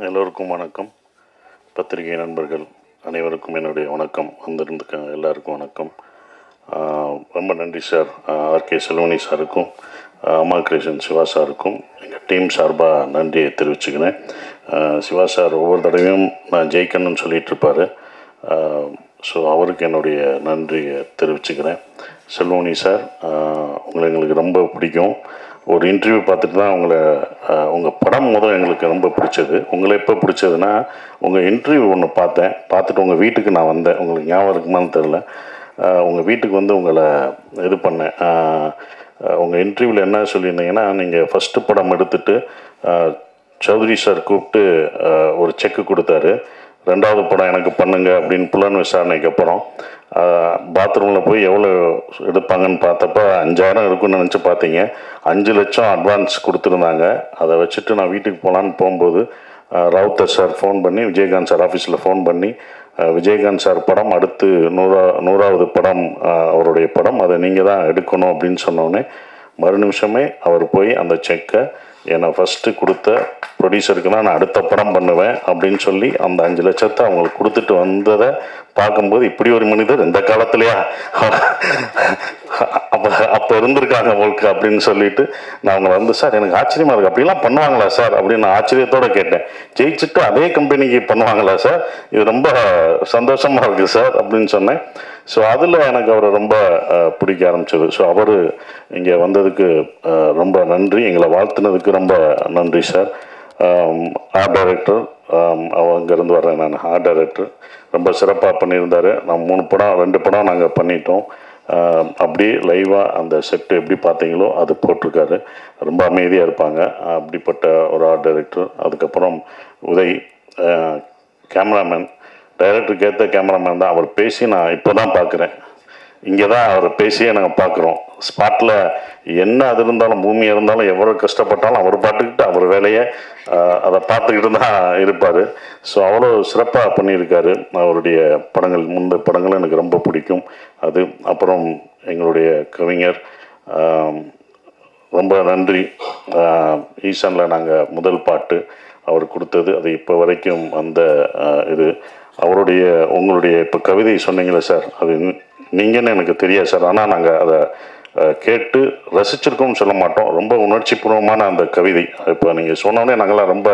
எல்லோருக்கும் வணக்கம். பத்திரிகை நண்பர்கள் அனைவருக்கும் என்னுடைய வணக்கம். வந்திருந்துக்க எல்லாருக்கும் வணக்கம். ரொம்ப நன்றி சார். ஆர்கே செல்வனி சாருக்கும் அம்மா கிரியேஷன் சிவா சாருக்கும் எங்கள் டீம் சார்பாக நன்றியை தெரிவிச்சுக்கிறேன். சிவா சார் ஒவ்வொரு தடவையும் நான் ஜெயிக்கணும்னு சொல்லிகிட்ருப்பார். ஸோ அவருக்கு என்னுடைய நன்றியை தெரிவிச்சுக்கிறேன். செல்வனி சார், உங்களை எங்களுக்கு ரொம்ப பிடிக்கும். ஒரு இன்டர்வியூ பார்த்துட்டு தான் உங்கள் படம் எங்களுக்கு ரொம்ப பிடிச்சது. உங்களை எப்போ பிடிச்சதுன்னா, உங்கள் இன்டர்வியூ ஒன்று பார்த்துட்டு உங்கள் வீட்டுக்கு நான் வந்தேன். உங்களுக்கு ஞாபகம் இருக்குமான்னு தெரில. உங்கள் வீட்டுக்கு வந்து உங்களை இது பண்ணேன். உங்கள் இன்டர்வியூவில் என்ன சொல்லியிருந்தீங்கன்னா, நீங்கள் ஃபஸ்ட்டு படம் எடுத்துகிட்டு சௌத்ரி சார் கூப்பிட்டு ஒரு செக்கு கொடுத்தாரு. 2வது படம் எனக்கு பண்ணுங்க அப்படின்னு புலன் விசாரணைக்கு அப்புறம் பாத்ரூமில் போய் எவ்வளோ எடுப்பாங்கன்னு பார்த்தப்ப 5000 இருக்குன்னு நினச்சி பார்த்தீங்க. 5 லட்சம் அட்வான்ஸ் கொடுத்துருந்தாங்க. அதை வச்சுட்டு நான் வீட்டுக்கு போகலான்னு போகும்போது ராவுத்தர் சார் ஃபோன் பண்ணி, விஜயகாந்த் சார் ஆஃபீஸில் ஃபோன் பண்ணி, விஜயகாந்த் சார் படம் அடுத்து 100வது படம் அவருடைய படம், அதை நீங்கள் தான் எடுக்கணும் அப்படின்னு சொன்னோடனே மறு நிமிஷமே அவர் போய் அந்த செக்கை என்னை ஃபஸ்ட்டு கொடுத்த ப்ரொடியூசருக்கு தான் நான் அடுத்த படம் பண்ணுவேன் அப்படின்னு சொல்லி அந்த 5 லட்சத்தை அவங்களுக்கு கொடுத்துட்டு வந்ததை பார்க்கும்போது, இப்படி ஒரு மனிதர் இந்த காலத்துலையா அப்போ இருந்திருக்காங்க உங்களுக்கு அப்படின்னு சொல்லிட்டு நான் அவங்களை வந்து, சார் எனக்கு ஆச்சரியமாக இருக்குது, அப்படிலாம் பண்ணுவாங்களா சார் அப்படின்னு நான் ஆச்சரியத்தோடு கேட்டேன். ஜெயிச்சுட்டு அதே கம்பெனிக்கு பண்ணுவாங்களா சார், இது ரொம்ப சந்தோஷமாக இருக்குது சார் அப்படின்னு சொன்னேன். ஸோ அதில் எனக்கு அவரை ரொம்ப பிடிக்க ஆரம்பிச்சது. ஸோ அவர் இங்கே வந்ததுக்கு ரொம்ப நன்றி. எங்களை வாழ்த்துனதுக்கு ரொம்ப நன்றி சார். ஆர்ட் டைரக்டர், அங்கேருந்து வர்றேன் நான். ஆர்ட் டைரக்டர் ரொம்ப சிறப்பாக பண்ணியிருந்தார். நான் 2 படம் நாங்கள் பண்ணிட்டோம். அப்படியே லைவாக அந்த செட்டு எப்படி பார்த்தீங்களோ அது போட்டிருக்காரு. ரொம்ப அமைதியாக இருப்பாங்க. அப்படிப்பட்ட ஒரு ஆர்ட் டைரக்டர். அதுக்கப்புறம் உதய் கேமராமேன், டைரக்டருக்கு ஏற்ற கேமராமேன் தான். அவர் பேசி நான் இப்போ தான் பார்க்குறேன். இங்கே தான் அவரை பேசியே நாங்கள் பார்க்குறோம். ஸ்பாட்டில் என்ன அது இருந்தாலும், பூமியாக இருந்தாலும், எவ்வளோ கஷ்டப்பட்டாலும் அவர் பாட்டுக்கிட்டு அவர் வேலையை அதை பார்த்துக்கிட்டு தான் இருப்பார். ஸோ அவ்வளோ சிறப்பாக பண்ணியிருக்காரு. அவருடைய படங்கள், முந்தைய படங்களும் எனக்கு ரொம்ப பிடிக்கும். அது அப்புறம் எங்களுடைய கவிஞர், ரொம்ப நன்றி. ஈசானில் நாங்கள் முதல் பாட்டு அவர் கொடுத்தது, அது இப்போ வரைக்கும் அந்த இது அவருடைய உங்களுடைய இப்போ கவிதை சொன்னீங்களே சார், அது நீங்கன்னு எனக்கு தெரியாது சார். ஆனால் நாங்கள் அதை கேட்டு ரசிச்சிருக்கோம்னு சொல்ல மாட்டோம். ரொம்ப உணர்ச்சிபூர்வமான அந்த கவிதை இப்போ நீங்கள் சொன்னோடனே நாங்கள்லாம் ரொம்ப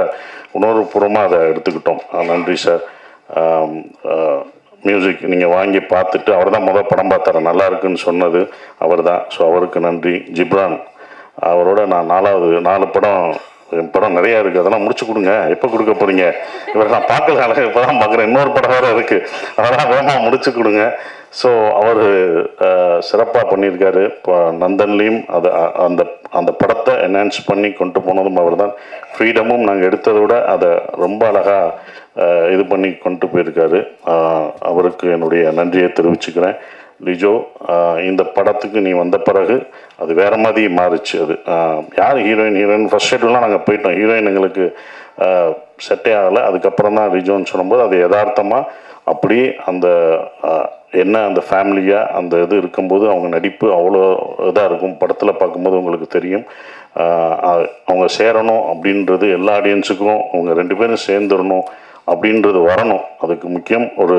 உணர்வுபூர்வமாக அதை எடுத்துக்கிட்டோம். நன்றி சார். மியூசிக் நீங்கள் வாங்கி பார்த்துட்டு அவர் தான் படம் பார்த்தாரு, நல்லா இருக்குன்னு சொன்னது அவர் தான். ஸோ அவருக்கு நன்றி. ஜிப்ரான், அவரோட நான் 4 படம், என் படம் நிறையா இருக்குது, அதெல்லாம் முடிச்சு கொடுங்க, எப்போ கொடுக்க போகிறீங்க? இவரை நான் பார்க்கல, இப்போ தான் பார்க்குறேன், இன்னொரு படம் வேறு இருக்குது, அதெல்லாம் வேகமாக முடிச்சு கொடுங்க. ஸோ அவர் சிறப்பாக பண்ணியிருக்காரு. இப்போ நந்தன்லேயும் அந்த படத்தை என்ஹான்ஸ் பண்ணி கொண்டு போனதும் அவர் தான். ஃப்ரீடமும் நாங்கள் எடுத்ததை விட அதை ரொம்ப அழகாக இது பண்ணி கொண்டு போயிருக்காரு. அவருக்கு என்னுடைய நன்றியை தெரிவிச்சுக்கிறேன். லிஜோ, இந்த படத்துக்கு நீ வந்த பிறகு அது வேறு மாதிரி மாறிச்சு. அது யார் ஹீரோயின் ஃபர்ஸ்ட் ஷெட்யூல்லாம் நாங்கள் போயிட்டோம். ஹீரோயின் எங்களுக்கு செட்டே ஆகலை. அதுக்கப்புறம் தான் லிஜோன்னு சொல்லும்போது அது யதார்த்தமாக அப்படியே அந்த என்ன அந்த ஃபேமிலியாக அந்த இது இருக்கும்போது அவங்க நடிப்பு அவ்வளோ இதாக இருக்கும். படத்தில் பார்க்கும்போது உங்களுக்கு தெரியும். அவங்க சேரணும் அப்படின்றது எல்லா ஆடியன்ஸுக்கும், அவங்க 2 பேரும் சேர்ந்துடணும் அப்படின்றது வரணும். அதுக்கு முக்கியம் ஒரு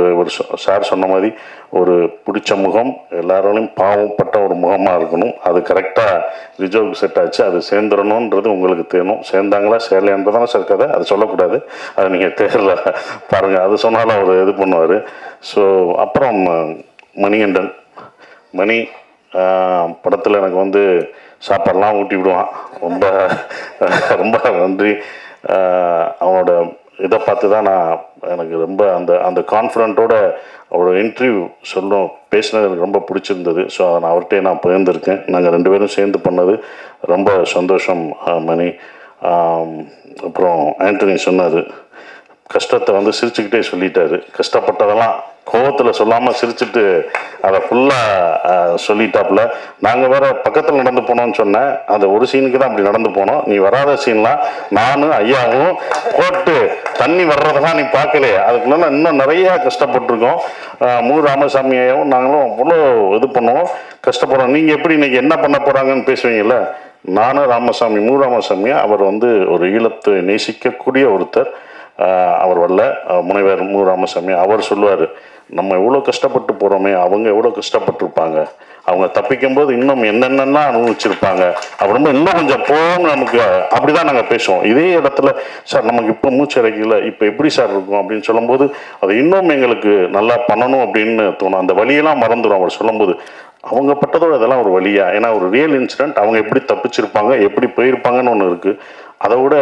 சார் சொன்ன மாதிரி ஒரு பிடிச்ச முகம், எல்லாராலையும் பாவப்பட்ட ஒரு முகமாக இருக்கணும். அது கரெக்டாக ரிஜோவுக்கு செட் ஆச்சு. அது சேர்ந்துடணுன்றது உங்களுக்கு தேணும். சேர்ந்தாங்களா சேரலையான்றதான சார் கதை, அது சொல்லக்கூடாது. அது நீங்கள் தேரில் பாருங்கள், அது சொன்னாலும் அவர் இது பண்ணுவார். ஸோ அப்புறம் மணிகண்டன், மணி படத்தில் எனக்கு வந்து சாப்பாடெலாம் ஊட்டி விடுவான். ரொம்ப ரொம்ப நன்றி. அவனோட இதை பார்த்து தான் எனக்கு ரொம்ப அந்த கான்ஃபிடென்ட்டோட ஒரு இன்டர்வியூ பேசினது எனக்கு ரொம்ப பிடிச்சிருந்தது. ஸோ அதை நான் அவர்கிட்டே நான் பகிர்ந்திருக்கேன். நாங்கள் 2 பேரும் சேர்ந்து பண்ணது ரொம்ப சந்தோஷம். மணி, அப்புறம் ஆண்டனி சொன்னார், கஷ்டத்தை வந்து சிரிச்சுக்கிட்டே சொல்லிட்டாரு. கஷ்டப்பட்டதெல்லாம் கோவத்தில் சொல்லாமல் சிரிச்சுட்டு அதை ஃபுல்லாக சொல்லிட்டாப்புல. நாங்கள் வேறு பக்கத்தில் நடந்து போனோம்னு சொன்னேன். அந்த ஒரு சீனுக்கு தான் அப்படி நடந்து போனோம். நீ வராத சீன்லாம் நானும் ஐயாவும் போட்டு தண்ணி வர்றதெல்லாம் நீ பார்க்கலையே, அதுக்குள்ள இன்னும் நிறையா கஷ்டப்பட்டுருக்கோம். மு ராமசாமி ஐயாவும் நாங்களும் அவ்வளோ இது பண்ணுவோம், கஷ்டப்படுறோம். நீங்கள் எப்படி இன்றைக்கி என்ன பண்ண போகிறாங்கன்னு பேசுவீங்கள்ல, நானும் ராமசாமி, மு ராமசாமி அவர் வந்து ஒரு ஈழத்தை நேசிக்கக்கூடிய ஒருத்தர். அவர் வரல, முனைவர் மு. ராமசாமி அவர் சொல்லுவார், நம்ம எவ்வளோ கஷ்டப்பட்டு போகிறோமே, அவங்க எவ்வளோ கஷ்டப்பட்டுருப்பாங்க, அவங்க தப்பிக்கும் போது இன்னும் என்னென்னலாம் அனுபவிச்சிருப்பாங்க, அப்புறமா இன்னும் கொஞ்சம் போகும் நமக்கு. அப்படி தான் நாங்கள் பேசுவோம். இதே இடத்துல சார் நமக்கு இப்போ மூச்சு அடைக்கல, இப்போ எப்படி சார் இருக்கும் அப்படின்னு சொல்லும்போது அது இன்னும் எங்களுக்கு நல்லா பண்ணணும் அப்படின்னு தோணும். அந்த வழியெல்லாம் மறந்துடும் அவர் சொல்லும்போது. அவங்க பட்டதோட அதெல்லாம் ஒரு வழியா, ஏன்னா ஒரு ரியல் இன்சிடென்ட், அவங்க எப்படி தப்பிச்சிருப்பாங்க எப்படி போயிருப்பாங்கன்னு ஒன்று இருக்குது. அதை விட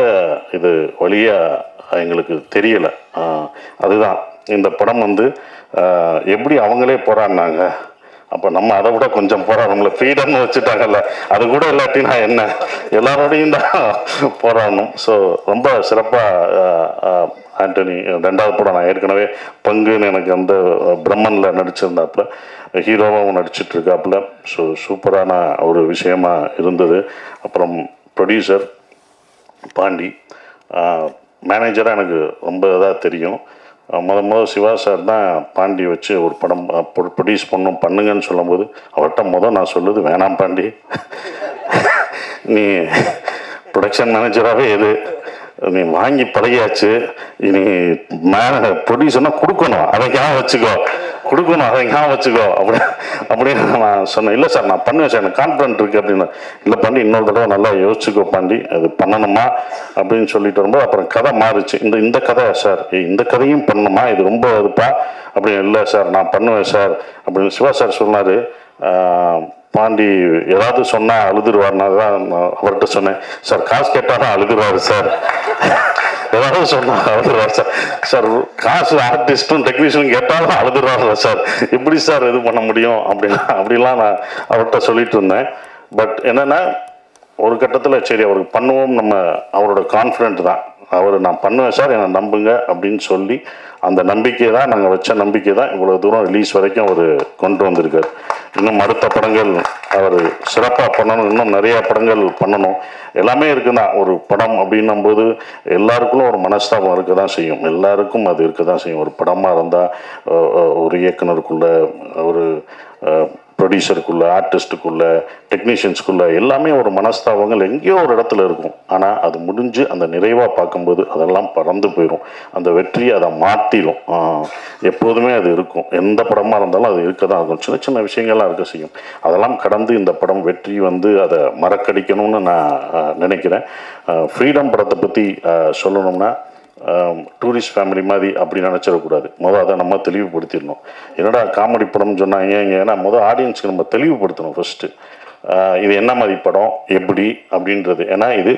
இது வழியாக எங்களுக்கு தெரியலை. அதுதான் இந்த படம் வந்து எப்படி அவங்களே போராடினாங்க, அப்போ நம்ம அதை விட கொஞ்சம் போராடணும்ல. ஃப்ரீடம்னு வச்சுட்டாங்கல்ல, அது கூட இல்லாட்டினா என்ன, எல்லாரோடையும் தான் போராடணும். ஸோ ரொம்ப சிறப்பாக ஆண்டனி 2வது படம் நான் ஏற்கனவே பங்குன்னு எனக்கு அந்த பிரம்மனில் நடிச்சிருந்தாப்புல, ஹீரோவாகவும் நடிச்சிட்டு இருக்காப்புல. ஸோ சூப்பரான ஒரு விஷயமா இருந்தது. அப்புறம் ப்ரொடியூசர் பாண்டி, மேனேஜராக எனக்கு ரொம்ப இதாக தெரியும். முதல் சிவா சார் தான் பாண்டி வச்சு ஒரு படம் ப்ரொடியூஸ் பண்ணுங்கன்னு சொல்லும்போது அவர்கிட்ட நான் சொல்லுது, வேணாம் பாண்டி, நீ ப்ரொடக்ஷன் மேனேஜராகவே நீ வாங்கி பழகியாச்சு, நீ ப்ரொடியூசர்னா கொடுக்கணும், அதை ஞாபகம் வச்சுக்கோ, கொடுக்கணும், அதை ஞாபகம் வச்சுக்கோ அப்படின்னு நான் சொன்னேன். இல்லை சார் நான் பண்ணுவேன் சார், எனக்கு கான்ஃபிடென்ட் இருக்குது அப்படின்னு. இல்லை பாண்டி, இன்னொரு தடவை நல்லா யோசிச்சுக்கோ பாண்டி, அது பண்ணணுமா அப்படின்னு சொல்லிட்டு வரும்போது அப்புறம் கதை மாறுச்சு. இந்த கதை சார், இந்த கதையும் பண்ணணுமா, இது ரொம்ப இதுப்பா அப்படின்னு. இல்லை சார் நான் பண்ணுவேன் சார் அப்படின்னு சிவா சார் சொன்னார். பாண்டி ஏதாவது சொன்னால் அழுதுருவார்னா தான் அவர்கிட்ட சொன்னேன். சார் காசு கேட்டாலும் அழுதுருவார் சார், ஏதாவது சொன்னால் அழுதுருவார் சார். சார் காசு ஆர்டிஸ்ட்டும் டெக்னீஷியனும் கேட்டாலும் அழுதுருவாங்க சார், எப்படி சார் இது பண்ண முடியும் அப்படிலாம் நான் அவர்கிட்ட சொல்லிட்டு இருந்தேன். பட் என்னென்னா ஒரு கட்டத்தில் சரி அவருக்கு பண்ணுவோம், நம்ம அவரோட கான்ஃபிடென்ட் தான், அவர் நான் பண்ணுவேன் சார் என்னை நம்புங்க அப்படின்னு சொல்லி அந்த நம்பிக்கை தான், நாங்கள் வச்ச நம்பிக்கை தான் இவ்வளோ தூரம் ரிலீஸ் வரைக்கும் அவர் கொண்டு வந்திருக்கார். இன்னும் அடுத்த படங்கள் அவர் சிறப்பாக பண்ணணும், இன்னும் நிறையா படங்கள் பண்ணணும். எல்லாமே இருக்குன்னா ஒரு படம் அப்படின்னும்போது எல்லாருக்குள்ளும் ஒரு மனஸ்தாபம் இருக்க தான் செய்யும், எல்லாருக்கும் அது இருக்க தான் செய்யும். ஒரு படமாக இருந்தால் ஒரு இயக்குனருக்குள்ள, ஒரு ப்ரொடியூசருக்குள்ளே, ஆர்டிஸ்ட்டுக்குள்ளே, டெக்னீஷியன்ஸ்குள்ளே எல்லாமே ஒரு மனஸ்தாபங்கள் எங்கேயோ ஒரு இடத்துல இருக்கும். ஆனால் அது முடிஞ்சு அந்த நிறைவாக பார்க்கும்போது அதெல்லாம் பறந்து போயிடும், அந்த வெற்றியை அதை மாற்றிடும். எப்போதுமே அது இருக்கும், எந்த படமாக இருந்தாலும் அது இருக்க தான் இருக்கும். சின்ன சின்ன விஷயங்கள்லாம் இருக்க செய்யும். அதெல்லாம் கடந்து இந்த படம் வெற்றி வந்து அதை மறக்கடிக்கணும்னு நான் நினைக்கிறேன். ஃப்ரீடம் படத்தை பற்றி சொல்லணும்னா டூரிஸ்ட் ஃபேமிலி மாதிரி அப்படி நினச்சிடக்கூடாது. அதை நம்ம தெளிவுபடுத்திடணும். என்னடா காமெடி படம்னு சொன்னாங்க, ஏன்னா ஆடியன்ஸுக்கு நம்ம தெளிவுபடுத்தணும் ஃபஸ்ட்டு, இது என்ன மாதிரி படம் எப்படி அப்படின்றது. ஏன்னா இது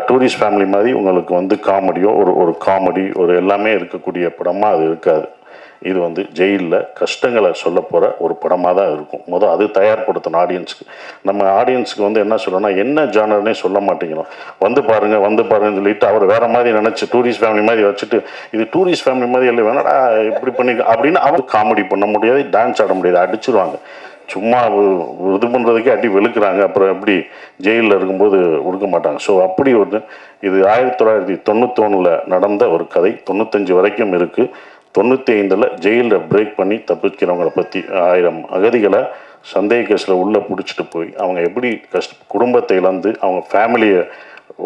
டூரிஸ்ட் ஃபேமிலி மாதிரி உங்களுக்கு வந்து காமெடியோ ஒரு காமெடி ஒரு எல்லாமே இருக்கக்கூடிய படமாக அது இருக்காது. இது வந்து ஜெயிலில் கஷ்டங்களை சொல்ல போகிற ஒரு படமாக தான் இருக்கும். அது தயார்படுத்தணும் ஆடியன்ஸுக்கு. நம்ம ஆடியன்ஸுக்கு வந்து என்ன சொல்லணும்னா, என்ன ஜானர்னே சொல்ல மாட்டேங்கிறோம். வந்து பாருங்கன்னு சொல்லிட்டு அவர் வேறு மாதிரி நினச்சி டூரிஸ்ட் ஃபேமிலி மாதிரி வச்சுட்டு, இது டூரிஸ்ட் ஃபேமிலி மாதிரி இல்லை வேணாடா இப்படி பண்ணி அப்படின்னு அவர் காமெடி பண்ண முடியாது, டான்ஸ் ஆட முடியாது, அடிச்சிருவாங்க. சும்மா இது பண்ணுறதுக்கே அடி வெளுக்கிறாங்க. அப்புறம் எப்படி ஜெயிலில் இருக்கும்போது கொடுக்க மாட்டாங்க. ஸோ அப்படி இது 1991 நடந்த ஒரு கதை, 95 வரைக்கும் இருக்குது. 95 ஜெயிலில் பிரேக் பண்ணி தப்பிக்கிறவங்களை பற்றி 1000 அகதிகளை சந்தேக கேஸில் உள்ளே பிடிச்சிட்டு போய் அவங்க எப்படி குடும்பத்தை இழந்து அவங்க ஃபேமிலியை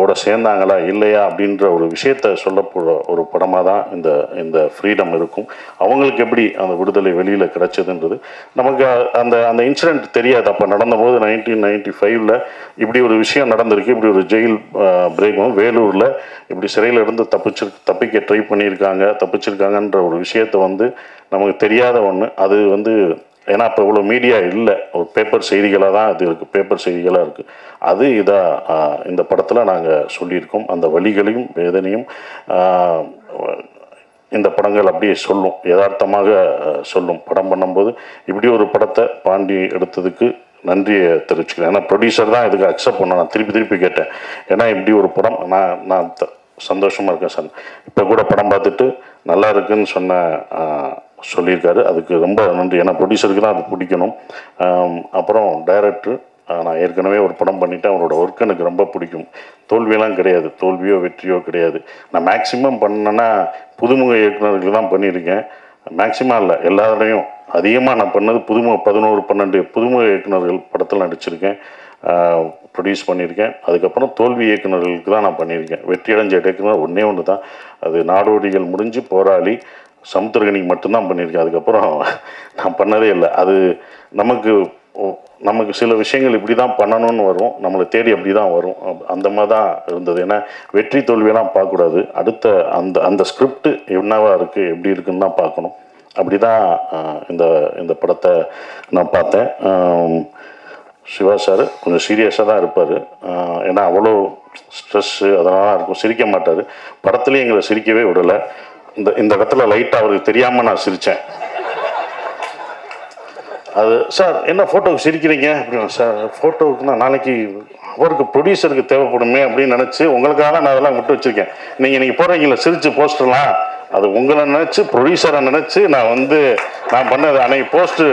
ஓட சேர்ந்தாங்களா இல்லையா அப்படின்ற ஒரு விஷயத்த சொல்லப்போகிற ஒரு படமாக தான் இந்த ஃப்ரீடம் இருக்கும். அவங்களுக்கு எப்படி அந்த விடுதலை வெளியில் கிடச்சதுன்றது நமக்கு அந்த இன்சிடெண்ட் தெரியாது. அப்போ நடந்தபோது 1995 இப்படி ஒரு விஷயம் நடந்திருக்கு, இப்படி ஒரு ஜெயில் பிரேக் வேலூரில் இப்படி சிறையில் இருந்து தப்பிக்க ட்ரை தப்பிச்சிருக்காங்கன்ற ஒரு விஷயத்தை வந்து நமக்கு தெரியாத ஒன்று. அது வந்து ஏன்னா இப்போ இவ்வளோ மீடியா இல்லை, ஒரு பேப்பர் செய்திகளாக தான் அது இருக்குது, பேப்பர் செய்திகளாக இருக்குது. அது இந்த படத்தில் நாங்கள் சொல்லியிருக்கோம். அந்த வலிகளையும் வேதனையும் இந்த படங்கள் அப்படியே சொல்லும், யதார்த்தமாக சொல்லும். படம் பண்ணும்போது இப்படி ஒரு படத்தை பாண்டி எடுத்ததுக்கு நன்றியை தெரிவிச்சுக்கிறேன். ஏன்னா ப்ரொடியூசர் தான் இதுக்கு அக்செப்ட் பண்ண. நான் திருப்பி கேட்டேன், ஏன்னா இப்படி ஒரு படம் நான் சந்தோஷமாக இருக்கேன் சார். இப்போ கூட படம் பார்த்துட்டு நல்லா இருக்குன்னு சொல்லியிருக்காரு, அதுக்கு ரொம்ப நன்றி. ஏன்னா ப்ரொடியூசருக்கு தான் அது பிடிக்கணும். அப்புறம் டைரக்டர், நான் ஏற்கனவே ஒரு படம் பண்ணிவிட்டேன், அவரோட ஒர்க் எனக்கு ரொம்ப பிடிக்கும். தோல்வியெல்லாம் கிடையாது, தோல்வியோ வெற்றியோ கிடையாது. நான் மேக்சிமம் பண்ணேன்னா புதுமுக இயக்குநர்கள் தான் பண்ணியிருக்கேன். மேக்சிமம் இல்லை, எல்லாரோடையும் அதிகமாக நான் பண்ணது 11-12 புதுமுக இயக்குநர்கள் படத்தில் நடிச்சிருக்கேன். ப்ரொடியூஸ் பண்ணியிருக்கேன். அதுக்கப்புறம் தோல்வி இயக்குநர்களுக்கு தான் நான் பண்ணியிருக்கேன். வெற்றி அடைஞ்ச இயக்குனர் ஒன்று தான், அது நாடோடிகள் முடிஞ்சு போராளி சமுத்திரகனிக்கு மட்டும்தான் பண்ணியிருக்கேன். அதுக்கப்புறம் நான் பண்ணதே இல்லை. அது நமக்கு சில விஷயங்கள் இப்படி தான் பண்ணணும்னு வரும், நம்மளை தேடி அப்படி தான் வரும். அந்த மாதிரி தான் இருந்தது. ஏன்னா வெற்றி தோல்வியெல்லாம் பார்க்கக்கூடாது, அடுத்த அந்த ஸ்கிரிப்ட் என்னவா இருக்குது எப்படி இருக்குன்னு தான் பார்க்கணும். அப்படி தான் இந்த படத்தை நான் பார்த்தேன். சிவா சார் கொஞ்சம் சீரியஸாக தான் இருப்பார். ஏன்னா அவ்வளோ ஸ்ட்ரெஸ்ஸு அதெல்லாம் இருக்கும், சிரிக்க மாட்டார். படத்துலேயும் எங்களை சிரிக்கவே விடலை. இந்த இடத்துல லைட்டாக அவருக்கு தெரியாமல் நான் சிரித்தேன். அது சார் என்ன ஃபோட்டோவுக்கு சிரிக்கிறீங்க அப்படின்னா, சார் ஃபோட்டோவுக்குன்னா நாளைக்கு அவருக்கு ப்ரொடியூசருக்கு தேவைப்படுமே அப்படின்னு நினச்சி உங்களுக்காக நான் அதெல்லாம் விட்டு வச்சுருக்கேன். நீங்கள் போடுறீங்களா சிரித்து போஸ்டர்லாம், அது உங்களை நினச்சி ப்ரொடியூசரை நினச்சி நான் பண்ணது. அன்னைக்கு போஸ்ட்டு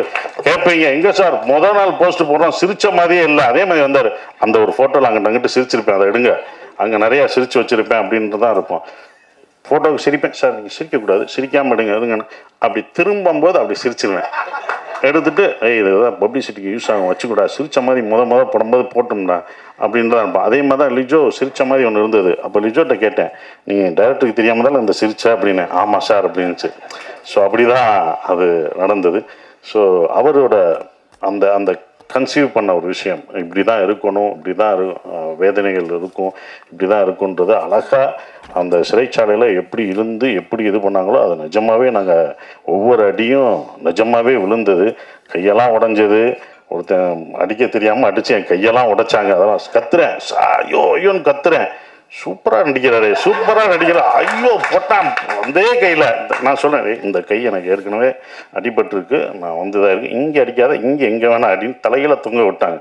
கேட்பீங்க, எங்கே சார் முதல் நாள் போஸ்ட்டு போடுறோம் சிரித்த மாதிரியே இல்லை, அதே மாதிரி வந்தார். அந்த ஒரு ஃபோட்டோவில் அங்கிட்டு சிரிச்சிருப்பேன், அதை எடுங்க, அங்கே நிறையா சிரித்து வச்சுருப்பேன் அப்படின்ட்டு தான் இருப்போம். ஃபோட்டோவுக்கு சிரிப்பேன், சார் நீங்கள் சிரிக்கக்கூடாது, சிரிக்காமல் எடுங்கன்னு அப்படி திரும்பும்போது அப்படி சிரிச்சிருவேன். எடுத்துகிட்டு இதுதான் பப்ளிசிட்டிக்கு யூஸ் ஆகும், வச்சுக்கூடா, சிரித்த மாதிரி முத போடும்போது போட்டோம்டா அப்படின்ட்டு தான் இருப்பேன். அதே மாதிரி தான் லிஜோ சிரித்த மாதிரி ஒன்று இருந்தது. அப்போ லிஜோட்ட கேட்டேன், நீங்கள் டைரக்டருக்கு தெரியாமல் தான் இந்த சிரிச்சா அப்படின்னு. ஆமாம் சார் அப்படின்னுச்சு. ஸோ அப்படி தான் அது நடந்தது. ஸோ அவரோட அந்த கன்சீவ் பண்ண ஒரு விஷயம் இப்படி தான் இருக்கணும், இப்படி தான் வேதனைகள் இருக்கும், இப்படி தான் இருக்குன்றது அழகாக அந்த சிறைச்சாலையில் எப்படி இருந்து எப்படி இது பண்ணாங்களோ அது நிஜமாகவே நாங்கள் ஒவ்வொரு அடியும் நிஜமாகவே விழுந்தது. கையெல்லாம் உடஞ்சது, ஒருத்தன் அடிக்க தெரியாமல் அடித்து என் கையெல்லாம் உடைச்சாங்க. அதெல்லாம் கத்துறேன், ஐயோன்னு கத்துறேன். சூப்பராக நடிக்கிறாரு, சூப்பராக நடிக்கிறார், ஐயோ போட்டான் அதே கையில். நான் சொல்கிறேன், இந்த கை எனக்கு ஏற்கனவே அடிபட்டுருக்கு, நான் இதாக இருக்குது, இங்கே அடிக்காத, இங்கே எங்கே வேணால் அப்படின்னு தலையில தொங்க விட்டாங்க.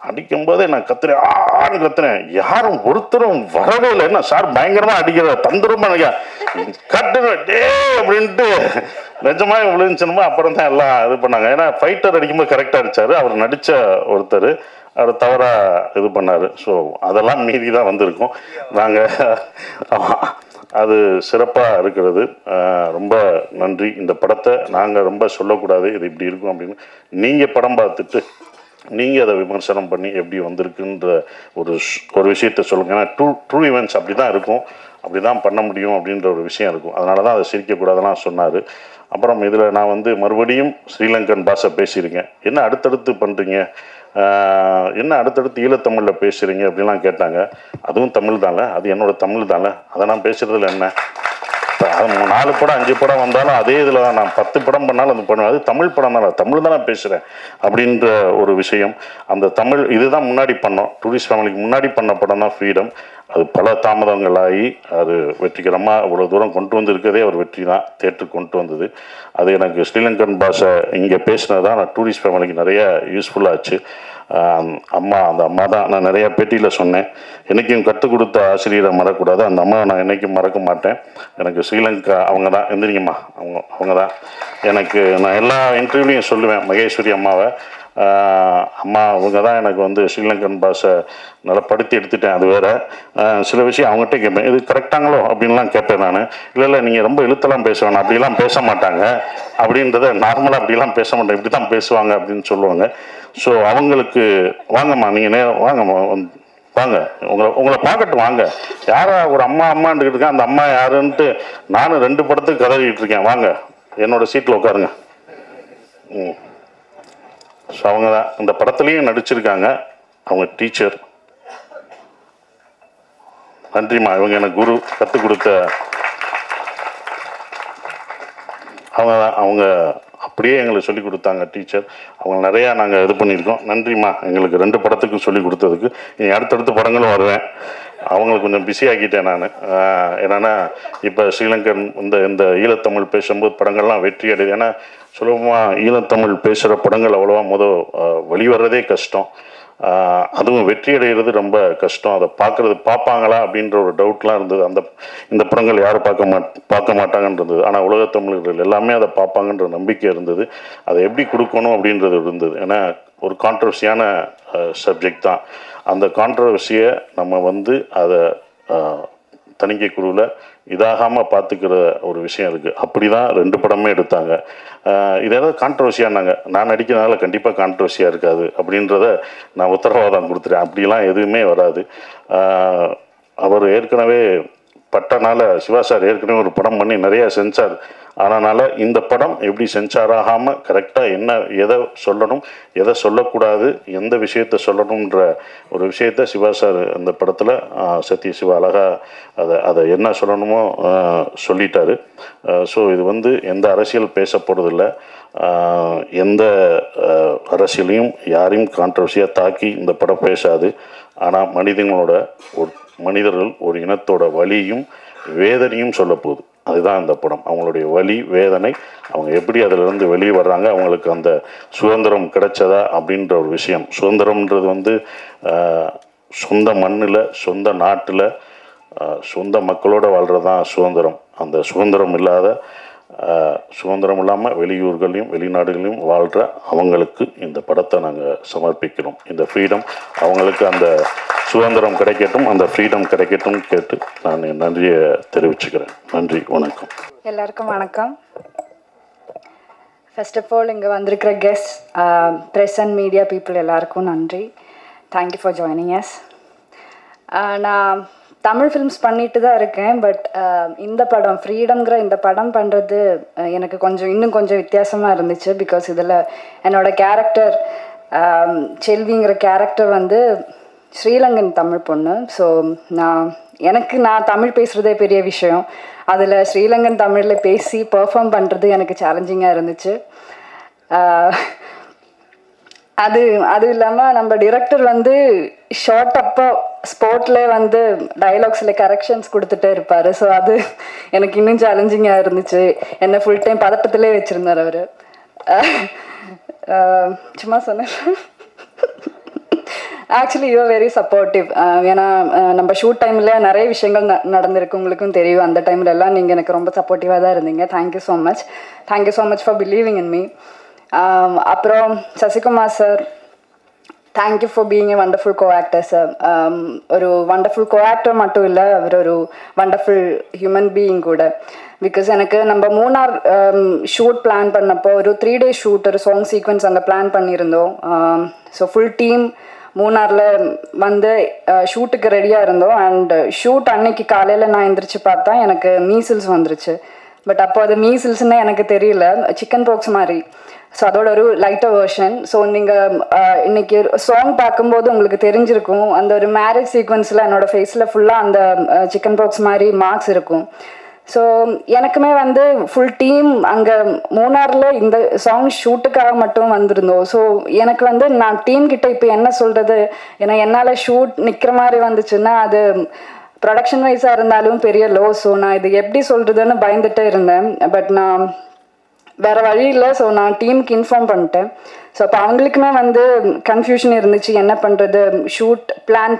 அடிக்கும்போதே நான் கத்துறேன், ஆன்னு கத்துறேன். யாரும் ஒருத்தரும் வரவே இல்லை. என்ன சார் பயங்கரமாக அடிக்கிற தந்துருமா கட்டுவேன் டே அப்படின்ட்டு நிஜமாக விழுந்துச்சுனுமோ அப்புறம் தான் எல்லாம் இது பண்ணாங்க. ஏன்னா ஃபைட்டர் அடிக்கும்போது கரெக்டாக அடித்தார், அவர் நடித்த ஒருத்தர் அவர் தவறாக இது பண்ணார். ஸோ அதெல்லாம் மீறி தான் வந்திருக்கோம் நாங்கள். அது சிறப்பாக இருக்கிறது. ரொம்ப நன்றி. இந்த படத்தை நாங்கள் ரொம்ப சொல்லக்கூடாது, இது இப்படி இருக்கும் அப்படின்னு. நீங்கள் படம் பார்த்துட்டு நீங்கள் அதை விமர்சனம் பண்ணி எப்படி வந்திருக்குன்ற ஒரு விஷயத்தை சொல்லுங்கள். ஏன்னா ட்ரூ ஈவெண்ட்ஸ் அப்படி தான் இருக்கும், அப்படி தான் பண்ண முடியும் அப்படின்ற ஒரு விஷயம் இருக்கும். அதனால தான் அதை சிரிக்கக்கூடாதுலாம் சொன்னார். அப்புறம் இதில் நான் மறுபடியும் ஸ்ரீலங்கன் பாஷை பேசியிருக்கேன். என்ன அடுத்தடுத்து பண்ணுறீங்க, என்ன அடுத்தடுத்து ஈழத்தமிழில் பேசுகிறீங்க அப்படின்லாம் கேட்டாங்க. அதுவும் தமிழ் தானே, அது என்னோடய தமிழ் தானே, அதை நான் பேசுகிறதுல என்ன. 4 படம் 5 படம் வந்தாலும் அதே இதில் தான். நான் 10 படம் பண்ணாலும் அது பண்ணுவேன், அது தமிழ் படம் தானே, தமிழ் தான் நான் பேசுகிறேன் அப்படின்ற ஒரு விஷயம். அந்த தமிழ் இதுதான் முன்னாடி பண்ணோம், டூரிஸ்ட் ஃபேமிலிக்கு முன்னாடி பண்ண படம் தான் ஃப்ரீடம். அது பல தாமதங்களாகி அது வெற்றிகரமாக இவ்வளோ தூரம் கொண்டு வந்திருக்கதே ஒரு வெற்றி தான், தேட்டருக்கு கொண்டு வந்தது. அது எனக்கு ஸ்ரீலங்கன் பாஷை இங்கே பேசினது தான் நான் டூரிஸ்ட் ஃபேமிலிக்கு நிறைய யூஸ்ஃபுல்லாச்சு. அந்த அம்மா தான் நான் நிறையா பேட்டியில் சொன்னேன், என்றைக்கும் கற்றுக் கொடுத்த ஆசிரியரை மறக்கக்கூடாது, அந்த அம்மாவை நான் என்றைக்கும் மறக்க மாட்டேன். எனக்கு ஸ்ரீலங்கா அவங்க தான், எந்திரிங்கம்மா, அவங்க தான் எனக்கு. நான் எல்லா இன்டர்வியூலையும் சொல்லுவேன் மகேஸ்வரி அம்மாவை, அம்மா அவங்க தான் எனக்கு ஸ்ரீலங்கன் பாஷை நல்லா படுத்தி எடுத்துட்டேன். அது வேறு சில விஷயம் அவங்ககிட்ட கேட்பேன், இது கரெக்டாங்களோ அப்படின்லாம் கேட்பேன் நான். இல்லை நீங்கள் ரொம்ப இழுத்தெல்லாம் பேச வேணாம், அப்படிலாம் பேச மாட்டாங்க அப்படின்றத, நார்மலாக அப்படிலாம் பேச மாட்டேன், இப்படி தான் பேசுவாங்க அப்படின்னு சொல்லுவாங்க. ஸோ அவங்களுக்கு வாங்கம்மா, நீங்கள் நேரம் வாங்கம்மா, வாங்க, உங்களை பார்க்கட்டும் வாங்க. யாரா ஒரு அம்மான்ட்டு இருக்கேன், அந்த அம்மா யாருன்ட்டு நானும் 2 படத்துக்கு கதறிக்கிட்டு இருக்கேன், வாங்க என்னோட சீட்டில் உட்காருங்க. ஸோ அவங்க தான் இந்த படத்துலேயும் நடிச்சிருக்காங்க, அவங்க டீச்சர். நன்றிம்மா, இவங்க எனக்கு குரு, கற்றுக் கொடுத்த அவங்க தான். அவங்க அப்படியே எங்களுக்கு சொல்லிக் கொடுத்தாங்க டீச்சர். அவங்க நிறையா நாங்கள் இது பண்ணியிருக்கோம். நன்றிம்மா, எங்களுக்கு 2 படத்துக்கும் சொல்லிக் கொடுத்ததுக்கு. நீ அடுத்தடுத்த படங்களும் வருவேன். அவங்களுக்கு கொஞ்சம் பிஸி ஆக்கிட்டேன் நான். என்னென்னா இப்போ ஸ்ரீலங்கன் இந்த ஈழத்தமிழ் பேசும்போது படங்கள்லாம் வெற்றி அடையுது. ஏன்னா சுலபமாக ஈழத்தமிழ் பேசுகிற படங்கள் அவ்வளோவா வெளிவரதே கஷ்டம். அதுவும் வெற்றி அடைகிறது ரொம்ப கஷ்டம். அதை பார்ப்பாங்களா அப்படின்ற ஒரு டவுட்லாம் இருந்தது. இந்த படங்கள் யாரும் பார்க்க மாட்டாங்கன்றது. ஆனால் உலகத்தமிழர்கள் எல்லாமே அதை பார்ப்பாங்கன்ற நம்பிக்கை இருந்தது. அதை எப்படி கொடுக்கணும் அப்படின்றது இருந்தது. ஏன்னா ஒரு கான்ட்ரவர்சியான சப்ஜெக்ட் தான். அந்த கான்ட்ரவர்சியை நம்ம அதை தணிக்கை குழுவில் இதாகாமல் பார்த்துக்கிற ஒரு விஷயம் இருக்குது. அப்படி தான் 2 படமே எடுத்தாங்க. இது ஏதாவது கான்ட்ரவர்சியானாங்க, நான் நடிக்கிறதுனால கண்டிப்பாக கான்ட்ரவர்சியாக இருக்காது அப்படின்றத நான் உத்தரவாதம் கொடுத்துட்டேன். அப்படிலாம் எதுவுமே வராது. அவர் ஏற்கனவே பட்டனால சிவா சார் ஏற்கனவே ஒரு படம் பண்ணி நிறையா சென்சார் ஆனனால இந்த படம் எப்படி சென்சார் ஆகாமல் கரெக்டாக என்ன எதை சொல்லணும் எதை சொல்லக்கூடாது எந்த விஷயத்தை சொல்லணுன்ற ஒரு விஷயத்த சிவா சார் அந்த படத்தில் சத்ய சிவா அழகாக அதை என்ன சொல்லணுமோ சொல்லிட்டாரு. ஸோ இது எந்த அரசியல் பேச போகிறதில்ல, எந்த அரசியலையும் யாரையும் கான்ட்ரவர்சியாக தாக்கி இந்த படம் பேசாது. ஆனால் மனிதர்கள் ஒரு இனத்தோட வலியும் வேதனையும் சொல்ல போகுது. அதுதான் இந்த படம். அவங்களுடைய வலி வேதனை, அவங்க எப்படி அதிலிருந்து வெளியே வர்றாங்க, அவங்களுக்கு அந்த சுதந்திரம் கிடைச்சதா அப்படின்ற ஒரு விஷயம். சுதந்திரம்ன்றது சொந்த மண்ணில் சொந்த நாட்டில் சொந்த மக்களோடு வாழ்கிறது தான் சுதந்திரம். அந்த சுதந்திரம் இல்லாமல் வெளியூர்களையும் வெளிநாடுகளையும் வாழ்கிற அவங்களுக்கு இந்த படத்தை நாங்கள் சமர்ப்பிக்கிறோம். இந்த ஃப்ரீடம் அவங்களுக்கு, அந்த சுதந்திரம் கிடைக்கட்டும், அந்த ஃப்ரீடம் கிடைக்கட்டும் கேட்டு நான் என் நன்றியை தெரிவிச்சுக்கிறேன். நன்றி, வணக்கம். எல்லாருக்கும் வணக்கம். ஃபர்ஸ்ட் ஆஃப் ஆல் இங்கே வந்திருக்கிற guest, press and media people எல்லாருக்கும் நன்றி. Thank you for joining us. நான் தமிழ் ஃபிலிம்ஸ் பண்ணிட்டு தான் இருக்கேன். பட் இந்த படம் ஃப்ரீடம்ங்கிற இந்த படம் பண்ணுறது எனக்கு இன்னும் கொஞ்சம் வித்தியாசமாக இருந்துச்சு. பிகாஸ் இதில் என்னோடய கேரக்டர் செல்விங்கிற கேரக்டர் ஸ்ரீலங்கன் தமிழ் பொண்ணு. ஸோ நான் தமிழ் பேசுகிறதே பெரிய விஷயம். அதில் ஸ்ரீலங்கன் தமிழில் பேசி பெர்ஃபார்ம் பண்ணுறது எனக்கு சேலஞ்சிங்காக இருந்துச்சு. அது இல்லாமல் நம்ம டிரெக்டர் ஷார்ட் அப்போ ஸ்போர்ட்டில் டயலாக்ஸில் கரெக்ஷன்ஸ் கொடுத்துட்டே இருப்பார். ஸோ அது எனக்கு இன்னும் சேலஞ்சிங்காக இருந்துச்சு. என்னை ஃபுல் டைம் பதட்டத்திலே வச்சுருந்தார் அவர். சும்மா சொன்னேன். Actually you are very supportive. ஏன்னா நம்ம ஷூட் டைமில் நிறைய விஷயங்கள் நடந்திருக்கு, உங்களுக்கும் தெரியும். அந்த டைமில் எல்லாம் நீங்கள் எனக்கு ரொம்ப சப்போர்ட்டிவாக தான் இருந்தீங்க. Thank you so much. Thank you so much for believing in me. அப்புறம் Sasikumar sir, thank you for being a wonderful co-actor sir. ஒரு வண்டர்ஃபுல் கோ-ஆக்டர் மட்டும் இல்லை, அவர் ஒரு வண்டர்ஃபுல் ஹியூமன் பீயிங் கூட. பிகாஸ் எனக்கு நம்ம மூணார் ஷூட் பிளான் பண்ணப்போ ஒரு 3 days ஷூட், ஒரு சாங் சீக்வன்ஸ் அங்கே பிளான் பண்ணியிருந்தோம். ஸோ ஃபுல் டீம் மூணாரில் ஷூட்டுக்கு ரெடியாக இருந்தோம். அண்ட் ஷூட் அன்னைக்கு காலையில் நான் எந்திரிச்சு பார்த்தா எனக்கு மீசில்ஸ் வந்துருச்சு. பட் அப்போ அது மீசில்ஸ்ன்னு எனக்கு தெரியல, சிக்கன் பாக்ஸ் மாதிரி. ஸோ அதோட ஒரு லைட்டர் வெர்ஷன். ஸோ நீங்கள் இன்னைக்கு சாங் பார்க்கும்போது உங்களுக்கு தெரிஞ்சிருக்கும், அந்த ஒரு மேரேஜ் சீக்வன்ஸில் என்னோடய ஃபேஸில் ஃபுல்லாக அந்த சிக்கன் பாக்ஸ் மாதிரி மார்க்ஸ் இருக்கும். ஸோ எனக்குமே ஃபுல் டீம் அங்கே மூணாரில் இந்த சாங் ஷூட்டுக்காக மட்டும் வந்திருந்தோம். ஸோ எனக்கு நான் டீம்கிட்ட இப்போ என்ன சொல்கிறது, ஏன்னா என்னால் ஷூட் நிற்கிற மாதிரி வந்துச்சுன்னா அது ப்ரொடக்ஷன் வைஸாக இருந்தாலும் பெரிய லோ. ஸோ நான் இது எப்படி சொல்கிறதுன்னு பயந்துட்டே இருந்தேன். பட் நான் வேறு வழி இல்லை. ஸோ நான் டீமுக்கு இன்ஃபார்ம் பண்ணிட்டேன். ஸோ அப்போ அவங்களுக்குமே கன்ஃபியூஷன் இருந்துச்சு, என்ன பண்ணுறது, ஷூட் பிளான்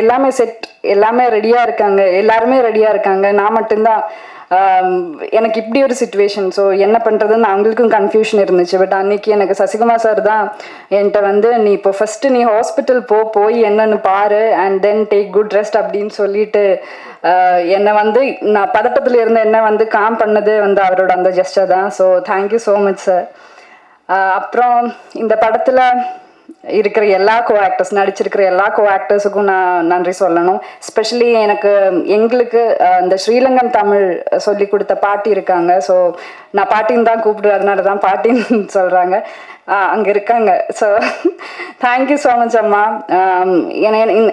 எல்லாமே செட், எல்லாமே ரெடியாக இருக்காங்க, எல்லாருமே ரெடியாக இருக்காங்க, நான் மட்டும்தான் எனக்கு இப்படி ஒரு சிச்சுவேஷன். ஸோ என்ன பண்ணுறதுன்னு அவங்களுக்கும் கன்ஃபியூஷன் இருந்துச்சு. பட் அன்றைக்கி எனக்கு சசிகுமார் சார் தான் என்கிட்ட நீ இப்போ ஃபஸ்ட்டு நீ ஹாஸ்பிட்டல் போய் என்னன்னு பாரு, and then take good rest அப்படின்னு சொல்லிட்டு என்னை நான் பதட்டத்தில் இருந்த என்ன காம் பண்ணது அவரோட அந்த ஜெஸ்டர் தான். So thank you so much sir. அப்புறம் இந்த படத்தில் இருக்கிற எல்லா கோ-ஆக்டர்ஸ், நடிச்சிருக்கிற எல்லா கோ-ஆக்டர்ஸுக்கும் நான் நன்றி சொல்லணும். ஸ்பெஷலி எங்களுக்கு இந்த ஸ்ரீலங்கன் தமிழ் சொல்லி கொடுத்த பாட்டி இருக்காங்க. ஸோ நான் பாட்டின்னு தான் கூப்பிடுவேன், அதனால தான் பாட்டின்னு சொல்கிறாங்க, அங்கே இருக்காங்க. ஸோ தேங்க்யூ ஸோ மச் அம்மா.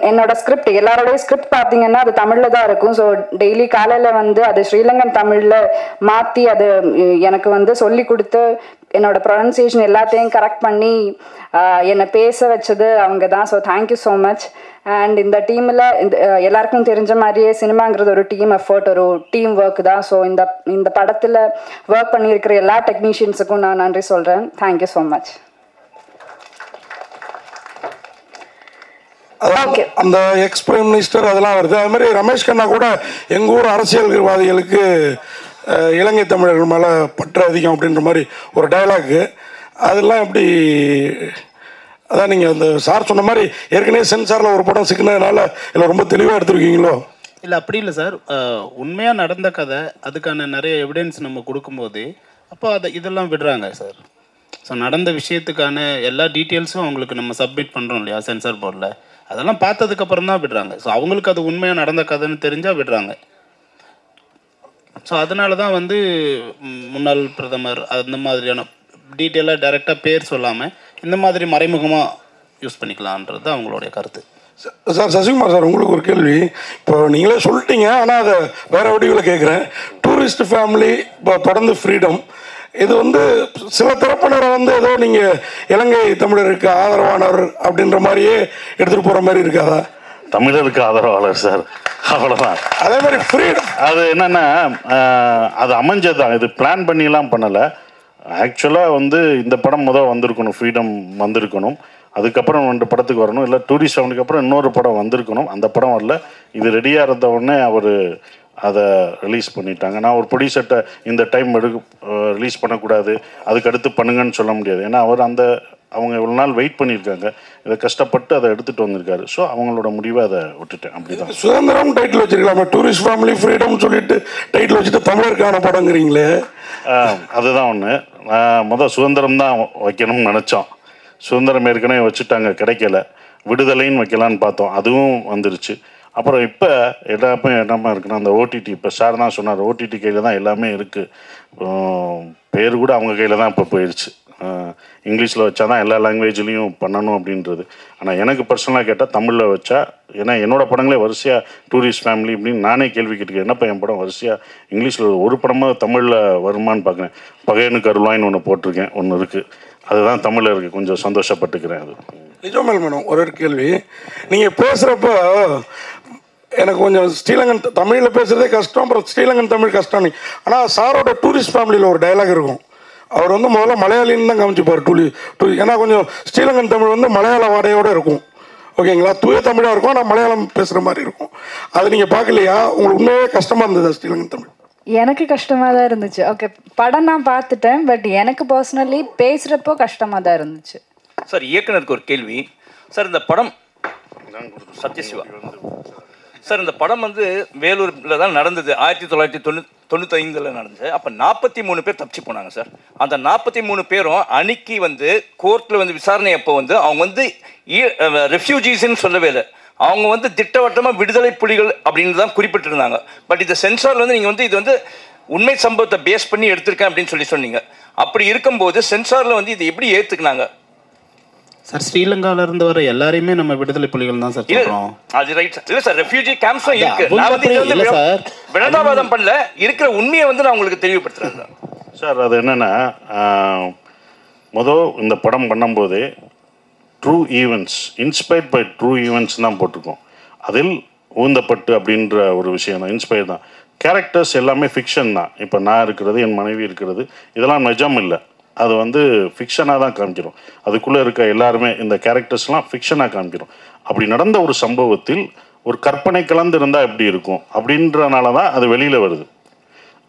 என்னோட ஸ்கிரிப்ட், எல்லாரோடைய ஸ்கிரிப்ட் பார்த்தீங்கன்னா அது தமிழில் தான் இருக்கும். ஸோ டெய்லி காலையில் அது ஸ்ரீலங்கன் தமிழில் மாற்றி அது எனக்கு சொல்லி கொடுத்து என்னோட ப்ரொனன்சியேஷன் எல்லாத்தையும் கரெக்ட் பண்ணி என்னை பேச வச்சது அவங்க தான். So thank you so much. And இந்த டீமில் எல்லாருக்கும் தெரிஞ்ச மாதிரியே சினிமாங்கிறது ஒரு டீம் எஃபர்ட், ஒரு டீம் ஒர்க் தான். ஸோ இந்த படத்தில் ஒர்க் பண்ணியிருக்கிற எல்லா டெக்னீஷியன்ஸுக்கும் நான் நன்றி சொல்கிறேன். Thank you so much. ஓகே, அந்த எக்ஸ் பிரைம் மினிஸ்டர் அதெல்லாம் வருது. அது மாதிரி ரமேஷ் கண்ணா கூட எங்கள் ஊர் அரசியல்வாதிகளுக்கு இலங்கை தமிழர்கள் மேலே பற்று அதிகம் அப்படின்ற மாதிரி ஒரு டைலாக்கு, அதெல்லாம் எப்படி, அதான் நீங்கள் அந்த சார் சொன்ன மாதிரி ஏற்கனவே சென்சாரில் ஒரு படம் சிக்கினதுனால இல்லை ரொம்ப தெளிவாக எடுத்துருக்கீங்களோ? இல்லை அப்படி இல்லை சார், உண்மையாக நடந்த கதை அதுக்கான நிறைய எவிடன்ஸ் நம்ம கொடுக்கும்போது அப்போ இதெல்லாம் விடுறாங்க சார். ஸோ நடந்த விஷயத்துக்கான எல்லா டீட்டெயில்ஸும் அவங்களுக்கு நம்ம சப்மிட் பண்ணுறோம் இல்லையா சென்சார் போர்டில், அதெல்லாம் பார்த்ததுக்கப்புறம் தான் விடுறாங்க. ஸோ அவங்களுக்கு அது உண்மையாக நடந்த கதைன்னு தெரிஞ்சால் விடுறாங்க. ஸோ அதனால தான் வந்து முன்னாள் பிரதமர் அந்த மாதிரியான டீட்டெயிலாக டைரெக்டாக பேர் சொல்லாமல் இந்த மாதிரி மறைமுகமாக யூஸ் பண்ணிக்கலான்றது அவங்களுடைய கருத்து. சார் சசிகுமார் சார், உங்களுக்கு ஒரு கேள்வி. இப்போ நீங்களே சொல்லிட்டீங்க, ஆனால் அதை வேறு வடிவில் கேட்குறேன். டூரிஸ்ட் ஃபேமிலி இப்போ தொடர்ந்து ஃப்ரீடம், இது வந்து சில தரப்பினரை வந்து ஏதோ நீங்கள் இலங்கை தமிழருக்கு ஆதரவானவர் அப்படின்ற மாதிரியே எடுத்துகிட்டு போகிற மாதிரி இருக்காதா? தமிழருக்கு ஆதரவாளர் சார், அவ்வளோதான். அதே மாதிரி ஃப்ரீடம் அது என்னென்னா அது அமைஞ்சது தான், இது பிளான் பண்ணிலாம் பண்ணலை. ஆக்சுவலாக வந்து இந்த படம் முதல் வந்திருக்கணும், ஃப்ரீடம் வந்திருக்கணும், அதுக்கப்புறம் 2 படத்துக்கு வரணும், இல்லை டூரிஸ்ட் ஃபேமிலிக்கு அப்புறம் இன்னொரு படம் வந்திருக்கணும். அந்த படம் வரல. இது ரெடியாக இருந்த உடனே அவர் அதை ரிலீஸ் பண்ணிட்டாங்க. நான் ஒரு ப்ரொடியூசர்கிட்ட இந்த டைம் ரிலீஸ் பண்ணக்கூடாது, அதுக்கு அடுத்து பண்ணுங்கன்னு சொல்ல முடியாது. ஏன்னா அவர் அவங்க இவ்வளோ நாள் வெயிட் பண்ணியிருக்காங்க, இதை கஷ்டப்பட்டு அதை எடுத்துகிட்டு வந்திருக்காரு. ஸோ அவங்களோட முடிவை அதை விட்டுட்டேன். அப்படி தான். சுதந்திரம் டைட்டில் வச்சிருக்கலாமா? டூரிஸ்ட் ஃபேமிலி ஃப்ரீடம் சொல்லிட்டு டைட்டில் வச்சுட்டு தமிழருக்கான படங்கிறீங்களே. அதுதான் ஒன்று. முதல் சுதந்திரம் தான் வைக்கணும்னு நினச்சோம். சுதந்திரம் ஏற்கனவே வச்சுட்டாங்க, கிடைக்கல. விடுதலைன்னு வைக்கலான்னு பார்த்தோம், அதுவும் வந்துருச்சு. அப்புறம் இப்போ எல்லாமே என்னமா இருக்குன்னா அந்த ஓடிடி, இப்போ சார் தான் சொன்னார், ஓடிடி கையில் தான் எல்லாமே இருக்குது. பேர் கூட அவங்க கையில் தான் இப்போ போயிடுச்சு. இங்கிலீஷில் வச்சா தான் எல்லா லாங்குவேஜ்லேயும் பண்ணணும் அப்படின்றது. ஆனால் எனக்கு பர்சனலாக கேட்டால் தமிழில் வச்சா, ஏன்னா என்னோடய படங்களே வரிசையாக டூரிஸ்ட் ஃபேமிலி அப்படின்னு நானே கேள்வி கேட்டுக்கிறேன். என்னப்பா என் படம் வரிசையாக இங்கிலீஷில் ஒரு படமாக தமிழில் வருமானு பார்க்குறேன். பகையனுக்கு அருள்வாயின்னு ஒன்று போட்டிருக்கேன், ஒன்று இருக்குது, அதுதான் தமிழில் இருக்குது. கொஞ்சம் சந்தோஷப்பட்டுக்கிறேன். அது நிஜமல் மேடம். ஒரு கேள்வி, நீங்கள் பேசுகிறப்போ எனக்கு கொஞ்சம் ஸ்ரீலங்கன் தமிழில் பேசுகிறதே கஷ்டம், அப்புறம் ஸ்ரீலங்கன் தமிழ் கஷ்டம். ஆனால் சாரோட டூரிஸ்ட் ஃபேமிலியில் ஒரு டைலாக் இருக்கும். அவர் வந்து முதல்ல மலையாளின்னு தான் காமிச்சிப்பார் ஏன்னா கொஞ்சம் ஸ்ரீலங்கன் தமிழ் வந்து மலையாள வாடையோடு இருக்கும், ஓகேங்களா? தூய தமிழாக இருக்கும், ஆனால் மலையாளம் பேசுகிற மாதிரி இருக்கும். அது நீங்கள் பார்க்கலையா? உங்களுக்கு உண்மையே கஷ்டமாக இருந்ததா ஸ்ரீலங்கன் தமிழ்? எனக்கு கஷ்டமாக தான் இருந்துச்சு. ஓகே, படம் நான் பார்த்துட்டேன், பட் எனக்கு பர்சனலி பேசுகிறப்போ கஷ்டமாக தான் இருந்துச்சு. சார் இயக்குனருக்கு ஒரு கேள்வி சார். இந்த படம் சத்யசிவா சார், இந்த படம் வந்து வேலூரில் தான் நடந்தது, 1995 நடந்துச்சு. அப்போ 43 பேர் தப்பிச்சு போனாங்க சார். அந்த 43 பேரும் அன்னைக்கு வந்து கோர்ட்டில் வந்து விசாரணை அப்போ வந்து அவங்க வந்து ரெஃப்யூஜிஸ்ன்னு சொல்லவே இல்லை, அவங்க வந்து திட்டவட்டமாக விடுதலை புலிகள் அப்படின்னு தான் குறிப்பிட்டிருந்தாங்க. பட் இந்த சென்சாரில் வந்து நீங்கள் வந்து இது வந்து உண்மை சம்பவத்தை பேஸ் பண்ணி எடுத்திருக்கேன் அப்படின்னு சொன்னீங்க. அப்படி இருக்கும்போது சென்சாரில் வந்து இது எப்படி ஏற்றுக்கினாங்க சார்? ஸ்ரீலங்கால இருந்து வர எல்லாரையுமே நம்ம விடுதலை புலிகள் தான் சார் சொல்றோம். அது ரைட் சார். இல்ல சார், ரெஃப்யூஜி கேம்ப்ஸும் இருக்கு. நான் வந்து இது வந்து சார் விளம்பரவாதம் பண்ணல, இருக்கிற உண்மையை வந்து நான் உங்களுக்கு தெளிவுபடுத்துறேன் சார். அது என்னன்னா முதல் இந்த படம் பண்ணும்போது true events, inspired by true events தான் போட்டிருக்கோம். அதில் ஊந்தப்பட்டு அப்படின்ற ஒரு விஷயம் தான், இன்ஸ்பயர் தான். கேரக்டர்ஸ் எல்லாமே ஃபிக்ஷன் தான். இப்போ நான் இருக்கிறது, என் மனைவி இருக்கிறது, இதெல்லாம் நிஜம் இல்லை. அது வந்து ஃபிக்ஷனாக தான் காமிக்கிறோம். அதுக்குள்ளே இருக்க எல்லாருமே இந்த கேரக்டர்ஸ்லாம் ஃபிக்ஷனாக காமிக்கிறோம். அப்படி நடந்த ஒரு சம்பவத்தில் ஒரு கற்பனை கலந்து இருந்தால் எப்படி இருக்கும் அப்படின்றனால தான் அது வெளியில் வருது.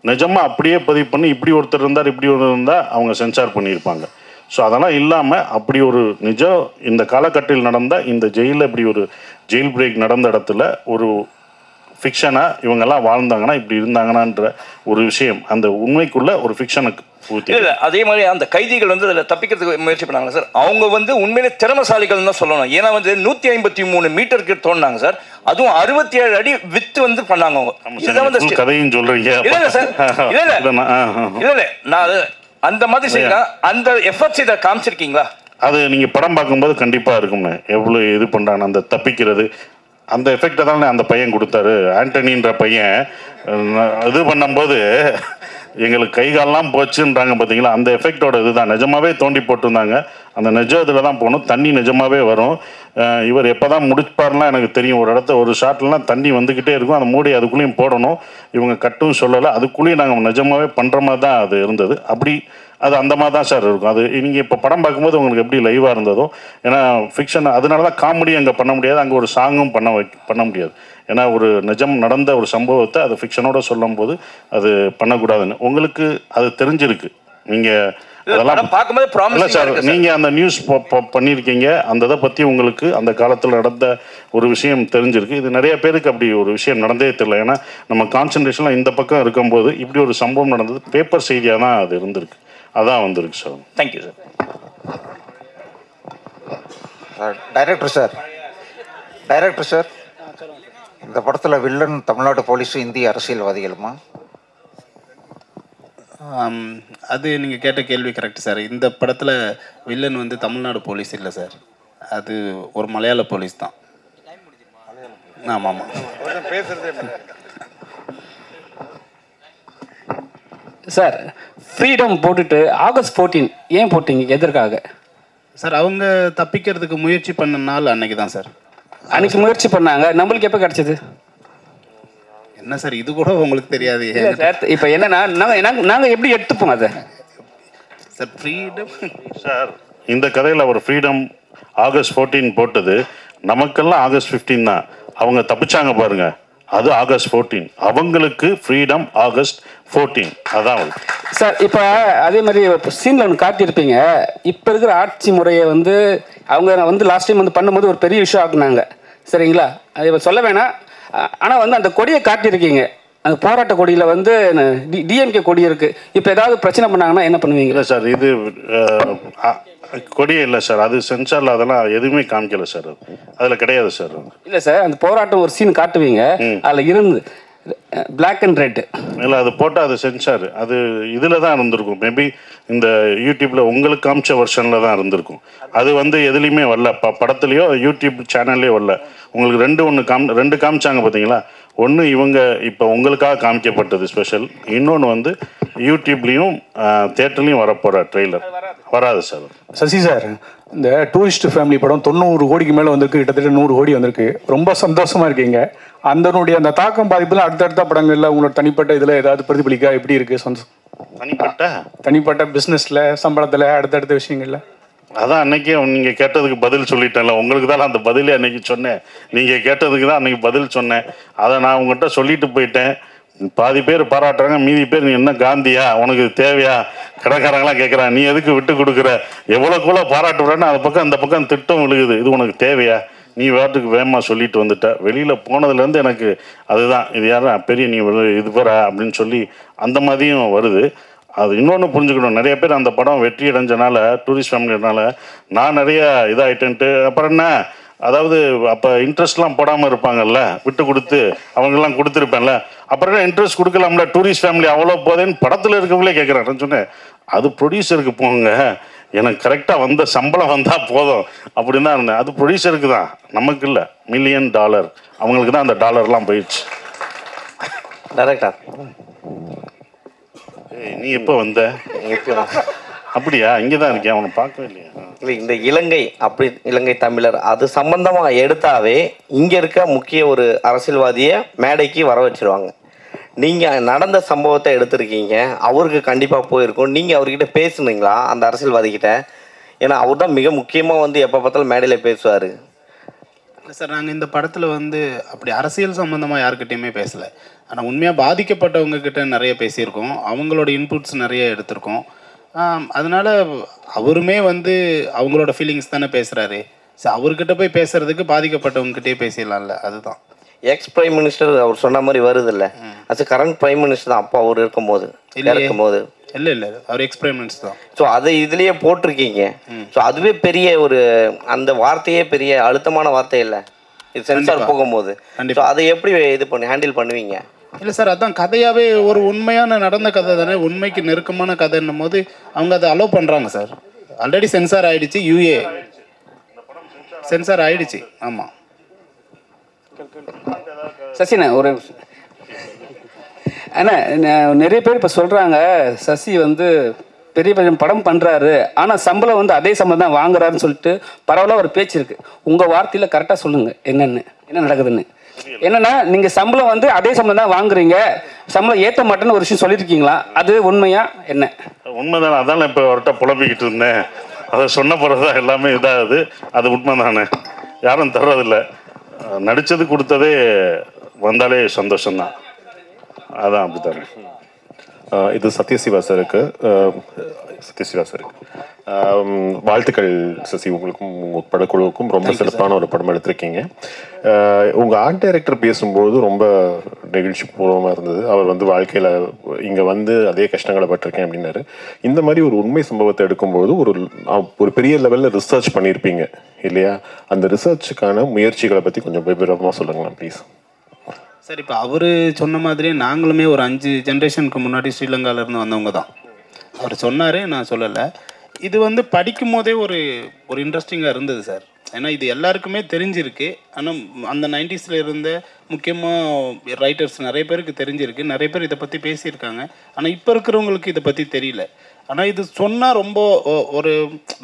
நிஜமாக அப்படியே பதிவு பண்ணி இப்படி ஒருத்தர் இருந்தார், இப்படி ஒருத்தர் இருந்தால் அவங்க சென்சார் பண்ணியிருப்பாங்க. ஸோ அதெல்லாம் இல்லாமல் அப்படி ஒரு நிஜம் இந்த காலகட்டத்தில் நடந்த இந்த ஜெயிலில் இப்படி ஒரு ஜெயில் பிரேக் நடந்த இடத்துல ஒரு ஃபிக்ஷனாக இவங்கெல்லாம் வாழ்ந்தாங்கன்னா இப்படி இருந்தாங்கன்னான்ற ஒரு விஷயம் அந்த உண்மைக்குள்ள ஒரு ஃபிக்ஷனுக்கு ஊற்றி. இல்லை, அதே மாதிரி அந்த கைதிகள் வந்து அதில் தப்பிக்கிறதுக்கு முயற்சி பண்ணாங்க சார். அவங்க வந்து உண்மையிலே திறமசாலிகள் தான் சொல்லணும். ஏன்னா வந்து 153 மீட்டருக்கு தோணுனாங்க சார். அதுவும் 67 அடி வித்து வந்து பண்ணாங்க அவங்க. கதையும் சொல்றீங்க. இல்லை சார், இல்லை நான் அந்த மாதிரி செய்யலாம். அந்த எஃபர்ட்ஸ் இதை காமிச்சிருக்கீங்களா? அது நீங்கள் படம் பார்க்கும்போது கண்டிப்பாக இருக்கும்ண்ணே. எவ்வளோ இது பண்ணுறாங்க அந்த தப்பிக்கிறது, அந்த எஃபெக்டை தானே அந்த பையன் கொடுத்தாரு. ஆண்டனின்ற பையன் இது பண்ணும்போது எங்களுக்கு கை காலெலாம் போச்சுன்றாங்க பார்த்தீங்களா, அந்த எஃபெக்டோட இதுதான். நிஜமாகவே தோண்டி போட்டிருந்தாங்க. அந்த நிஜ இதில் தான் போகணும், தண்ணி நிஜமாகவே வரும். இவர் எப்போ தான் முடிப்பார்லாம் எனக்கு தெரியும். ஒரு இடத்த ஒரு ஷாட்லாம் தண்ணி வந்துக்கிட்டே இருக்கும், அந்த மூடி அதுக்குள்ளேயும் போடணும். இவங்க கட்டும் சொல்லலை, அதுக்குள்ளேயும் நாங்கள் நிஜமாகவே பண்ணுற மாதிரி தான் அது இருந்தது. அப்படி அது அந்த மாதிரி தான் சார் இருக்கும். அது நீங்கள் இப்போ படம் பார்க்கும்போது உங்களுக்கு எப்படி லைவாக இருந்ததோ, ஏன்னா ஃபிக்ஷன் அதனால தான் காமெடி அங்கே பண்ண முடியாது, அங்கே ஒரு சாங்கும் பண்ண முடியாது. ஏன்னா ஒரு நிஜம் நடந்த ஒரு சம்பவத்தை அது ஃபிக்ஷனோட சொல்லும் போது அது பண்ணக்கூடாதுன்னு உங்களுக்கு அது தெரிஞ்சிருக்கு. நீங்கள் அதெல்லாம் பார்க்கும்போது இல்லை ப்ராமிசிங்கா சார். இருக்கு சார். நீங்கள் அந்த நியூஸ் பண்ணியிருக்கீங்க, அந்த இதை பற்றி உங்களுக்கு அந்த காலத்தில் நடந்த ஒரு விஷயம் தெரிஞ்சிருக்கு. இது நிறைய பேருக்கு அப்படி ஒரு விஷயம் நடந்தே தெரியல. ஏன்னா நம்ம கான்சன்ட்ரேஷன்லாம் இந்த பக்கம் இருக்கும்போது இப்படி ஒரு சம்பவம் நடந்தது பேப்பர் செய்தியாக தான் அது இருந்திருக்கு. அதான் வந்திருக்கு sir. Thank you sir. Director sir, இந்த படத்தில் வில்லன் தமிழ்நாடு போலீஸும் இந்திய அரசியல்வாதிகளுமா? அது நீங்கள் கேட்ட கேள்வி கரெக்ட் சார். இந்த படத்தில் வில்லன் வந்து தமிழ்நாடு போலீஸ் இல்லை சார், அது ஒரு மலையாள போலீஸ் தான். ஆமாம் ஆமாம் சார். ஃப்ரீடம் போட்டுட்டு ஆகஸ்ட் 14 ஏன் போட்டீங்க? எதற்காக சார்? அவங்க தப்பிக்கிறதுக்கு முயற்சி பண்ண நாள் அன்னைக்கு தான் சார். அன்னைக்கு முயற்சி பண்ணாங்க, நம்மளுக்கு எப்போ கிடச்சிது? என்ன சார் இது கூட உங்களுக்கு தெரியாது? இல்லை சார், இப்போ என்னன்னா நாங்கள் எப்படி எடுத்துப்போம் அதை சார்? ஃப்ரீடம் சார், இந்த கதையில் அவர் ஃப்ரீடம் ஆகஸ்ட் 14 போட்டது, நமக்கெல்லாம் ஆகஸ்ட் 15 தான். அவங்க தப்பிச்சாங்க பாருங்க, அது ஆகஸ்ட் 14. அவங்களுக்கு ஃப்ரீடம் ஆகஸ்ட் 14. அதான் சார். இப்போ அதே மாதிரி சீனில் ஒன்று காட்டியிருப்பீங்க, இப்போ இருக்கிற ஆட்சி முறையை வந்து அவங்க வந்து லாஸ்ட் டைம் வந்து பண்ணும்போது ஒரு பெரிய இஷ்யூ ஆக்குனாங்க, சரிங்களா? அது சொல்ல வேணாம். ஆனால் வந்து அந்த கொடியை காட்டியிருக்கீங்க, அந்த போராட்ட கொடியில் வந்து டிஎம்கே கொடி இருக்குது. இப்போ ஏதாவது பிரச்சனை பண்ணாங்கன்னா என்ன பண்ணுவீங்க? இல்லை சார், இது கொடியே இல்லை சார், அது சென்சாரில் அதெல்லாம் எதுவுமே காமிக்கல சார், அதில் கிடையாது சார். இல்லை சார், அந்த போராட்டம் ஒரு சீன் காட்டுவீங்க, அதில் இருந்து பிளாக் அண்ட் ரெட். இல்லை, அது போட்டால் அது சென்சார், அது இதில் தான் இருந்திருக்கும். மேபி இந்த யூடியூப்பில் உங்களுக்கு காமிச்ச வெர்ஷனில் தான் இருந்திருக்கும். அது வந்து எதுலேயுமே வரல, படத்துலையோ யூடியூப் சேனல்லையோ வரல. உங்களுக்கு ரெண்டு காமிச்சாங்க பார்த்தீங்களா? ஒன்று இவங்க இப்போ உங்களுக்காக காமிக்கப்பட்டது ஸ்பெஷல், இன்னொன்று வந்து யூடியூப்லேயும் தேட்டர்லேயும் வரப்போகிற ட்ரெய்லர் வராது சார். சசி சார், இந்த டூரிஸ்ட் ஃபேமிலி படம் 90 கோடிக்கு மேலே வந்திருக்கு, கிட்டத்தட்ட 100 கோடி வந்திருக்கு. ரொம்ப சந்தோஷமாக இருக்கீங்க. அந்த தாக்கம் பாதிப்புலாம் அடுத்தடுத்த படங்களில் உங்களோட தனிப்பட்ட இதில் ஏதாவது பிரதிபலிக்கா? எப்படி இருக்குது தனிப்பட்ட பிஸ்னஸில், சம்பளத்தில், அடுத்தடுத்த விஷயங்களில்? அதான் அன்னைக்கே நீங்கள் கேட்டதுக்கு பதில் சொல்லிட்டேன்ல. உங்களுக்கு தான் அந்த பதிலே அன்னைக்கு சொன்னேன். நீங்கள் கேட்டதுக்கு தான் அன்னைக்கு பதில் சொன்னேன். அதை நான் உங்கள்கிட்ட சொல்லிட்டு போயிட்டேன். பாதி பேர் பாராட்டுறாங்க, மீதி பேர் நீ என்ன காந்தியா, உனக்கு இது தேவையா, கடைக்காரங்களாம் கேட்குறான், நீ எதுக்கு விட்டு கொடுக்குற, எவ்வளோக்குள்ள பாராட்டுறேன்னு அந்த பக்கம் அந்த பக்கம் திட்டம் விழுகுது. இது உனக்கு தேவையா, நீ வேட்டுக்கு வேகமாக சொல்லிட்டு வந்துட்ட. வெளியில் போனதுலேருந்து எனக்கு அதுதான், இது யாரும் பெரிய நீ இது போகிற அப்படின்னு சொல்லி அந்த மாதிரியும் வருது. அது இன்னொன்று புரிஞ்சுக்கணும், நிறைய பேர் அந்த படம் வெற்றி அடைஞ்சனால, டூரிஸ்ட் ஃபேமிலினால நான் நிறைய இதாகிட்டேன்ட்டு. அப்புறம் என்ன, அதாவது அப்போ இன்ட்ரெஸ்ட்லாம் போடாமல் இருப்பாங்கல்ல, விட்டு கொடுத்து அவங்கெல்லாம் கொடுத்துருப்பேன்ல, அப்புறம் என்ன இன்ட்ரெஸ்ட் கொடுக்கலாம்ல, டூரிஸ்ட் ஃபேமிலி அவ்வளோ போதேன்னு படத்தில் இருக்கவங்களே கேட்குறேன். சொன்னேன், அது ப்ரொடியூசருக்கு போங்க, எனக்கு கரெக்டாக வந்த சம்பளம் வந்தால் போதும் அப்படின்னு தான் இருந்தேன். அது ப்ரொடியூசருக்கு தான், நமக்கு இல்லை. $1 மில்லியன் அவங்களுக்கு தான் அந்த டாலர்லாம் போயிடுச்சு. டைரக்டர், நீ எப்போ வந்த? அப்படியா? இங்கே தான் இருக்கேன், அவனை பார்க்கவே இல்லையா? இல்லை, இந்த இலங்கை தமிழர் அது சம்பந்தமாக எடுத்தாவே இங்கே இருக்க முக்கிய ஒரு அரசியல்வாதியை மேடைக்கு வர வச்சிருவாங்க. நீங்கள் நடந்த சம்பவத்தை எடுத்திருக்கீங்க, அவருக்கு கண்டிப்பாக போயிருக்கும். நீங்கள் அவர்கிட்ட பேசுனீங்களா அந்த அரசியல்வாதிக்கிட்ட? ஏன்னா அவர் தான் மிக முக்கியமாக வந்து எப்போ பார்த்தாலும் மேடையில் பேசுவார். இல்லை சார், நாங்கள் இந்த படத்தில் வந்து அப்படி அரசியல் சம்மந்தமாக யாருக்கிட்டையுமே பேசலை. ஆனால் உண்மையாக பாதிக்கப்பட்டவங்கக்கிட்ட நிறைய பேசியிருக்கோம், அவங்களோட இன்புட்ஸ் நிறைய எடுத்திருக்கோம். அதனால் அவருமே வந்து அவங்களோட ஃபீலிங்ஸ் தானே பேசுகிறாரு. சரி, அவர்கிட்ட போய் பேசுகிறதுக்கு பாதிக்கப்பட்டவங்ககிட்டே பேசிடலாம்ல, அதுதான். எக்ஸ் பிரைம் மினிஸ்டர் அவர் சொன்ன மாதிரி வருது இல்லை, அது கரண்ட் பிரைம் மினிஸ்டர் தான். அப்போ அவர் இருக்கும்போது இல்லை அவர் எக்ஸ் பிரைம் மினிஸ்டர் தான். ஸோ அதை இதுலேயே போட்டிருக்கீங்க. ஸோ அதுவே பெரிய ஒரு அந்த வார்த்தையே பெரிய அழுத்தமான வார்த்தை இல்லை, இது சென்சார் போகும்போது. ஸோ அதை எப்படி ஹேண்டில் பண்ணுவீங்க? இல்லை சார், அதான் கதையாகவே ஒரு உண்மையான நடந்த கதை தானே, உண்மைக்கு நெருக்கமான கதைன்னும் போது அவங்க அதை அலோவ் பண்ணுறாங்க சார். ஆல்ரெடி சென்சார் ஆகிடுச்சு, யூஏ சென்சார் ஆகிடுச்சு. ஆமாம் சசிண்ணா, ஒரு அண்ணா, நிறைய பேர் இப்போ சொல்கிறாங்க சசி வந்து பெரிய பெரிய படம் பண்ணுறாரு, ஆனால் சம்பளம் வந்து அதே சம்பளம் தான் வாங்குறாருன்னு சொல்லிட்டு பரவாயில்ல ஒரு பேச்சு இருக்குது. உங்கள் வார்த்தையில் கரெக்டாக சொல்லுங்கள், என்ன நடக்குதுன்னு. என்னன்னா, நீங்கள் சம்பளம் வந்து அதே சம்பளம் தான் வாங்குறீங்க, சம்பளம் ஏற்ற மாட்டேன்னு ஒரு விஷயம் சொல்லியிருக்கீங்களா? அது உண்மையா? என்ன உண்மைதானே? அதான் இப்போ அவர்கிட்ட புலம்பிக்கிட்டு இருந்தேன். அதை சொன்ன பிறகுதான் எல்லாமே இதாகுது. அது உண்மை தானே, யாரும் தர்றதில்லை. நடித்தது கொடுத்ததே வந்தாலே சந்தோஷம்தான். அதான் அப்படித்தானே. இது சத்யசிவா சாருக்கு வாழ்த்துக்கள் சசி. உங்களுக்கும் உங்கள் படக்குழுவுக்கும் ரொம்ப சிறப்பான ஒரு படம் எடுத்திருக்கீங்க. உங்கள் ஆர்ட் டைரக்டர் பேசும்போது ரொம்ப நெகிழ்ச்சி பூர்வமாக இருந்தது. அவர் வந்து வாழ்க்கையில் இங்கே வந்து அதே கஷ்டங்களை பட்டிருக்கேன் அப்படின்னாரு. இந்த மாதிரி ஒரு உண்மை சம்பவத்தை எடுக்கும்போது ஒரு பெரிய லெவலில் ரிசர்ச் பண்ணியிருப்பீங்க இல்லையா? அந்த ரிசர்ச்சுக்கான முயற்சிகளை பற்றி கொஞ்சம் விவரமாக சொல்லுங்களேன் ப்ளீஸ். சார், இப்போ அவர் சொன்ன மாதிரி நாங்களுமே ஒரு 5 ஜென்ரேஷனுக்கு முன்னாடி ஸ்ரீலங்காவிலேருந்து வந்தவங்க தான். அவர் சொன்னார், நான் சொல்லலை. இது வந்து படிக்கும் போதே ஒரு இன்ட்ரெஸ்டிங்காக இருந்தது சார். ஏன்னா இது எல்லாருக்குமே தெரிஞ்சிருக்கு. ஆனால் அந்த 90s இருந்த முக்கியமாக ரைட்டர்ஸ் நிறைய பேருக்கு தெரிஞ்சிருக்கு. நிறைய பேர் இதை பற்றி பேசியிருக்காங்க. ஆனால் இப்போ இருக்கிறவங்களுக்கு இதை பற்றி தெரியல. ஆனால் இது சொன்னால் ரொம்ப ஒரு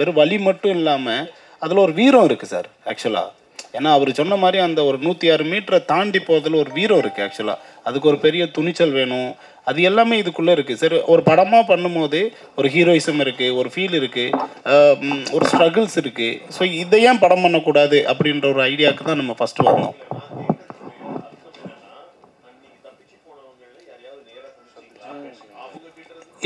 வெறும் வலி மட்டும் இல்லாமல் அதில் ஒரு வீரம் இருக்குது சார் ஆக்சுவலாக. ஏன்னா அவர் சொன்ன மாதிரி அந்த ஒரு 106 மீட்டரை தாண்டி போகிறதுல ஒரு வீரம் இருக்குது ஆக்சுவலாக. அதுக்கு ஒரு பெரிய துணிச்சல் வேணும். அது எல்லாமே இதுக்குள்ளே இருக்குது. சரி, ஒரு படமாக பண்ணும்போது ஒரு ஹீரோயிசம் இருக்குது, ஒரு ஃபீல் இருக்குது, ஒரு ஸ்ட்ரகிள்ஸ் இருக்குது. ஸோ இதை ஏன் படம் பண்ணக்கூடாது அப்படின்ற ஒரு ஐடியாவுக்கு தான் நம்ம ஃபஸ்ட்டு வந்தோம்.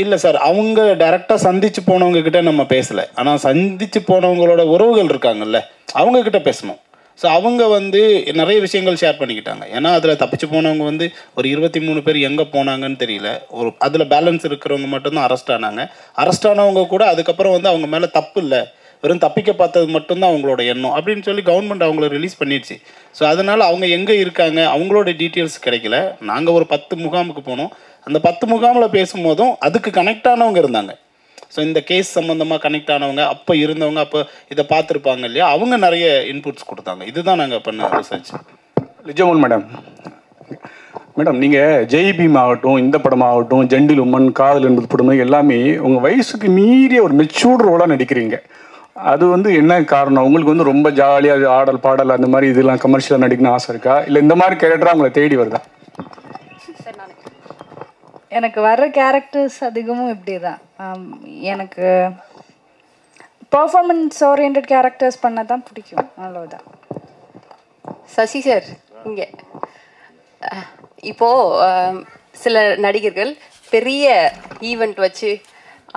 இல்லை சார், அவங்க டைரெக்டாக சந்தித்து போனவங்க கிட்ட நம்ம பேசலை. ஆனால் சந்தித்து போனவங்களோட உறவுகள் இருக்காங்கல்ல, அவங்கக்கிட்ட பேசணும். ஸோ அவங்க வந்து நிறைய விஷயங்கள் ஷேர் பண்ணிக்கிட்டாங்க. ஏன்னா அதில் தப்பிச்சு போனவங்க வந்து ஒரு 23 பேர் எங்கே போனாங்கன்னு தெரியல. அதில் பேலன்ஸ் இருக்கிறவங்க மட்டும்தான் அரெஸ்ட் ஆனாங்க. அரெஸ்ட் ஆனவங்க கூட அதுக்கப்புறம் வந்து அவங்க மேலே தப்பு இல்லை, வெறும் தப்பிக்க பார்த்தது மட்டும்தான் அவங்களோட எண்ணம் அப்படின்னு சொல்லி கவர்மெண்ட் அவங்கள ரிலீஸ் பண்ணிடுச்சு. ஸோ அதனால் அவங்க எங்கே இருக்காங்க அவங்களோட டீட்டெயில்ஸ் கிடைக்கல. நாங்கள் ஒரு 10 முகாமுக்கு போனோம். அந்த 10 முகாமில் பேசும்போதும் அதுக்கு கனெக்ட் ஆனவங்க இருந்தாங்க. ஸோ இந்த கேஸ் சம்மந்தமாக கனெக்ட் ஆனவங்க, அப்போ இருந்தவங்க, அப்போ இதை பார்த்துருப்பாங்க இல்லையா, அவங்க நிறைய இன்புட்ஸ் கொடுத்தாங்க. இதுதான் நாங்கள் பண்ண ரிசர்ச். லிஜமோன் மேடம், நீங்கள் ஜெய்பீம் ஆகட்டும், இந்த படமாகட்டும், ஜெண்டில் உமன், காதல் என்பது படம் எல்லாமே உங்கள் வயசுக்கு மீறிய ஒரு மெச்சூர்ட் ரோலாக நடிக்கிறீங்க. அது வந்து என்ன காரணம்? உங்களுக்கு வந்து ரொம்ப ஜாலியாக ஆடல் பாடல் அந்த மாதிரி இதெல்லாம் கமர்ஷியலாக நடிக்கணும்னு ஆசை இருக்கா, இல்லை இந்த மாதிரி கேரக்டராக உங்களை தேடி வருதா? எனக்கு வர்ற கேரக்டர்ஸ் அதிகமும் இப்படி தான். எனக்கு பர்ஃபார்மன்ஸ் ஓரியன்ட் கேரக்டர்ஸ் பண்ண தான் பிடிக்கும், அவ்வளோதான். சசி சார், இங்கே இப்போது சில நடிகர்கள் பெரிய ஈவெண்ட் வச்சு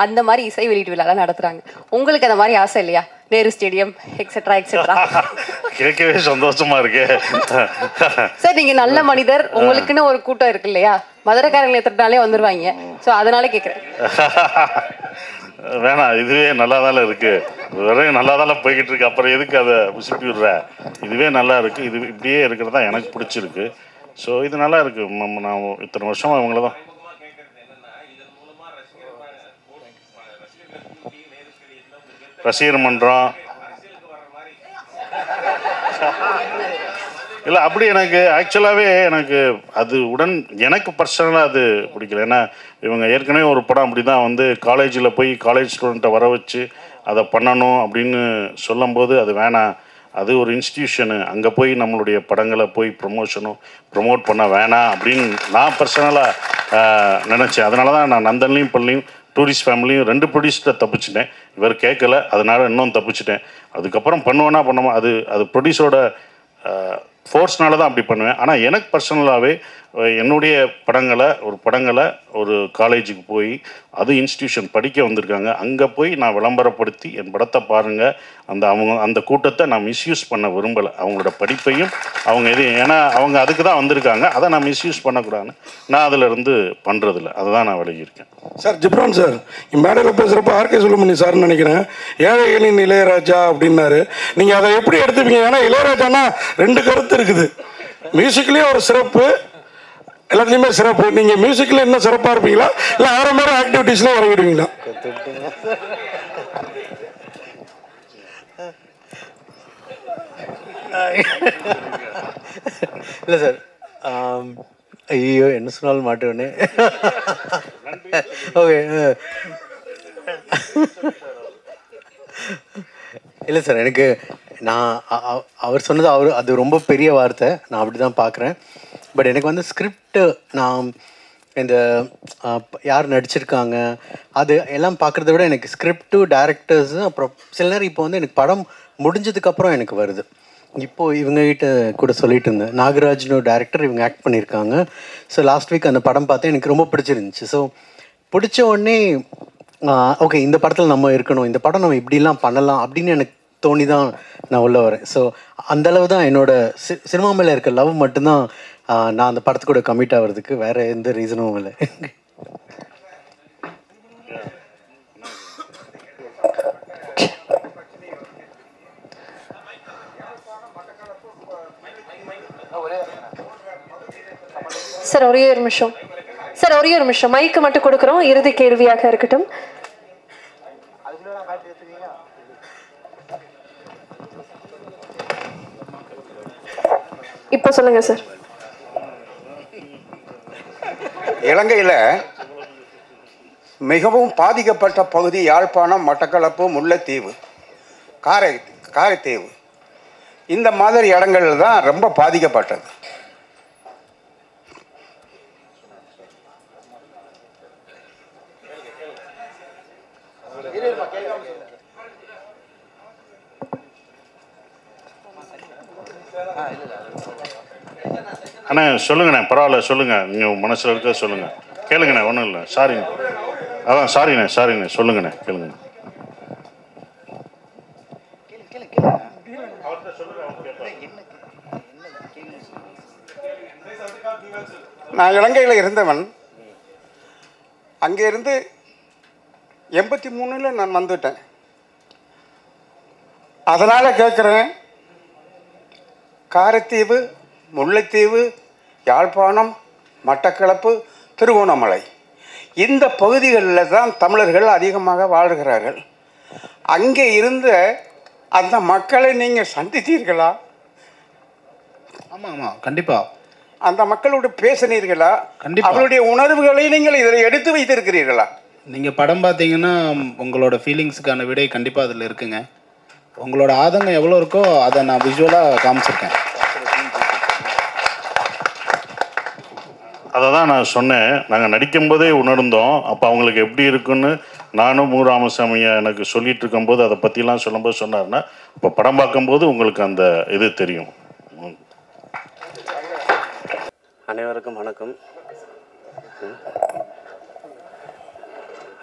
அந்த மாதிரி இசை வெளியீட்டு விழாலாம் நடத்துகிறாங்க. உங்களுக்கு அந்த மாதிரி ஆசை இல்லையா? Nehru stadium etcetera etcetera. கேட்கவே சந்தோஷமா இருக்கு சார். நீங்கள் நல்ல மனிதர், உங்களுக்குன்னு ஒரு கூட்டம் இருக்கு இல்லையா? மதுரைக்காரங்களை எத்தனாலே வந்துடுவாங்க. ஸோ அதனால கேட்குறேன். வேணாம், இதுவே நல்லா தானே இருக்கு, வெறும் நல்லா தானே போய்கிட்டு இருக்கு. அப்புறம் எதுக்கு அதை விசிப்பி விடுற? இதுவே நல்லா இருக்கு. இது இப்படியே இருக்கிறது தான் எனக்கு பிடிச்சிருக்கு. ஸோ இது நல்லா இருக்கு. நான் இத்தனை வருஷமா இவங்கள தான் ரசிகர் மன்றம் இல்லை, அப்படி எனக்கு ஆக்சுவலாகவே எனக்கு அது எனக்கு பர்சனலாக அது பிடிக்கல. ஏன்னா இவங்க ஏற்கனவே ஒரு படம் அப்படி தான் வந்து காலேஜில் போய் காலேஜ் ஸ்டூடெண்ட்டை வர வச்சு அதை பண்ணணும் அப்படின்னு சொல்லும்போது அது வேணாம், அது ஒரு இன்ஸ்டிடியூஷனு, அங்கே போய் நம்மளுடைய படங்களை போய் ப்ரொமோட் பண்ண வேணாம் அப்படின்னு நான் பர்சனலாக நினச்சேன். அதனால தான் நான் நந்தன்லையும் பள்ளியும் டூரிஸ்ட் ஃபேமிலியும் 2 ப்ரொடியூசரை தப்பிச்சிட்டேன். இவர் கேட்கல, அதனால் இன்னும் தப்பிச்சிட்டேன். அதுக்கப்புறம் பண்ணுவேன்னா பண்ணுவோம், அது ப்ரொடியூசரோட ஃபோர்ஸ்னால தான் அப்படி பண்ணுவேன். ஆனால் எனக்கு பர்சனலாகவே என்னுடைய படங்களை ஒரு காலேஜுக்கு போய் அது இன்ஸ்டிடியூஷன் படிக்க வந்திருக்காங்க, அங்கே போய் நான் விளம்பரப்படுத்தி என் படத்தை பாருங்கள், அந்த கூட்டத்தை நான் மிஸ்யூஸ் பண்ண விரும்பலை. அவங்களோட படிப்பையும் ஏன்னா அவங்க அதுக்கு தான் வந்திருக்காங்க, அதை நான் மிஸ்யூஸ் பண்ணக்கூடாதுன்னு நான் அதில் இருந்து பண்ணுறதில்ல. அதுதான் நான் விலகியிருக்கேன். சார், ஜிப்ரான் சார் மேடையில் பேசுகிறப்ப ஆர்கே சுலமணி சார்னு நினைக்கிறேன், ஏழைகளின் இளையராஜா அப்படின்னாரு. நீங்கள் அதை எப்படி எடுத்துப்பீங்க? ஏன்னா இளையராஜானா 2 கருத்து இருக்குது. மியூசிக்லேயே ஒரு சிறப்பு, எல்லாத்துலேயுமே சிறப்பு. நீங்கள் மியூசிக்கில் என்ன சிறப்பாக இருப்பீங்களா, இல்லை வேறு மாதிரி ஆக்டிவிட்டீஸ்லாம் இறங்கிடுவீங்களா? இல்லை சார், ஐயோ என்ன சொன்னாலும் மாட்டேன்னு. ஓகே, இல்லை சார், எனக்கு அவர் சொன்னது அது ரொம்ப பெரிய வார்த்தை, நான் அப்படி தான் பார்க்குறேன். பட் எனக்கு வந்து ஸ்கிரிப்டு, நான் இந்த யார் நடிச்சிருக்காங்க அது எல்லாம் பார்க்குறத விட எனக்கு ஸ்கிரிப்டு, டேரக்டர்ஸு, அப்புறம் சில நேரம் இப்போ வந்து எனக்கு படம் முடிஞ்சதுக்கப்புறம் எனக்கு வருது. இப்போது இவங்ககிட்ட கூட சொல்லிட்டு இருந்தேன், நாகராஜ்னு டேரக்டர், இவங்க ஆக்ட் பண்ணியிருக்காங்க. ஸோ லாஸ்ட் வீக் அந்த படம் பார்த்தேன், எனக்கு ரொம்ப பிடிச்சிருந்துச்சு. ஸோ பிடிச்ச உடனே ஓகே இந்த படத்தில் நம்ம இருக்கணும், இந்த படம் நம்ம இப்படிலாம் பண்ணலாம் அப்படின்னு எனக்கு தோணி தான் நான் உள்ளே வரேன். ஸோ அந்தளவு தான் என்னோட சினிமா மேலே இருக்க லவ் மட்டும்தான் நான் அந்த படத்துக்கூட கமிட் ஆகிறதுக்கு, வேறு எந்த ரீசனும் இல்லை. சார் ஒரே ஒரு நிமிஷம் சார், ஒரே ஒரு நிமிஷம் மைக்கு மட்டும் கொடுக்குறோம், இறுதி கேள்வியாக இருக்கட்டும். இப்போ சொல்லுங்க சார். இலங்கையில் மிகவும் பாதிக்கப்பட்ட பகுதி யாழ்ப்பாணம், மட்டக்களப்பு, முல்லைத்தீவு, காரைத்தீவு, இந்த மாதிரி இடங்கள் தான் ரொம்ப பாதிக்கப்பட்டது. அண்ணா சொல்லுங்கண்ணே, பரவாயில்ல சொல்லுங்கள், நீங்கள் மனசில் இருக்க சொல்லுங்கள், கேளுங்கண்ணே, ஒன்றும் இல்லை, சாரிண்ணே, அதான் சாரிண்ணே சொல்லுங்கண்ணே, கேளுங்கண்ணே. நான் இலங்கையில் இருந்தவன், அங்கே இருந்து 83 நான் வந்துட்டேன். அதனால் கேட்குறேன், காரைத்தீவு, முல்லைத்தீவு, யாழ்ப்பாணம், மட்டக்களப்பு, திருகோணமலை இந்த பகுதிகளில் தான் தமிழர்கள் அதிகமாக வாழ்கிறார்கள். அங்கே இருந்த அந்த மக்களை நீங்கள் சந்தித்தீர்களா? ஆமாம் ஆமாம், கண்டிப்பாக. அந்த மக்களோடு பேசினீர்களா? கண்டிப்பாக. அவருடைய உணர்வுகளை நீங்கள் இதில் எடுத்து வைத்திருக்கிறீர்களா? நீங்கள் படம் பார்த்தீங்கன்னா உங்களோட ஃபீலிங்ஸுக்கான விடை கண்டிப்பாக அதில் இருக்குங்க. உங்களோட ஆதங்கம் எவ்வளோ இருக்கோ அதை நான் விஷுவலாக காமிச்சிருக்கேன். அதை தான் நான் சொன்னேன், நாங்கள் நடிக்கும்போதே உணர்ந்தோம். அப்போ அவங்களுக்கு எப்படி இருக்குன்னு நானும் மு. ராமசாமியை எனக்கு சொல்லிட்டு இருக்கும்போது அதை பற்றிலாம் சொல்லும்போது சொன்னார்னா, இப்போ படம் பார்க்கும்போது உங்களுக்கு அந்த இது தெரியும். அனைவருக்கும் வணக்கம்.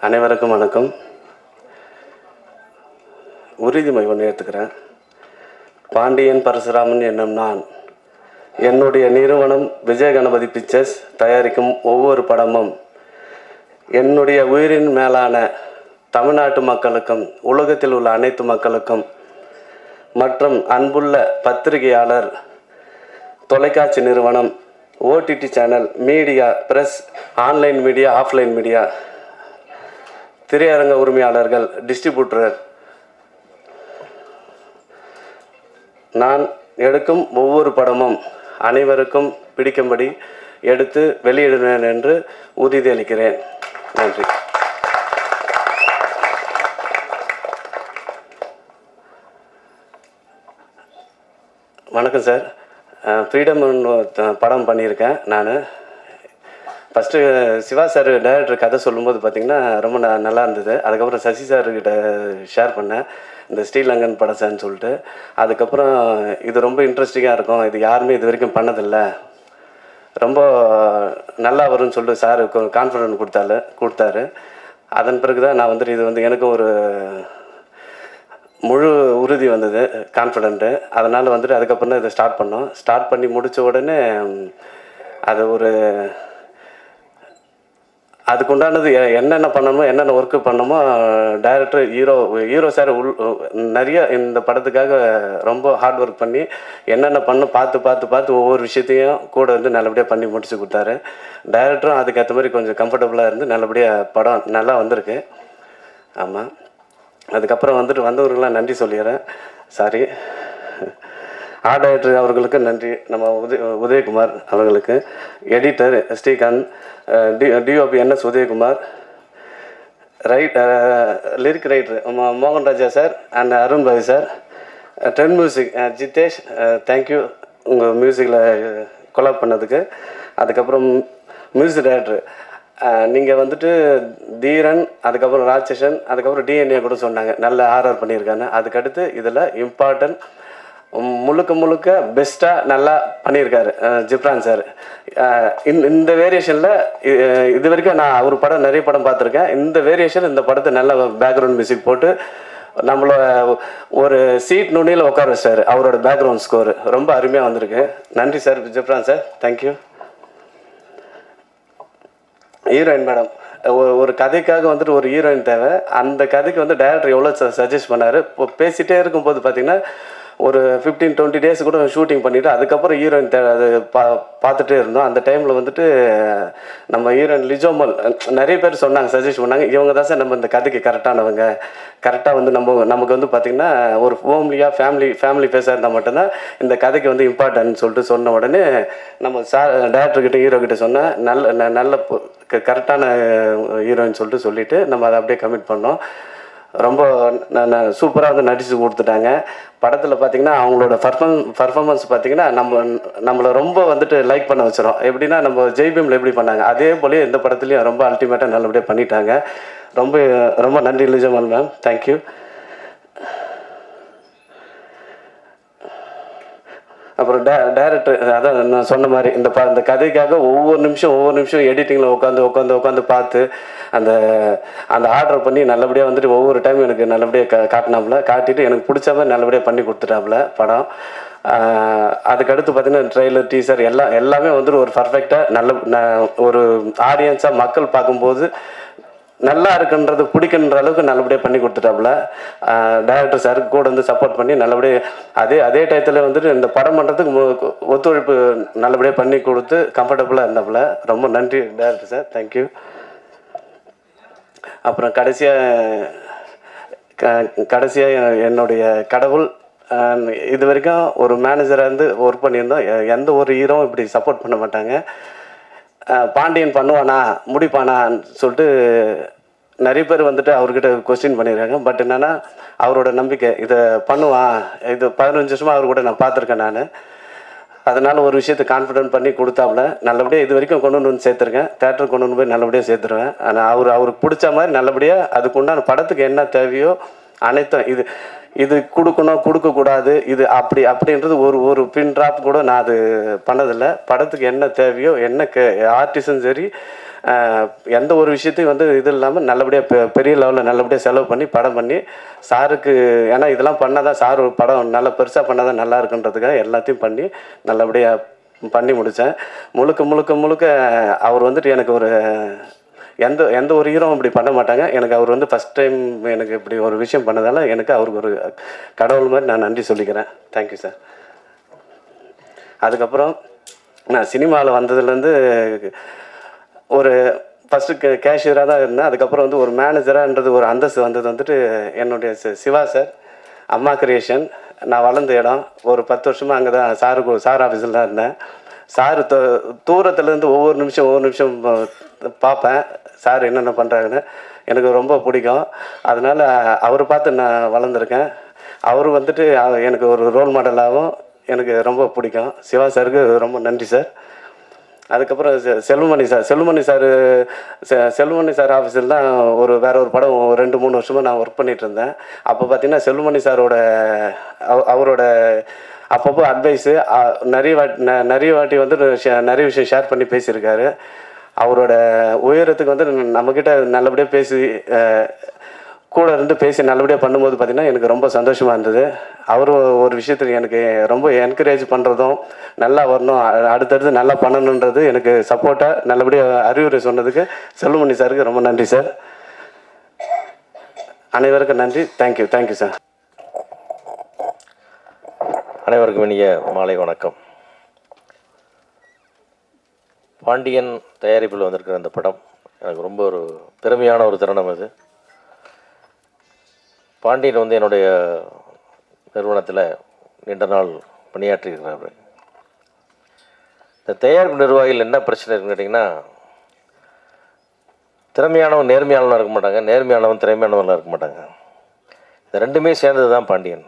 அனைவருக்கும் வணக்கம். உறுதிமொழி ஒன்று எடுத்துக்கிறேன். பாண்டியன் பரசுராமன் என்னும் நான், என்னுடைய நிறுவனம் விஜய் கணபதி பிக்சர்ஸ் தயாரிக்கும் ஒவ்வொரு படமும் என்னுடைய உயிரின் மேலான தமிழ்நாட்டு மக்களுக்கும் உலகத்தில் உள்ள அனைத்து மக்களுக்கும் மற்றும் அன்புள்ள பத்திரிகையாளர், தொலைக்காட்சி நிறுவனம், OTT channel, media, press, online media, offline media, திரையரங்க உரிமையாளர்கள், டிஸ்ட்ரிபியூட்டர், நான் எடுக்கும் ஒவ்வொரு படமும் அனைவருக்கும் பிடிக்கும்படி எடுத்து வெளியிடுவேன் என்று உறுதியளிக்கிறேன். நன்றி. வணக்கம் சார். ஃப்ரீடம் படம் பண்ணியிருக்கேன் நான். ஃபஸ்ட்டு சிவா சார் டைரக்டர் கதை சொல்லும்போது பார்த்திங்கன்னா ரொம்ப நல்லா இருந்தது. அதுக்கப்புறம் சசி சார்கிட்ட ஷேர் பண்ணேன், இந்த ஸ்ரீலங்கன் படம் சார்னு சொல்லிட்டு. அதுக்கப்புறம் இது ரொம்ப இன்ட்ரெஸ்டிங்காக இருக்கும், இது யாருமே இது வரைக்கும் பண்ணதில்லை, ரொம்ப நல்லா வரும்னு சொல்லிட்டு சார் கான்ஃபிடென்ட் கொடுத்தாரு. அதன் பிறகு தான் நான் வந்துட்டு இது வந்து எனக்கு ஒரு முழு உறுதி வந்தது, கான்ஃபிடென்ட்டு. அதனால் வந்துட்டு அதுக்கப்புறம் தான் இதை ஸ்டார்ட் பண்ணி முடித்த உடனே அது ஒரு அதுக்குண்டானது என்னென்ன பண்ணணுமோ, என்னென்ன ஒர்க்கு பண்ணணுமோ டைரக்டர் ஹீரோ சார் நிறைய இந்த படத்துக்காக ரொம்ப ஹார்ட் ஒர்க் பண்ணி என்னென்ன பார்த்து ஒவ்வொரு விஷயத்தையும் கூட வந்து நல்லபடியாக பண்ணி முடிச்சு கொடுத்தாரு. டைரக்டரும் அதுக்கேற்ற மாதிரி கொஞ்சம் கம்ஃபர்டபுளாக இருந்து நல்லபடியாக படம் நல்லா வந்திருக்கு. ஆமாம். அதுக்கப்புறம் வந்துட்டு வந்தவர்களாம் நன்றி சொல்லிடுறேன். சாரி. ஆர்ட் டைரக்டர் அவர்களுக்கு நன்றி, நம்ம உதயகுமார் அவர்களுக்கு, editor Srikanth, DOP NS Udayakumar, lyric writer Mohanraja sir and Arun பாய் sir, trend music Jithesh, thank you உங்கள் மியூசிக்கில் கொலாப் பண்ணதுக்கு. அதுக்கப்புறம் மியூசிக் டைரக்டர் நீங்கள் வந்துட்டு தீரன், அதுக்கப்புறம் ராட்சசன், அதுக்கப்புறம் டிஎன்ஏ கூட சொன்னாங்க, நல்ல ஆர்ஆர் பண்ணியிருக்காங்க. அதுக்கடுத்து இதில் இம்பார்ட்டன்ட் முழுக்க முழுக்க பெஸ்ட்டாக நல்லா பண்ணியிருக்காரு ஜிப்ரான் சார். இந்த வேரியேஷனில் இது வரைக்கும் நான் அவர் படம் நிறைய படம் பார்த்துருக்கேன். இந்த வேரியேஷன் இந்த படத்தை நல்ல பேக்ரவுண்ட் மியூசிக் போட்டு நம்மள ஒரு சீட் நுனியில் உட்கார வச்சார். அவரோட பேக்ரவுண்ட் ஸ்கோர் ரொம்ப அருமையாக வந்திருக்கு. நன்றி sir, Ghibran sir, thank you. Heroine madam, ஒரு கதைக்காக வந்துட்டு ஒரு ஹீரோயின் தேவை. அந்த கதைக்கு வந்து டைரக்டர் எவ்வளோ சஜஸ்ட் பண்ணார். இப்போ பேசிகிட்டே இருக்கும்போது பார்த்தீங்கன்னா ஒரு 15-20 டேஸ் கூட ஷூட்டிங் பண்ணிவிட்டு அதுக்கப்புறம் ஹீரோயின் அது பார்த்துட்டே இருந்தோம். அந்த டைமில் வந்துட்டு நம்ம ஹீரோயின் லிஜோமல் நிறைய பேர் சொன்னாங்க, சஜஸ்ட் பண்ணாங்க, இவங்க தான் சார் நம்ம இந்த கதைக்கு கரெக்டானவங்க. கரெக்டாக வந்து நமக்கு வந்து பார்த்திங்கன்னா ஒரு ஹோம்லியாக ஃபேமிலி ஃபேஸாக இருந்தால் மட்டும்தான் இந்த கதைக்கு வந்து இம்பார்ட்டன்ட்னு சொல்லிட்டு சொன்ன உடனே நம்ம டேரக்டர்கிட்ட ஹீரோக்கிட்ட சொன்னால் நல்ல கரெக்டான ஹீரோயின் சொல்லிட்டு நம்ம அதை அப்படியே கமிட் பண்ணோம். ரொம்ப சூப்பராக வந்து நடித்து கொடுத்துட்டாங்க. படத்தில் பார்த்திங்கன்னா அவங்களோட பர்ஃபார்மன்ஸ் பார்த்திங்கன்னா நம்மளை ரொம்ப வந்துட்டு லைக் பண்ண வச்சிடும். எப்படின்னா நம்ம ஜெய்பீமில் எப்படி பண்ணாங்க அதே போலயே இந்த படத்துலையும் ரொம்ப அல்டிமேட்டாக நல்லபடியாக பண்ணிட்டாங்க. ரொம்ப ரொம்ப நன்றி லிஜமல் மேம், தேங்க்யூ. அப்புறம் டைரக்டர் அதான் நான் சொன்ன மாதிரி இந்த கதைக்காக ஒவ்வொரு நிமிஷம் எடிட்டிங்கில் உட்காந்து பார்த்து அந்த ஆர்டர் பண்ணி நல்லபடியாக வந்துட்டு ஒவ்வொரு டைம் எனக்கு நல்லபடியாக காட்டிட்டு எனக்கு பிடிச்ச மாதிரி நல்லபடியாக பண்ணி கொடுத்துட்டாப்புல படம். அதுக்கடுத்து பார்த்திங்கன்னா ட்ரெய்லர், டீசர் எல்லாமே வந்துட்டு ஒரு பர்ஃபெக்டாக ஒரு ஆடியன்ஸாக மக்கள் பார்க்கும்போது நல்லா இருக்குன்றது பிடிக்குன்ற அளவுக்கு நல்லபடியாக பண்ணி கொடுத்துட்டாப்புல. டைரக்டர் சாருக்கு கூட வந்து சப்போர்ட் பண்ணி நல்லபடியாக அதே டயத்தில் வந்துட்டு இந்த படம் பண்ணுறதுக்கு ஒத்துழைப்பு நல்லபடியாக பண்ணி கொடுத்து கம்ஃபர்டபுளாக இருந்தாப்புல. ரொம்ப நன்றி டைரக்டர் சார், தேங்க்யூ. அப்புறம் கடைசியாக என்னுடைய கடவுள், இது வரைக்கும் ஒரு மேனேஜராக இருந்து ஒர்க் பண்ணியிருந்தோம். எந்த ஒரு ஹீரோவும் இப்படி சப்போர்ட் பண்ண மாட்டாங்க. பாண்டியன் பண்ணுவானா முடிப்பானான்னு சொல்லிட்டு நிறைய பேர் வந்துட்டு அவர்கிட்ட கொஸ்டின் பண்ணியிருக்காங்க. பட் என்னென்னா அவரோட நம்பிக்கை, இதை பண்ணுவான், இது 15 வருஷமாக அவர் கூட நான் பார்த்துருக்கேன் நான். அதனால் ஒரு விஷயத்தை கான்ஃபிடென்ட் பண்ணி கொடுத்தாப்புல நல்லபடியாக இது வரைக்கும் கொண்டு வந்து சேர்த்துருக்கேன். தேட்டருக்கு கொண்டு போய் நல்லபடியாக சேர்த்துருவேன். ஆனால் அவருக்கு பிடிச்ச மாதிரி நல்லபடியாக அதுக்கு உண்டான படத்துக்கு என்ன தேவையோ அனைத்தும் இது கொடுக்கக்கூடாது இது அப்படின்றது ஒரு பின் ட்ராப் கூட நான் அது பண்ணதில்லை. படத்துக்கு என்ன தேவையோ என்ன ஆர்டிஸ்டும் சரி எந்த ஒரு விஷயத்தையும் வந்து இது இல்லாமல் நல்லபடியாக பெரிய லெவலில் நல்லபடியாக செலவு பண்ணி படம் பண்ணி சாருக்கு, ஏன்னா இதெல்லாம் பண்ணால் தான் சார் ஒரு படம் நல்லா பெருசாக பண்ணால் தான் நல்லா இருக்குன்றதுக்காக எல்லாத்தையும் பண்ணி நல்லபடியாக பண்ணி முடித்தேன். முழுக்க அவர் வந்துட்டு எனக்கு ஒரு எந்த ஒரு ஹீரோவும் இப்படி பண்ண மாட்டாங்க. எனக்கு அவர் வந்து ஃபஸ்ட் டைம் எனக்கு இப்படி ஒரு விஷயம் பண்ணதால் எனக்கு அவருக்கு ஒரு கடவுள் மாதிரி நான் நன்றி சொல்லிக்கிறேன். Thank you sir. அதுக்கப்புறம் நான் சினிமாவில் வந்ததுலேருந்து ஒரு ஃபஸ்ட்டு கேஷியராக தான் இருந்தேன். அதுக்கப்புறம் வந்து ஒரு மேனேஜராகன்றது ஒரு அந்தஸ்து வந்தது வந்துட்டு என்னுடைய சிவா சார், அம்மா கிரியேஷன். நான் வளர்ந்த இடம் ஒரு 10 வருஷமாக அங்கே தான் சார் ஆஃபீஸில் தான் இருந்தேன். சார் தூரத்துலேருந்து ஒவ்வொரு நிமிஷம் பார்ப்பேன் சார் என்னென்ன பண்ணுறாங்கன்னு. எனக்கு ரொம்ப பிடிக்கும். அதனால் அவரை பார்த்து நான் வளர்ந்துருக்கேன். அவர் வந்துட்டு எனக்கு ஒரு ரோல் மாடலாகவும் எனக்கு ரொம்ப பிடிக்கும். சிவா சாருக்கு ரொம்ப நன்றி சார். அதுக்கப்புறம் செல்வமணி சார் ஆஃபீஸில் தான் வேற ஒரு படம் 2-3 வருஷமாக நான் ஒர்க் பண்ணிகிட்டு இருந்தேன். அப்போ பார்த்தீங்கன்னா செல்வமணி சாரோட அவரோட அப்பப்போ அட்வைஸு நிறைய வாட்டி வந்து நிறைய விஷயம் ஷேர் பண்ணி பேசியிருக்காரு. அவரோட உயரத்துக்கு வந்து நம்மக்கிட்ட நல்லபடியாக கூட இருந்து பேசி நல்லபடியாக பண்ணும்போது பார்த்திங்கன்னா எனக்கு ரொம்ப சந்தோஷமாக இருந்தது. அவரும் ஒரு விஷயத்தில் எனக்கு ரொம்ப என்கரேஜ் பண்ணுறதும் நல்லா வரணும் அடுத்தடுத்து நல்லா பண்ணணுன்றது எனக்கு சப்போர்ட்டாக நல்லபடியாக அறிவுரை சொன்னதுக்கு செல்வமணி சாருக்கு ரொம்ப நன்றி சார். அனைவருக்கும் நன்றி. Thank you sir. அனைவருக்கும் இனிய மாலை வணக்கம். பாண்டியன் தயாரிப்பில் வந்திருக்கிற அந்த படம் எனக்கு ரொம்ப ஒரு பெருமையான ஒரு தருணம். அது பாண்டியன் வந்து என்னுடைய நிறுவனத்தில் நீண்ட நாள் பணியாற்றியிருக்கிறார். இந்த தயாரிப்பு நிர்வாகிகள் என்ன பிரச்சனை இருக்குன்னு கேட்டிங்கன்னா, திறமையானவன் நேர்மையானவனாக இருக்க மாட்டாங்க, நேர்மையானவன் திறமையானவனாக இருக்க மாட்டாங்க. இந்த ரெண்டுமே சேர்ந்தது தான் பாண்டியன்.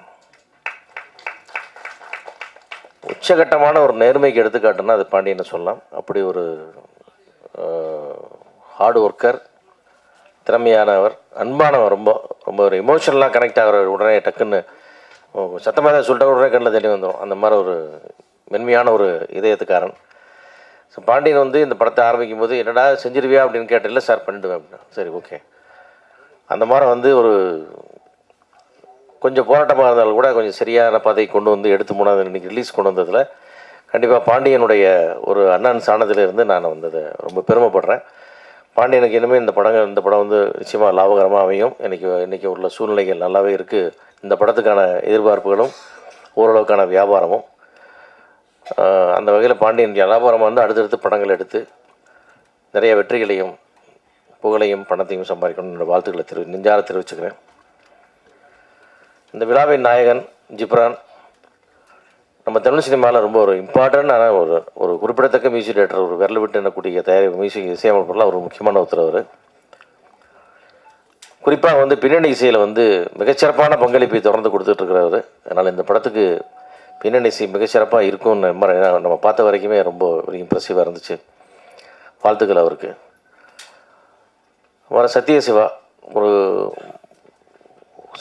உச்சகட்டமான ஒரு நேர்மைக்கு எடுத்துக்காட்டுன்னா அது பாண்டியன்னு சொல்லலாம். அப்படி ஒரு ஹார்ட் ஒர்க்கர், திறமையானவர், அன்பானவர், ரொம்ப ரொம்ப ஒரு எமோஷனலாக கனெக்ட் ஆகிற உடனே டக்குன்னு சத்தமாக தான் சொல்லிட்ட உடனே கண்ணில் தெளிவு வந்துடும். அந்த மாதிரி ஒரு மென்மையான ஒரு இதயத்துக்காரன். ஸோ பாண்டியன் வந்து இந்த படத்தை ஆரம்பிக்கும் போது என்னடா செஞ்சிருவியா அப்படின்னு கேட்டேன். இல்லை சார் பண்ணிடுவேன் அப்படின்னா. சரி ஓகே. அந்த மாதிரி வந்து ஒரு கொஞ்சம் போராட்டமாக இருந்தாலும் கூட கொஞ்சம் சரியான பாதையை கொண்டு வந்து எடுத்து மூணாவது இன்றைக்கி ரிலீஸ் கொண்டு வந்ததில் கண்டிப்பாக பாண்டியனுடைய ஒரு அண்ணன் சாணத்திலிருந்து நான் வந்ததை ரொம்ப பெருமைப்படுறேன். பாண்டியனுக்கு இனிமேல் இந்த படம் வந்து நிச்சயமாக லாபகரமாக அமையும். இன்றைக்கி உள்ள சூழ்நிலைகள் நல்லாவே இருக்குது. இந்த படத்துக்கான எதிர்பார்ப்புகளும் ஓரளவுக்கான வியாபாரமும் அந்த வகையில் பாண்டியன் வியாபாரமாக வந்து அடுத்தடுத்து படங்கள் எடுத்து நிறைய வெற்றிகளையும் புகழையும் பணத்தையும் சம்பாதிக்கணும்னு என்னோடய வாழ்த்துக்களை நெஞ்சார தெரிவிச்சுக்கிறேன். இந்த நாயகன் ஜிப்ரான் நம்ம தமிழ் சினிமாவில் ரொம்ப ஒரு இம்பார்ட்டன்டான ஒரு குறிப்பிடத்தக்க மியூசிக் டேரக்டர். ஒரு விரல் விட்டு எண்ணக்கூடிய மியூசிக் இசையமைப்பாளர் ஒரு முக்கியமான ஒருத்தர். குறிப்பாக வந்து பின்னணி இசையில் வந்து மிகச்சிறப்பான பங்களிப்பை தொடர்ந்து கொடுத்துட்ருக்கிறவர். அதனால் இந்த படத்துக்கு பின்னணி இசை மிகச்சிறப்பாக இருக்கும்னு நம்ம பார்த்த வரைக்குமே ரொம்ப ஒரு இம்ப்ரெசிவாக இருந்துச்சு. வாழ்த்துக்கள் அவருக்கு. வர சத்யசிவா ஒரு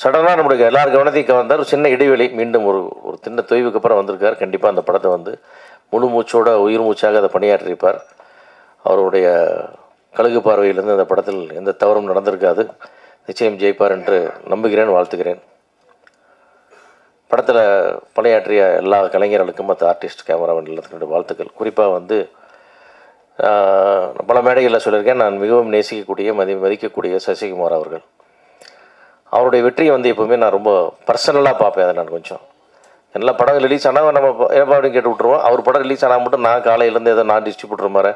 சடனாக நம்மளுக்கு எல்லாரும் கவனத்தையும் கவர்ந்தார். ஒரு சின்ன இடைவெளி, மீண்டும் ஒரு சின்ன தொய்வுக்கு அப்புறம் வந்திருக்கார். கண்டிப்பாக அந்த படத்தை வந்து முழு மூச்சோட உயிர் மூச்சாக அதை பணியாற்றியிருப்பார். அவருடைய கழுகு பார்வையிலிருந்து அந்த படத்தில் எந்த தவறும் நடந்திருக்காது. நிச்சயம் ஜெயிப்பார் என்று நம்புகிறேன், வாழ்த்துகிறேன். படத்தில் பணியாற்றிய எல்லா கலைஞர்களுக்கும் மற்ற ஆர்டிஸ்ட் கேமராமேன் எல்லாத்துக்கும் வாழ்த்துக்கள். குறிப்பாக வந்து பல மேடைகளில் சொல்லியிருக்கேன், நான் மிகவும் நேசிக்கக்கூடிய மதிக்கக்கூடிய சசிகுமார் அவர்கள். அவருடைய வெற்றியை வந்து எப்போவுமே நான் ரொம்ப பர்சனலாக பார்ப்பேன். அதை நான் கொஞ்சம் எல்லா படம் ரிலீஸ் ஆனால் நம்ம எப்போ அப்படின்னு கேட்டு விட்ருவோம். அவர் படம் ரிலீஸ் ஆனால் மட்டும் நான் காலையிலேருந்து ஏதோ நான் டிஸ்ட்ரிபியூட்டர் மாதிரி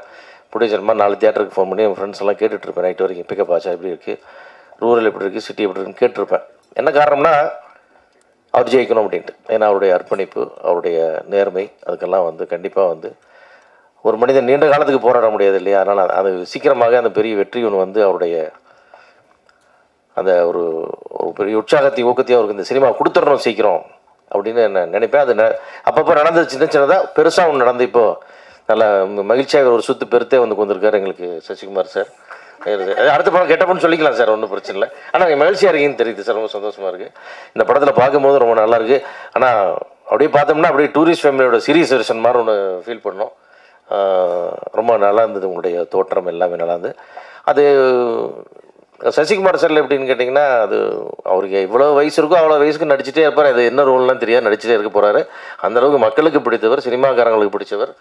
ப்ரொடியூசர் மாதிரி 4 தியேட்டருக்கு ஃபோன் பண்ணி என் ஃப்ரெண்ட்ஸ் எல்லாம் கேட்டுட்ருப்பேன். நைட் வரைக்கும் பிக்கப் ஆச்சா எப்படி இருக்குது, ரூரல் எப்படி இருக்குது, சிட்டி எப்படி இருக்குன்னு கேட்டிருப்பேன். என்ன காரணம்னா அவர் ஜெயிக்கணும் அப்படின்ட்டு. ஏன்னா அவருடைய அர்ப்பணிப்பு, அவருடைய நேர்மை, அதுக்கெல்லாம் வந்து கண்டிப்பாக வந்து ஒரு மனிதன் நீண்ட காலத்துக்கு போராட முடியாது இல்லையா. அதனால் அது சீக்கிரமாக அந்த பெரிய வெற்றி ஒன்று வந்து அவருடைய அந்த ஒரு பெரிய உற்சாகத்தையும் ஊக்கத்தையும் அவருக்கு இந்த சினிமா கொடுத்துடணும் சீக்கிரம் அப்படின்னு நான் நினைப்பேன். அது அப்பப்போ நடந்தது சின்ன சின்னதாக, பெருசாக ஒன்று நடந்து இப்போது நல்லா மகிழ்ச்சியாக ஒரு சுற்று பெருத்தே வந்து கொண்டிருக்காரு எங்களுக்கு சசிகுமார் சார். அடுத்த படம் கெட்டப்பன்னு சொல்லிக்கலாம் சார், ஒன்றும் பிரச்சனை இல்லை. ஆனால் நீங்கள் மகிழ்ச்சியாக இருக்கீங்கன்னு தெரியுது சார், ரொம்ப சந்தோஷமாக இருக்குது. இந்த படத்தில் பார்க்கும்போது ரொம்ப நல்லாயிருக்கு. ஆனால் அப்படியே பார்த்தோம்னா அப்படியே டூரிஸ்ட் ஃபேமிலியோட சீரியஸ் வெர்ஷன் மாதிரி ஒன்று ஃபீல் பண்ணோம். ரொம்ப நல்லா இருந்தது, உங்களுடைய தோற்றம் எல்லாமே நல்லா இருந்தது. அது சசிகுமார் சார் எப்படின்னு கேட்டிங்கன்னா, அது அவருக்கு இவ்வளோ வயசு இருக்கோ அவ்வளோ வயசுக்கு நடிச்சிட்டே இருப்பார். அது என்ன ரோல்லாம் தெரியாது, நடிச்சிட்டே இருக்க போகிறாரு. அந்தளவுக்கு மக்களுக்கு பிடித்தவர், சினிமாக்காரங்களுக்கு பிடிச்சவர்.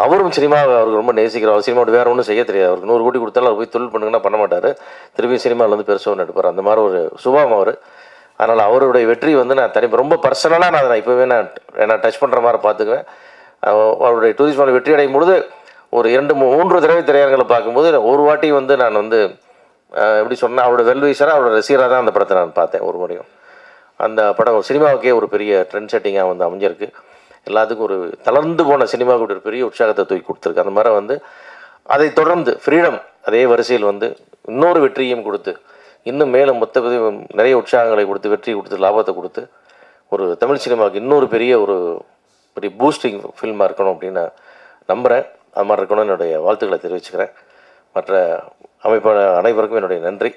அவரும் சினிமாவை அவருக்கு ரொம்ப நேசிக்கிறவர். சினிமாவோட வேறு ஒன்றும் செய்ய தெரியாது. அவருக்கு 100 கோடி கொடுத்தாலும் அவர் போய் தொழில் பண்ணுங்கன்னா பண்ண மாட்டார். திரும்பி சினிமாவில் வந்து பெருசாக நடிப்பார். அந்த மாதிரி ஒரு சுபாவம் அவர். அதனால் அவருடைய வெற்றி வந்து நான் ரொம்ப பர்சனலாக நான் இப்போவே நான் டச் பண்ணுற மாதிரி பார்த்துக்குவேன். அவருடைய டூரிஸ்ட் மேலே வெற்றி அடையும் பொழுது ஒரு 2-3 தடவை திரையரங்களை பார்க்கும்போது ஒரு வாட்டி வந்து நான் வந்து எப்படி சொன்னால் அவரோட வெல்வீசராக அவரோட ரசிகராக தான் அந்த படத்தை நான் பார்த்தேன் ஒரு முறையும். அந்த படம் சினிமாவுக்கே ஒரு பெரிய ட்ரெண்ட் செட்டிங்காக வந்து அமைஞ்சிருக்கு. எல்லாத்துக்கும் ஒரு தளர்ந்து போன சினிமாவுக்கு ஒரு பெரிய உற்சாகத்தை தூக்கி கொடுத்துருக்கு. அந்த மாதிரி வந்து அதை தொடர்ந்து ஃப்ரீடம் அதே வரிசையில் வந்து இன்னொரு வெற்றியும் கொடுத்து இன்னும் மேலும் மொத்த நிறைய உற்சாகங்களை கொடுத்து வெற்றி கொடுத்து லாபத்தை கொடுத்து ஒரு தமிழ் சினிமாவுக்கு இன்னொரு பெரிய பூஸ்டிங் ஃபில்மாக இருக்கணும் அப்படின்னு நான் நம்புகிறேன். அது மாதிரி இருக்கணும்னு என்னுடைய வாழ்த்துக்களை தெரிவிச்சுக்கிறேன். மற்ற அமைப்பாளர் அனைவருக்கும் என்னுடைய நன்றி.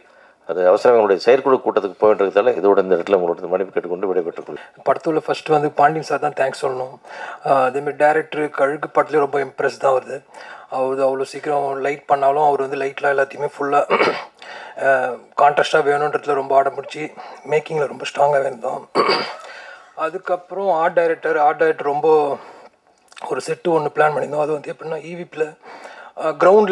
அது அவசரம் எங்களுடைய செயற்குழு கூட்டத்துக்கு போயின்றதால இதோட இந்த இடத்துல உங்களோட மன்னிப்பு கேட்டுக்கொண்டு விடைபெற்றுக்கொள்ளும். படத்தில் ஃபஸ்ட்டு வந்து பாண்டியன் சார் தான் தேங்க்ஸ் சொல்லணும். அதேமாதிரி டேரக்டர் கழுகு படத்துலேயும் ரொம்ப இம்ப்ரெஸ் தான் வருது. அவர் அவ்வளோ சீக்கிரம் லைட் பண்ணாலும் அவர் வந்து லைட்லாம் எல்லாத்தையுமே ஃபுல்லாக கான்ட்ராஸ்டாக வேணுன்றதுல ரொம்ப ஆட முடிச்சு மேக்கிங்கில் ரொம்ப ஸ்ட்ராங்காகவே இருந்தோம். அதுக்கப்புறம் ஆர்ட் டைரக்டர் ரொம்ப ஒரு செட்டு ஒன்று பிளான் பண்ணியிருந்தோம். அது வந்து எப்படின்னா ஈவிப்பில் கிரவுண்ட்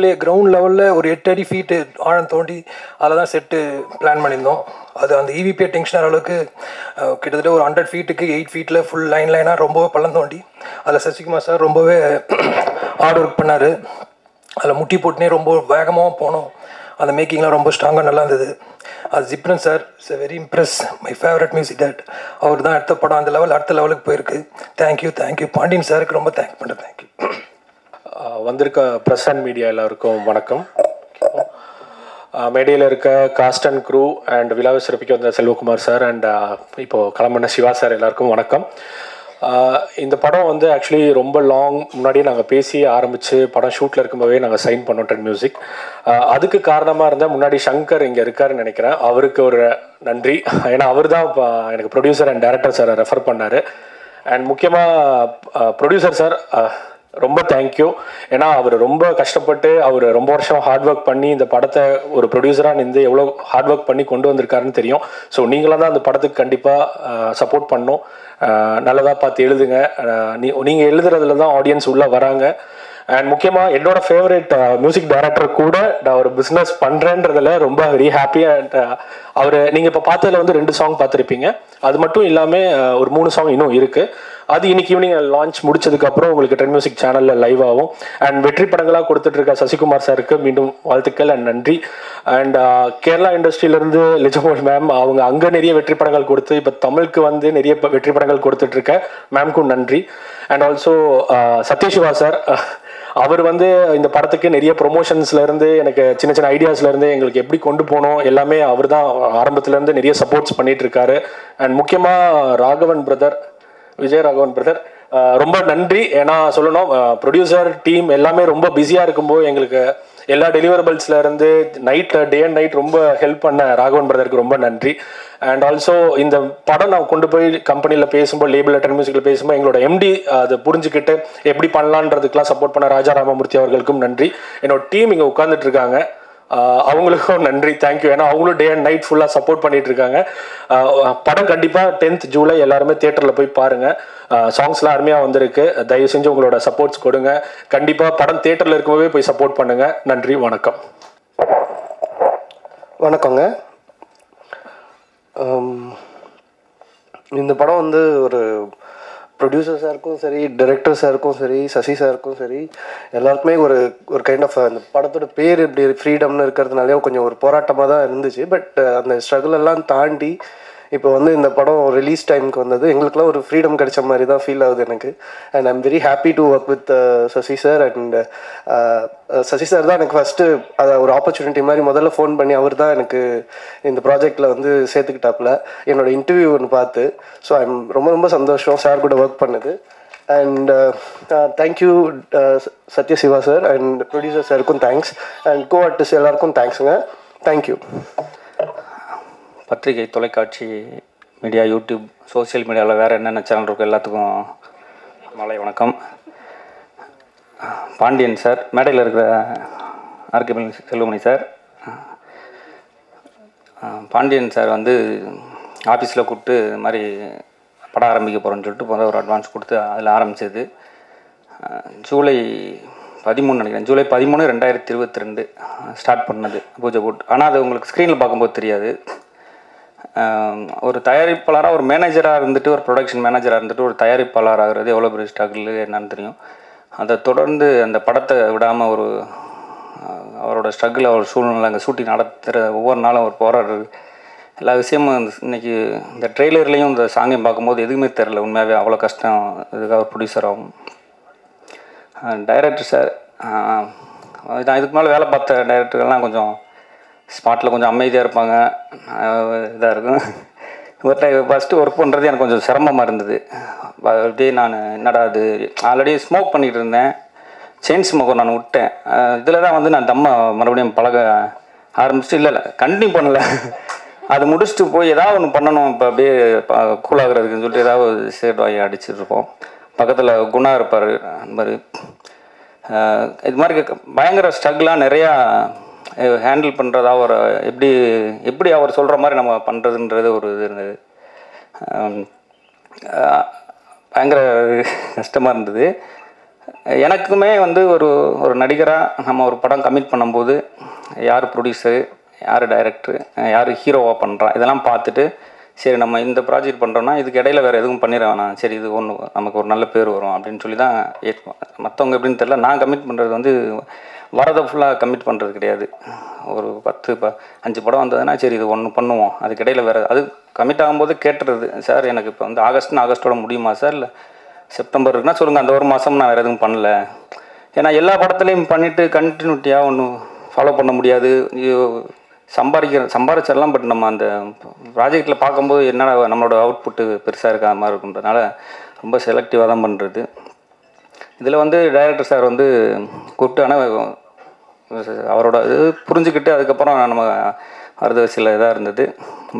லெவலில் ஒரு 8 அடி ஃபீட்டு ஆழம் தோண்டி அதில் தான் செட்டு பிளான் பண்ணியிருந்தோம். அது அந்த ஈவிபியை டென்ஷன் ஆகிற அளவுக்கு கிட்டத்தட்ட ஒரு 100 ஃபீட்டுக்கு 8 ஃபீட்டில் ஃபுல் லைனாக ரொம்பவே பள்ளம் தோண்டி அதில் சசிகுமார் சார் ரொம்பவே ஹார்ட் ஒர்க் பண்ணார். அதில் முட்டி போட்டுனே ரொம்ப வேகமாக போனோம். அந்த மேக்கிங்லாம் ரொம்ப ஸ்ட்ராங்காக நல்லா இருந்தது. அது Ghibran sir it's a very impress, my favourite music director. அவர் தான் அடுத்த படம் அந்த அடுத்த லெவலுக்கு போயிருக்கு. தேங்க்யூ பாண்டியன் சாருக்கு ரொம்ப தேங்க் பண்ணுறேன். தேங்க்யூ. வந்திருக்க ப்ரெஸ் அண்ட் மீடியா எல்லாருக்கும் வணக்கம். மேடையில் இருக்க காஸ்ட் அண்ட் க்ரூ அண்ட் விழாவை சிறப்பிக்க வந்த செல்வகுமார் சார் அண்ட் இப்போது கிளம்பின சிவா சார் எல்லாருக்கும் வணக்கம். இந்த படம் வந்து ஆக்சுவலி ரொம்ப லாங் முன்னாடியே நாங்கள் பேசி ஆரம்பித்து படம் ஷூட்டில் இருக்கும்போதே நாங்கள் சைன் பண்ணோம் டென் மியூசிக். அதுக்கு காரணமாக இருந்தால் முன்னாடி சங்கர் இங்கே இருக்காருன்னு நினைக்கிறேன், அவருக்கு ஒரு நன்றி. ஏன்னா அவர் தான் எனக்கு ப்ரொடியூசர் அண்ட் டைரக்டர் சாரை ரெஃபர் பண்ணார். அண்ட் முக்கியமாக ப்ரொடியூசர் சார் ரொம்ப தேங்க்யூ. ஏன்னா அவர் ரொம்ப கஷ்டப்பட்டு அவர் ரொம்ப வருஷம் ஹார்ட் ஒர்க் பண்ணி இந்த படத்தை ஒரு ப்ரொடியூசராக நின்று எவ்வளோ ஹார்ட் ஒர்க் பண்ணி கொண்டு வந்திருக்காருன்னு தெரியும். ஸோ நீங்களாம் தான் அந்த படத்துக்கு கண்டிப்பாக சப்போர்ட் பண்ணணும். நல்லதாக பார்த்து எழுதுங்க. நீங்கள் எழுதுறதுல தான் ஆடியன்ஸ் உள்ளே வராங்க. அண்ட் முக்கியமாக என்னோட ஃபேவரட் மியூசிக் டைரக்டர் கூட நான் ஒரு பிஸ்னஸ் பண்ணுறேன்றதில் ரொம்ப வெரி ஹாப்பி. அண்ட் அவர் நீங்கள் இப்போ பார்த்ததில் வந்து 2 சாங் பார்த்துருப்பீங்க. அது மட்டும் இல்லாமல் ஒரு 3 சாங் இன்னும் இருக்குது. அது இன்னைக்கு ஈவினிங் லான்ச் முடிச்சதுக்கப்புறம் உங்களுக்கு டென் மியூசிக் சேனலில் லைவ் ஆகும். அண்ட் வெற்றி படங்களாக கொடுத்துட்ருக்க சசிகுமார் சாருக்கு மீண்டும் வாழ்த்துக்கள் அண்ட் நன்றி. அண்ட் கேரளா இண்டஸ்ட்ரியிலேருந்து லிஜமோல் மேம், அவங்க அங்கே நிறைய வெற்றி படங்கள் கொடுத்து இப்போ தமிழுக்கு வந்து நிறைய வெற்றி படங்கள் கொடுத்துட்ருக்க மேம்க்கும் நன்றி. அண்ட் ஆல்சோ சத்யசிவா சார், அவர் வந்து இந்த படத்துக்கு நிறைய ப்ரொமோஷன்ஸ்லேருந்து எனக்கு சின்ன சின்ன ஐடியாஸ்லேருந்து எங்களுக்கு எப்படி கொண்டு போகணும் எல்லாமே அவர் தான் ஆரம்பத்துலேருந்து நிறைய சப்போர்ட்ஸ் பண்ணிகிட்ருக்காரு. அண்ட் முக்கியமாக ராகவன் பிரதர், விஜய் ராகவன் பிரதர், ரொம்ப நன்றி. ஏன்னா சொல்லணும், ப்ரொடியூசர் டீம் எல்லாமே ரொம்ப பிஸியாக இருக்கும்போது எங்களுக்கு எல்லா டெலிவரபிள்ஸ்ல இருந்து டே அண்ட் நைட் ரொம்ப ஹெல்ப் பண்ண ராகவன் பிரதருக்கு ரொம்ப நன்றி. அண்ட் ஆல்சோ இந்த படம் நான் கொண்டு போய் கம்பெனியில் பேசும்போது, லேபிள் டென் மியூசிக்கில் பேசும்போது எங்களோட எம்டி அதை புரிஞ்சுக்கிட்டு எப்படி பண்ணலான்றதுக்கெலாம் சப்போர்ட் பண்ண ராஜா ராமமூர்த்தி அவர்களுக்கும் நன்றி. என்னோட டீம் இங்கே உட்காந்துட்டு இருக்காங்க, அவங்களுக்கும் நன்றி, தேங்க்யூ. ஏன்னா அவங்களும் டே அண்ட் நைட் ஃபுல்லாக சப்போர்ட் பண்ணிட்டு இருக்காங்க. படம் கண்டிப்பாக 10th ஜூலை எல்லாருமே தியேட்டரில் போய் பாருங்கள். சாங்ஸ்லாம் அருமையாக வந்திருக்கு. தயவு செஞ்சு உங்களோட சப்போர்ட்ஸ் கொடுங்க. கண்டிப்பாக படம் தியேட்டரில் இருக்கும்போதே போய் சப்போர்ட் பண்ணுங்கள். நன்றி, வணக்கம். வணக்கங்க. இந்த படம் வந்து ஒரு ப்ரொடியூசர் சாருக்கும் சரி, டைரக்டர் சாருக்கும் சரி, சசி சாருக்கும் சரி, எல்லாருக்குமே ஒரு ஒரு கைண்ட் ஆஃப் அந்த படத்தோட பேர் இப்படி ஃப்ரீடம்னு இருக்கிறதுனாலே கொஞ்சம் ஒரு போராட்டமாக தான் இருந்துச்சு. பட் அந்த ஸ்ட்ரகிள் எல்லாம் தாண்டி இப்போ வந்து இந்த படம் ரிலீஸ் டைமுக்கு வந்தது எங்களுக்குலாம் ஒரு ஃப்ரீடம் கிடைச்ச மாதிரி தான் ஃபீல் ஆகுது எனக்கு. And I'm very happy to work with Sasi sir. And Sasi sir தான் எனக்கு ஃபஸ்ட்டு அதை ஒரு ஆப்பர்ச்சுனிட்டி மாதிரி முதல்ல ஃபோன் பண்ணி அவர் தான் எனக்கு இந்த ப்ராஜெக்டில் வந்து சேர்த்துக்கிட்டாப்புல என்னோட இன்டர்வியூ ஒன்று பார்த்து. ஸோ ஐம் ரொம்ப ரொம்ப சந்தோஷம் சார் கூட ஒர்க் பண்ணது. And thank you Sathyasiva sir and producer சாருக்கும் தேங்க்ஸ். அண்ட் கோ ஆர்டிஸ்ட் எல்லாருக்கும் தேங்க்ஸுங்க. தேங்க்யூ. பத்திரிகை, தொலைக்காட்சி, மீடியா, யூடியூப், சோசியல் மீடியாவில் வேறு என்னென்ன சேனல் இருக்கோ எல்லாத்துக்கும் மாலை வணக்கம். பாண்டியன் சார், மேடையில் இருக்கிற RK Selvamani sir, Pandian sir வந்து ஆஃபீஸில் கூப்பிட்டு இது மாதிரி படம் ஆரம்பிக்க போகிறோன்னு சொல்லிட்டு முதல்ல ஒரு அட்வான்ஸ் கொடுத்து அதில் ஆரம்பித்தது ஜூலை 13 நினைக்கிறேன். ஜூலை 13, 2022 ஸ்டார்ட் பண்ணது பூஜை போட்டு. ஆனால் அது உங்களுக்கு ஸ்க்ரீனில் பார்க்கும்போது தெரியாது. ஒரு தயாரிப்பாளராக, ஒரு மேனேஜராக இருந்துட்டு, ஒரு ப்ரொடக்ஷன் மேனேஜராக இருந்துட்டு ஒரு தயாரிப்பாளர் ஆகிறது எவ்வளோ பெரிய ஸ்ட்ரகிள் என்னன்னு தெரியும். அதை தொடர்ந்து அந்த படத்தை விடாமல் ஒரு அவரோட ஸ்ட்ரகிள், அவர் சூழ்நிலை, அங்கே ஷூட்டிங் நடத்துகிற ஒவ்வொரு நாளும் அவர் போராடுறது எல்லா விஷயமும் இன்றைக்கி இந்த ட்ரெய்லர்லேயும் இந்த சாங்கையும் பார்க்கும்போது எதுவுமே தெரில. உண்மையாகவே அவ்வளோ கஷ்டம் இதுக்காக ஒரு ப்ரொடியூசர் ஆகும். டைரக்டர் சார், நான் இதுக்கு மேலே வேலை பார்த்த டைரக்டர்கள்லாம் கொஞ்சம் ஸ்பாட்டில் கொஞ்சம் அமைதியாக இருப்பாங்க, இதாக இருக்கும். இவர்கிட்ட ஃபஸ்ட்டு ஒர்க் பண்ணுறது எனக்கு கொஞ்சம் சிரமமாக இருந்தது. அப்படியே நான் என்னடா அது ஆல்ரெடி ஸ்மோக் பண்ணிகிட்டு இருந்தேன், செயின் ஸ்மோக்கர் நான் விட்டேன். இதில் தான் வந்து நான் தம்மை மறுபடியும் பழக ஆரம்பிச்சுட்டு இல்லை கண்டினியூ பண்ணலை. அது முடிச்சுட்டு போய் ஏதாவது ஒன்று பண்ணணும் இப்போ அப்படியே கூலாகிறதுக்குன்னு சொல்லிட்டு ஏதாவது சேட் வாங்கி அடிச்சுட்ருப்போம். பக்கத்தில் குணா இருப்பார், அந்த மாதிரி இது மாதிரி பயங்கர ஸ்ட்ரகிளாக நிறையா ஹேண்டில் பண்ணுறது. அவர் எப்படி அவர் சொல்கிற மாதிரி நம்ம பண்ணுறதுன்றது ஒரு இது இருந்தது. பயங்கர கஷ்டமாக இருந்தது. எனக்குமே வந்து ஒரு நடிகராக நம்ம ஒரு படம் கமிட் பண்ணும்போது யார் ப்ரொடியூசரு, யார் டைரக்டரு, யார் ஹீரோவாக பண்ணுறான் இதெல்லாம் பார்த்துட்டு சரி நம்ம இந்த ப்ராஜெக்ட் பண்ணுறோன்னா இதுக்கு இடையில வேறு எதுவும் பண்ணிட வேணாம், சரி இது ஒன்று நமக்கு ஒரு நல்ல பேர் வரும் அப்படின்னு சொல்லி தான் ஏற்போம். மற்றவங்க எப்படின்னு தெரியல, நான் கமிட் பண்ணுறது வந்து வரதை ஃபுல்லாக கமிட் பண்ணுறது கிடையாது. ஒரு 5 படம் வந்ததுன்னா சரி இது ஒன்று பண்ணுவோம், அதுக்கு இடையில வேறு அது கமிட் ஆகும்போது கேட்டுறது, சார் எனக்கு இப்போ வந்து ஆகஸ்ட்டோட முடியுமா சார், இல்லை செப்டம்பர் இருக்குன்னா சொல்லுங்கள், அந்த ஒரு மாதம் நான் வேறு எதுவும் பண்ணல. ஏன்னா எல்லா படத்துலையும் பண்ணிவிட்டு கண்டினியூட்டியாக ஒன்றும் ஃபாலோ பண்ண முடியாது. சம்பாதிச்சிடலாம், பட் நம்ம அந்த ப்ராஜெக்டில் பார்க்கும்போது என்னடா நம்மளோட அவுட்புட்டு பெருசாக இருக்காத மாதிரி இருக்குன்றதுனால ரொம்ப செலக்டிவாக தான் பண்ணுறது. இதில் வந்து டைரக்டர் சார் வந்து கூப்பிட்டு, ஆனால் அவரோட இது புரிஞ்சுக்கிட்டு அதுக்கப்புறம் நம்ம வரது சில இதாக இருந்தது.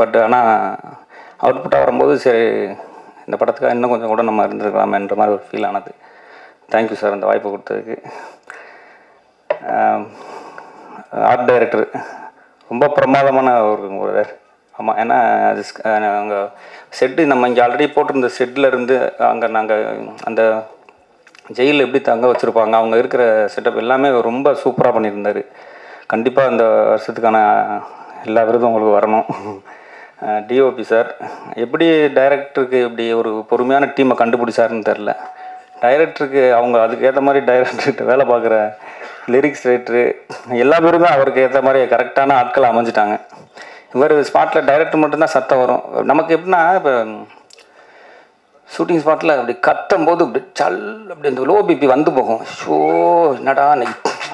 பட் ஆனால் அவுட்புட்டாக வரும்போது சரி இந்த படத்துக்காக இன்னும் கொஞ்சம் கூட நம்ம இருந்திருக்கலாமேன்ற மாதிரி ஒரு ஃபீல் ஆனது. தேங்க்யூ சார் அந்த வாய்ப்பு கொடுத்ததுக்கு. ஆர்ட் டைரக்டர் ரொம்ப பிரமாதமான ஒரு ஆமாம். ஏன்னா அது அங்கே செட்டு நம்ம இங்கே ஆல்ரெடி போட்டிருந்த செட்டில் இருந்து அங்கே நாங்கள் அந்த ஜெயிலில் எப்படி தங்க வச்சுருப்பாங்க, அவங்க இருக்கிற செட்டப் எல்லாமே ரொம்ப சூப்பராக பண்ணியிருந்தார். கண்டிப்பாக இந்த வருஷத்துக்கான எல்லா விருதும் உங்களுக்கு வரணும். டிஓபி சார் எப்படி டைரக்டருக்கு இப்படி ஒரு பொறுமையான டீமை கண்டுபிடிச்சாருன்னு தெரில. டைரக்டருக்கு அவங்க அதுக்கு ஏற்ற மாதிரி டைரக்டர்கிட்ட வேலை பார்க்குற லிரிக்ஸ் ரைட்டரு எல்லா பேருமே அவருக்கு ஏற்ற மாதிரி கரெக்டான ஆட்கள் அமைஞ்சிட்டாங்க. இவர் ஸ்பாட்டில் டைரக்டர் மட்டும்தான் சத்தம் வரும். நமக்கு எப்படின்னா இப்போ ஷூட்டிங் ஸ்பாட்டில் அப்படி கத்தும் போது அப்படி சல் அப்படி அந்த லோ பிபி வந்து போகும். ஷோ என்னடா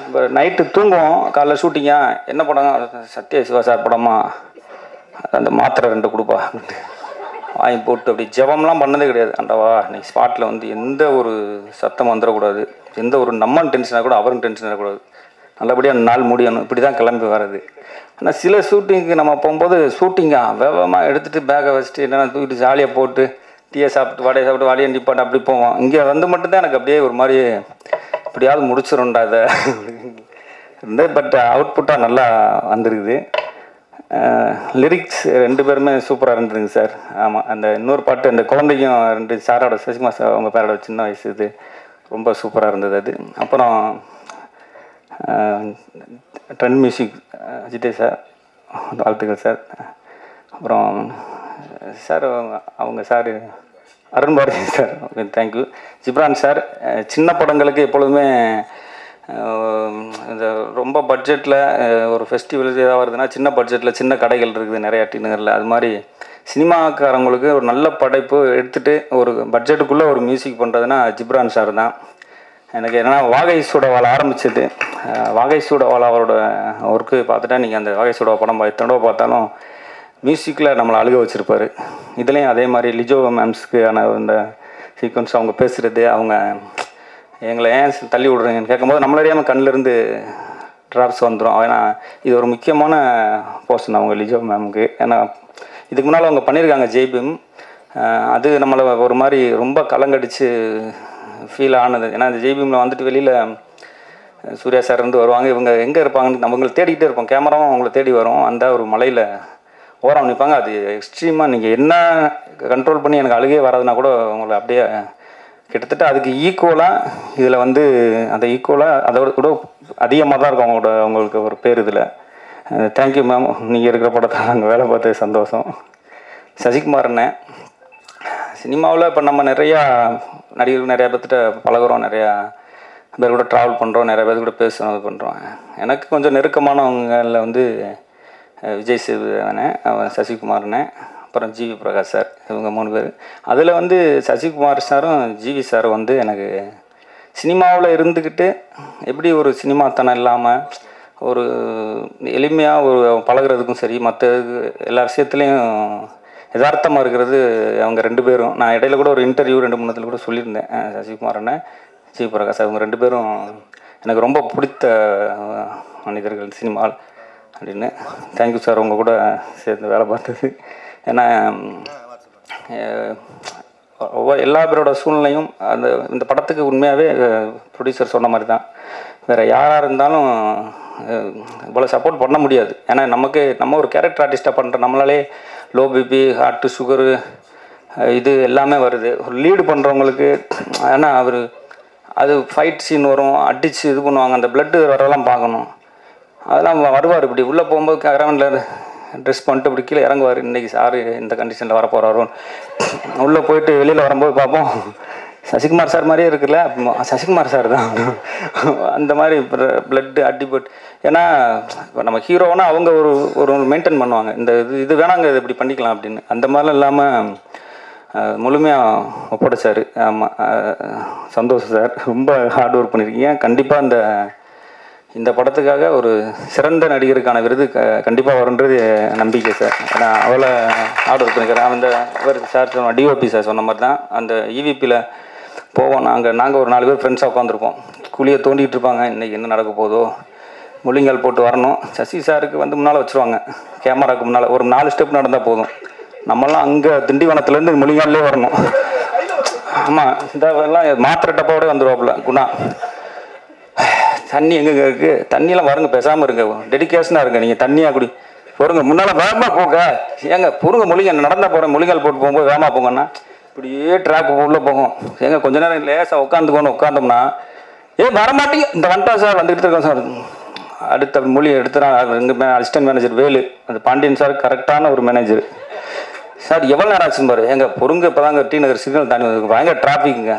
இப்போ நைட்டு தூங்குவோம், காலைல ஷூட்டிங்கா என்ன படம், சத்ய சிவா சார் படமா, அந்த மாத்திரை 2 கொடுப்பா வாங்கி போட்டு அப்படி ஜெபம்லாம் பண்ணதே கிடையாது. ஆண்டவா இன்னைக்கு ஸ்பாட்டில் வந்து எந்த ஒரு சத்தம் வந்துடக்கூடாது, எந்த ஒரு நம்ம டென்ஷனாக கூட அவரும் டென்ஷன் ஆகக்கூடாது, நல்லபடியாக நாள் முடியணும், இப்படி தான் கிளம்பி வர்றது. ஆனால் சில ஷூட்டிங்க்கு நம்ம போகும்போது ஷூட்டிங்காக வேகமாக எடுத்துகிட்டு பேக்கை வச்சுட்டு என்னென்ன தூக்கிட்டு ஜாலியாக போட்டு டீயை சாப்பிட்டு வடையை சாப்பிட்டு வடையை நிப்பாட்டு அப்படி போவோம். இங்கே வந்து மட்டும்தான் எனக்கு அப்படியே ஒரு மாதிரி எப்படியாவது முடிச்சிடும்டா அதை இருந்து. பட் அவுட்புட்டாக நல்லா வந்திருக்குது. லிரிக்ஸ் 2 பேருமே சூப்பராக இருந்ததுங்க சார். ஆமாம், அந்த இன்னொரு பாட்டு அந்த குழந்தைக்கும் 2 சாரோட சசிகுமார் சார் அவங்க பேரோட சின்ன வயசு இது ரொம்ப சூப்பராக இருந்தது அது. அப்புறம் ட்ரெண்ட் மியூசிக் அஜித்தே சார் வாழ்த்துக்கள் சார். அப்புறம் சார் அவங்க sir Arun Bharathi sir okay thank you. Ghibran sir சின்ன படங்களுக்கு எப்பொழுதுமே இந்த ரொம்ப பட்ஜெட்டில் ஒரு ஃபெஸ்டிவல் ஏதாவது வருதுன்னா சின்ன பட்ஜெட்டில் சின்ன கடைகள் இருக்குது நிறையா டிநகரில், அது மாதிரி சினிமாக்காரங்களுக்கு ஒரு நல்ல படைப்பு எடுத்துகிட்டு ஒரு பட்ஜெட்டுக்குள்ளே ஒரு மியூசிக் பண்ணுறதுன்னா ஜிப்ரான் சார் தான். எனக்கு என்னென்னா வாகை சூடவால் ஆரம்பிச்சது, வாகை சூடவால் அவரோட ஒர்க்கு பார்த்துட்டா நீங்கள் அந்த வாகை சூடவா படம் எத்தனை பார்த்தாலும் மியூசிக்கில் நம்மளை அழுக வச்சுருப்பார். இதுலேயும் அதே மாதிரி லிஜோ மேம்ஸ்க்கு ஆன இந்த சீக்வன்ஸ் அவங்க பேசுகிறது, அவங்க எங்களை ஏன் தள்ளி விட்றீங்கன்னு கேட்கும்போது நம்மள அறியாமல் கண்ணிலேருந்து ட்ராப்ஸ் வந்துடும். ஏன்னா இது ஒரு முக்கியமான போர்ஷன் அவங்க லிஜோ மேமுக்கு. ஏன்னா இதுக்கு முன்னால் அவங்க பண்ணியிருக்காங்க ஜெய்பீம், அது நம்மளை ஒரு மாதிரி ரொம்ப கலங்கடிச்சு ஃபீல் ஆனது. ஏன்னா அந்த ஜெய்பீமில் வந்துட்டு வெளியில் சூர்யா சார் இருந்து வருவாங்க, இவங்க எங்கே இருப்பாங்கன்னு நம்மங்களை தேடிக்கிட்டே இருப்போம், கேமராவும் அவங்கள தேடி வரும். அந்த ஒரு மலையில் ஓரம் நிற்பாங்க. அது எக்ஸ்ட்ரீமாக நீங்கள் என்ன கண்ட்ரோல் பண்ணி எனக்கு அழுகே வராதுன்னா கூட உங்களை அப்படியே கிட்டத்தட்ட அதுக்கு ஈக்குவலாக இதில் வந்து அந்த ஈக்குவலாக அதோட கூட அதிகமாக தான் இருக்கும் அவங்களுக்கு ஒரு பேர் இதில். தேங்க்யூ மேம், நீங்கள் இருக்கிற படத்தை நாங்கள் வேலை பார்த்தது சந்தோஷம். சசிகுமார் அண்ணன் சினிமாவில் இப்போ நம்ம நிறையா நடிகர்கள் நிறையா பேர்த்திட்ட பழகுறோம், நிறையா பேர் கூட ட்ராவல் பண்ணுறோம், நிறைய பேர் கூட பேசுகிறோம், இது பண்ணுறோம். எனக்கு கொஞ்சம் நெருக்கமானவங்களில் வந்து விஜய் சேதுபதி அவன் சசிகுமார் அண்ணன், அப்புறம் ஜிவி பிரகாஷ் சார், இவங்க 3 பேர். அதில் வந்து சசிகுமார் சாரும் ஜிவி சாரும் வந்து எனக்கு சினிமாவில் இருந்துக்கிட்டு எப்படி ஒரு சினிமாத்தனம் இல்லாமல் ஒரு எளிமையாக ஒரு பழகிறதுக்கும் சரி, மற்ற எல்லா விஷயத்துலேயும் யதார்த்தமாக இருக்கிறது அவங்க 2 பேரும். நான் இடையில கூட ஒரு இன்டர்வியூ 2-3 கூட சொல்லியிருந்தேன். சசிகுமார் அண்ணன் ஜிவி பிரகாஷ் அவங்க 2 பேரும் எனக்கு ரொம்ப பிடித்த மனிதர்கள் சினிமாவில் அப்படின்னு. தேங்க்யூ சார் உங்கள் கூட சேர்ந்து வேலை பார்த்தது. ஏன்னா எல்லா பேரோட சூழ்நிலையும் அந்த இந்த படத்துக்கு உண்மையாகவே ப்ரொடியூசர் சொன்ன மாதிரி தான். வேறு யாராக இருந்தாலும் இவ்வளோ சப்போர்ட் பண்ண முடியாது. ஏன்னா நம்ம ஒரு கேரக்டர் ஆர்டிஸ்ட்டாக பண்ணுற நம்மளாலே லோ பிபி, ஹார்ட்டு, சுகரு இது எல்லாமே வருது. ஒரு லீடு பண்ணுறவங்களுக்கு ஏன்னா அது ஃபைட் சீன் வரும், அடித்து இது பண்ணுவாங்க, அந்த பிளட்டு வரலாம் பார்க்கணும். அதெல்லாம் வருவார் இப்படி உள்ளே போகும்போது கேரவனில் ட்ரெஸ் பண்ணிட்டு இப்படி கீழே இறங்குவார். இன்றைக்கி சார் இந்த கண்டிஷனில் வரப்போகிறாரோ உள்ளே போயிட்டு வெளியில் வரும்போது பார்ப்போம் சசிகுமார் சார் மாதிரியே இருக்குல்ல, சசிகுமார் சார் தான் அந்த மாதிரி பிளட்டு அடிபட்டு. ஏன்னா இப்போ நம்ம ஹீரோனா அவங்க ஒரு மெயின்டைன் பண்ணுவாங்க, இந்த இது வேணாங்க இது இப்படி பண்ணிக்கலாம் அப்படின்னு. அந்த மாதிரிலாம் இல்லாமல் முழுமையாக ஒப்படைச்சார். ஆமாம், சந்தோஷம் சார், ரொம்ப ஹார்ட் ஒர்க் பண்ணியிருக்கீங்க. கண்டிப்பாக இந்த இந்த படத்துக்காக ஒரு சிறந்த நடிகருக்கான விருது கண்டிப்பாக வருன்றது நம்பிக்கை சார். ஏன்னா அவ்வளோ ஹார்ட் ஒர்க் பண்ணிக்கிறேன். அந்த இவர் சார் டிஓபி சார் சொன்ன மாதிரி தான் அந்த இவிபியில் போவோம். நாங்கள் ஒரு 4 பேர் ஃப்ரெண்ட்ஸாக உட்காந்துருப்போம். குழியை தோண்டிகிட்டு இருப்பாங்க, இன்றைக்கி என்ன நடக்க போதோ, முள்ளிங்கால் போட்டு வரணும். சசி சாருக்கு வந்து முன்னால் வச்சுருவாங்க, கேமராவுக்கு முன்னால் ஒரு 4 ஸ்டெப் நடந்தால் போதும். நம்மளாம் அங்கே திண்டிவனத்துலேருந்து முள்ளிங்கால்லே வரணும். ஆமாம், இந்த எல்லாம் மாத்திரை டப்பாவோட வந்துடுவாப்புல குணா. தண்ணி எங்கெங்க இருக்குது, தண்ணியெலாம் வருங்க, பேசாமல் இருங்க, டெடிக்கேஷனாக இருங்க, நீங்கள் தண்ணியாக குடி பொறுங்க, முன்னால் வேகமாக போங்க, ஏங்க பொறுங்க, முள்ளிங்க நடந்தால் போகிறேன், முள்ளிங்கால் போட்டு போகும்போது வேகமாக போங்கன்னா இப்படியே ட்ராக் உள்ளே போகும். ஏங்க கொஞ்ச நேரம் லேசாக உட்காந்தோம்னா வரமாட்டீங்க, இந்த வந்துட்டா சார் வந்துக்கிட்டு இருக்கோம் சார். அடுத்த மொழி எடுத்துனா எங்கள் அசிஸ்டன்ட் மேனேஜர் வேலு, அந்த பாண்டியன் சார் கரெக்டான ஒரு மேனேஜர். சார் எவ்வளோ நேரம் ஆச்சுன்னு பாரு, எங்கள் பொறுங்க இப்போ தாங்க டி நகர் சிக்னல் தாண்டி வந்து பயங்கர டிராஃபிக்குங்க,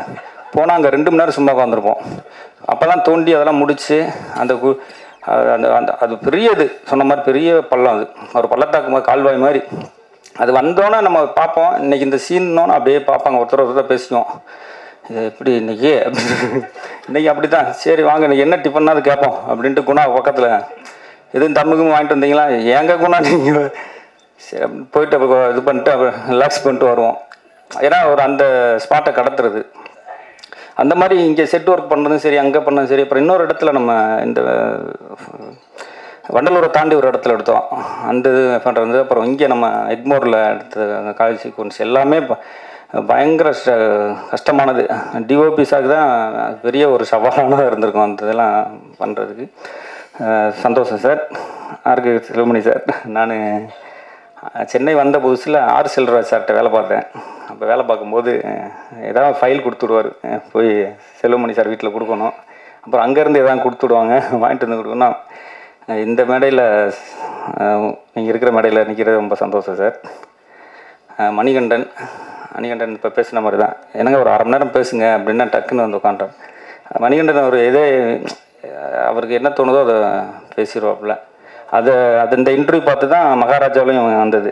போனால் அங்கே 2 மணி நேரம் சும்மா உட்காந்துருப்போம். அப்போ தான் தோண்டி அதெல்லாம் முடித்து அந்த அந்த அது பெரியது சொன்ன மாதிரி பெரிய பள்ளம், அது ஒரு பள்ளத்தாக்கு கால்வாய் மாதிரி. அது வந்தோன்னே நம்ம பார்ப்போம், இன்றைக்கி இந்த சீன்னோன்னு அப்படியே பார்ப்பாங்க, ஒருத்தர் பேசிக்குவோம், இது எப்படி இன்றைக்கி இன்றைக்கி அப்படி தான். சரி வாங்க இன்றைக்கி என்ன டிஃபன்னா அது கேட்போம் அப்படின்ட்டு குணா பக்கத்தில் எதுவும் தம்முக்கும் வாங்கிட்டு வந்தீங்களா, ஏங்க குணா நீங்கள் சரி போயிட்டு இது பண்ணிட்டு ரிலாக்ஸ் பண்ணிட்டு வருவோம். ஏன்னா ஒரு அந்த ஸ்பாட்டை கடத்துறது அந்த மாதிரி. இங்கே செட் ஒர்க் பண்ணுறதும் சரி, அங்கே பண்ணதும் சரி. அப்புறம் இன்னொரு இடத்துல நம்ம இந்த வண்டலூரை தாண்டி ஒரு இடத்துல எடுத்தோம், அந்த இது பண்ணுறது. அப்புறம் இங்கே நம்ம எக்மோரில் எடுத்த காலேஜ் சீக்வன்ஸ் எல்லாமே பயங்கர கஷ்டமானது. டிஓபி சாக்கு தான் பெரிய ஒரு சவாலானதாக இருந்திருக்கும் அந்த இதெல்லாம் பண்ணுறதுக்கு. சந்தோஷம் சார். ஆர்கே செல்வமணி சார், நான் சென்னை வந்த புதுசில் ஆர் செல்வராஜ் சார்கிட்ட வேலை பார்த்தேன். அப்போ வேலை பார்க்கும்போது ஏதாவது ஃபைல் கொடுத்துடுவார், போய் செல்வமணி சார் வீட்டில் கொடுக்கணும். அப்புறம் அங்கேருந்து எதாவது கொடுத்துடுவாங்க, வாங்கிட்டு வந்து கொடுக்கணும். இந்த மேடையில் நீங்கள் இருக்கிற மேடையில் நிற்கிறது ரொம்ப சந்தோஷம் சார். மணிகண்டன் இப்போ பேசின மாதிரி தான், எனக்கு ஒரு 1/2 மணி நேரம் பேசுங்க அப்படின்னா டக்குன்னு வந்து உட்காண்டேன். மணிகண்டன் ஒரு இதே அவருக்கு என்ன தோணுதோ அதை பேசிடுவாப்புல. அது இந்த இன்டர்வியூ பார்த்து தான் மகாராஜாவிலையும் வந்தது.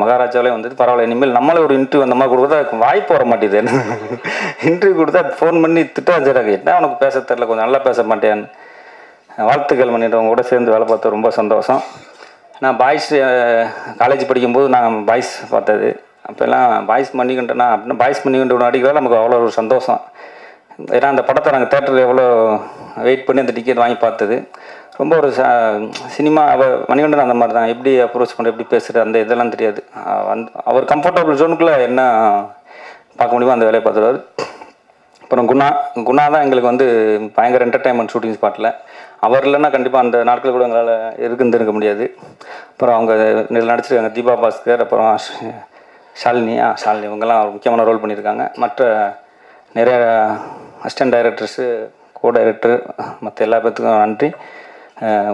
மகாராஜாவிலையும் வந்தது. பரவாயில்ல, இனிமேல் நம்மளே ஒரு இன்டர்வியூ அந்த மாதிரி கொடுத்தா வாய்ப்பு வர மாட்டேது. இன்டர்வியூ கொடுத்தா ஃபோன் பண்ணி திட்டாஞ்சிடாங்க, என்ன உனக்கு பேச தெரில, கொஞ்சம் நல்லா பேச மாட்டேன்னு. வாழ்த்துக்கள் பண்ணிட்டவங்க கூட சேர்ந்து வேலை பார்த்து ரொம்ப சந்தோஷம். நான் பாய்ஸ் காலேஜ் படிக்கும்போது நான் பாய்ஸ் பார்த்தது. அப்போல்லாம் பாய்ஸ் மணிகண்டனா அப்படின்னா பாய்ஸ் மணிகண்டன் அடிக்கிறதா நமக்கு அவ்வளோ ஒரு சந்தோஷம். ஏன்னா அந்த படத்தை நாங்கள் தேட்டரில் எவ்வளோ வெயிட் பண்ணி அந்த டிக்கெட் வாங்கி பார்த்தது ரொம்ப ஒரு சினிமா. மணிகண்டன் அந்த மாதிரி தான், எப்படி அப்ரோச் பண்ண, எப்படி பேசுகிறது, அந்த இதெல்லாம் தெரியாது. அவர் கம்ஃபர்டபுள் ஜோனுக்குள்ளே என்ன பார்க்க முடியுமோ அந்த வேலையை பார்த்துருவார். அப்புறம் குணா தான் எங்களுக்கு வந்து பயங்கர என்டர்டைன்மெண்ட் ஷூட்டிங் ஸ்பாட்டில். அவர் இல்லைன்னா கண்டிப்பாக அந்த நாட்கள் கூட எங்களால் இருக்க முடியாது. அப்புறம் அவங்க நடிச்சிருக்காங்க தீபா பாஸ்கர், அப்புறம் ஷாலினி இவங்கெல்லாம் ஒரு முக்கியமான ரோல் பண்ணியிருக்காங்க. மற்ற நிறைய அசிஸ்டன்ட் டைரக்டர்ஸு, கோ டைரக்டர், மற்ற எல்லா பேர்த்துக்கும் நன்றி.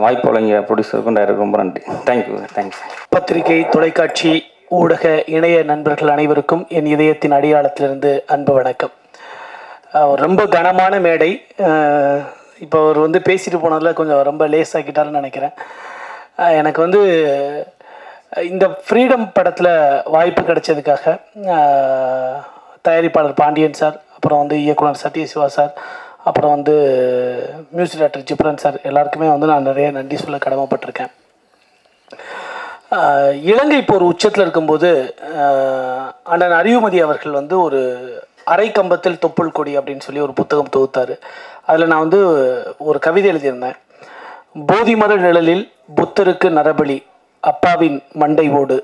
வாய்ப்பு வழங்கிய ப்ரொடியூசருக்கும் டைரக்டர் ரொம்ப நன்றி. தேங்க்யூ. பத்திரிகை, தொலைக்காட்சி, ஊடக இணைய நண்பர்கள் அனைவருக்கும் என் இதயத்தின் அடியாளத்திலிருந்து அன்பு வணக்கம். ரொம்ப கனமான மேடை. இப்போ அவர் வந்து பேசிட்டு போனதில் கொஞ்சம் ரொம்ப லேஸ் ஆக்கிட்டாருன்னு நினைக்கிறேன். எனக்கு வந்து இந்த ஃப்ரீடம் படத்தில் வாய்ப்பு கிடைச்சதுக்காக தயாரிப்பாளர் பாண்டியன் சார், அப்புறம் வந்து இயக்குனர் சத்யசிவா சார், அப்புறம் வந்து மியூசிக் டைரக்டர் ஜிப்ரன் சார், எல்லாருக்குமே வந்து நான் நிறைய நன்றி சொல்ல கடமைப்பட்டிருக்கேன். இலங்கை இப்போ ஒரு உச்சத்தில் இருக்கும்போது அண்ணன் அறிவுமதி அவர்கள் வந்து ஒரு அரை கம்பத்தில் தொப்புள் கொடி அப்படின்னு சொல்லி ஒரு புத்தகம் தொகுத்தார். அதில் நான் வந்து ஒரு கவிதை எழுதியிருந்தேன். போதிமர நிழலில் புத்தருக்கு நரபலி, அப்பாவின் மண்டை ஓடு,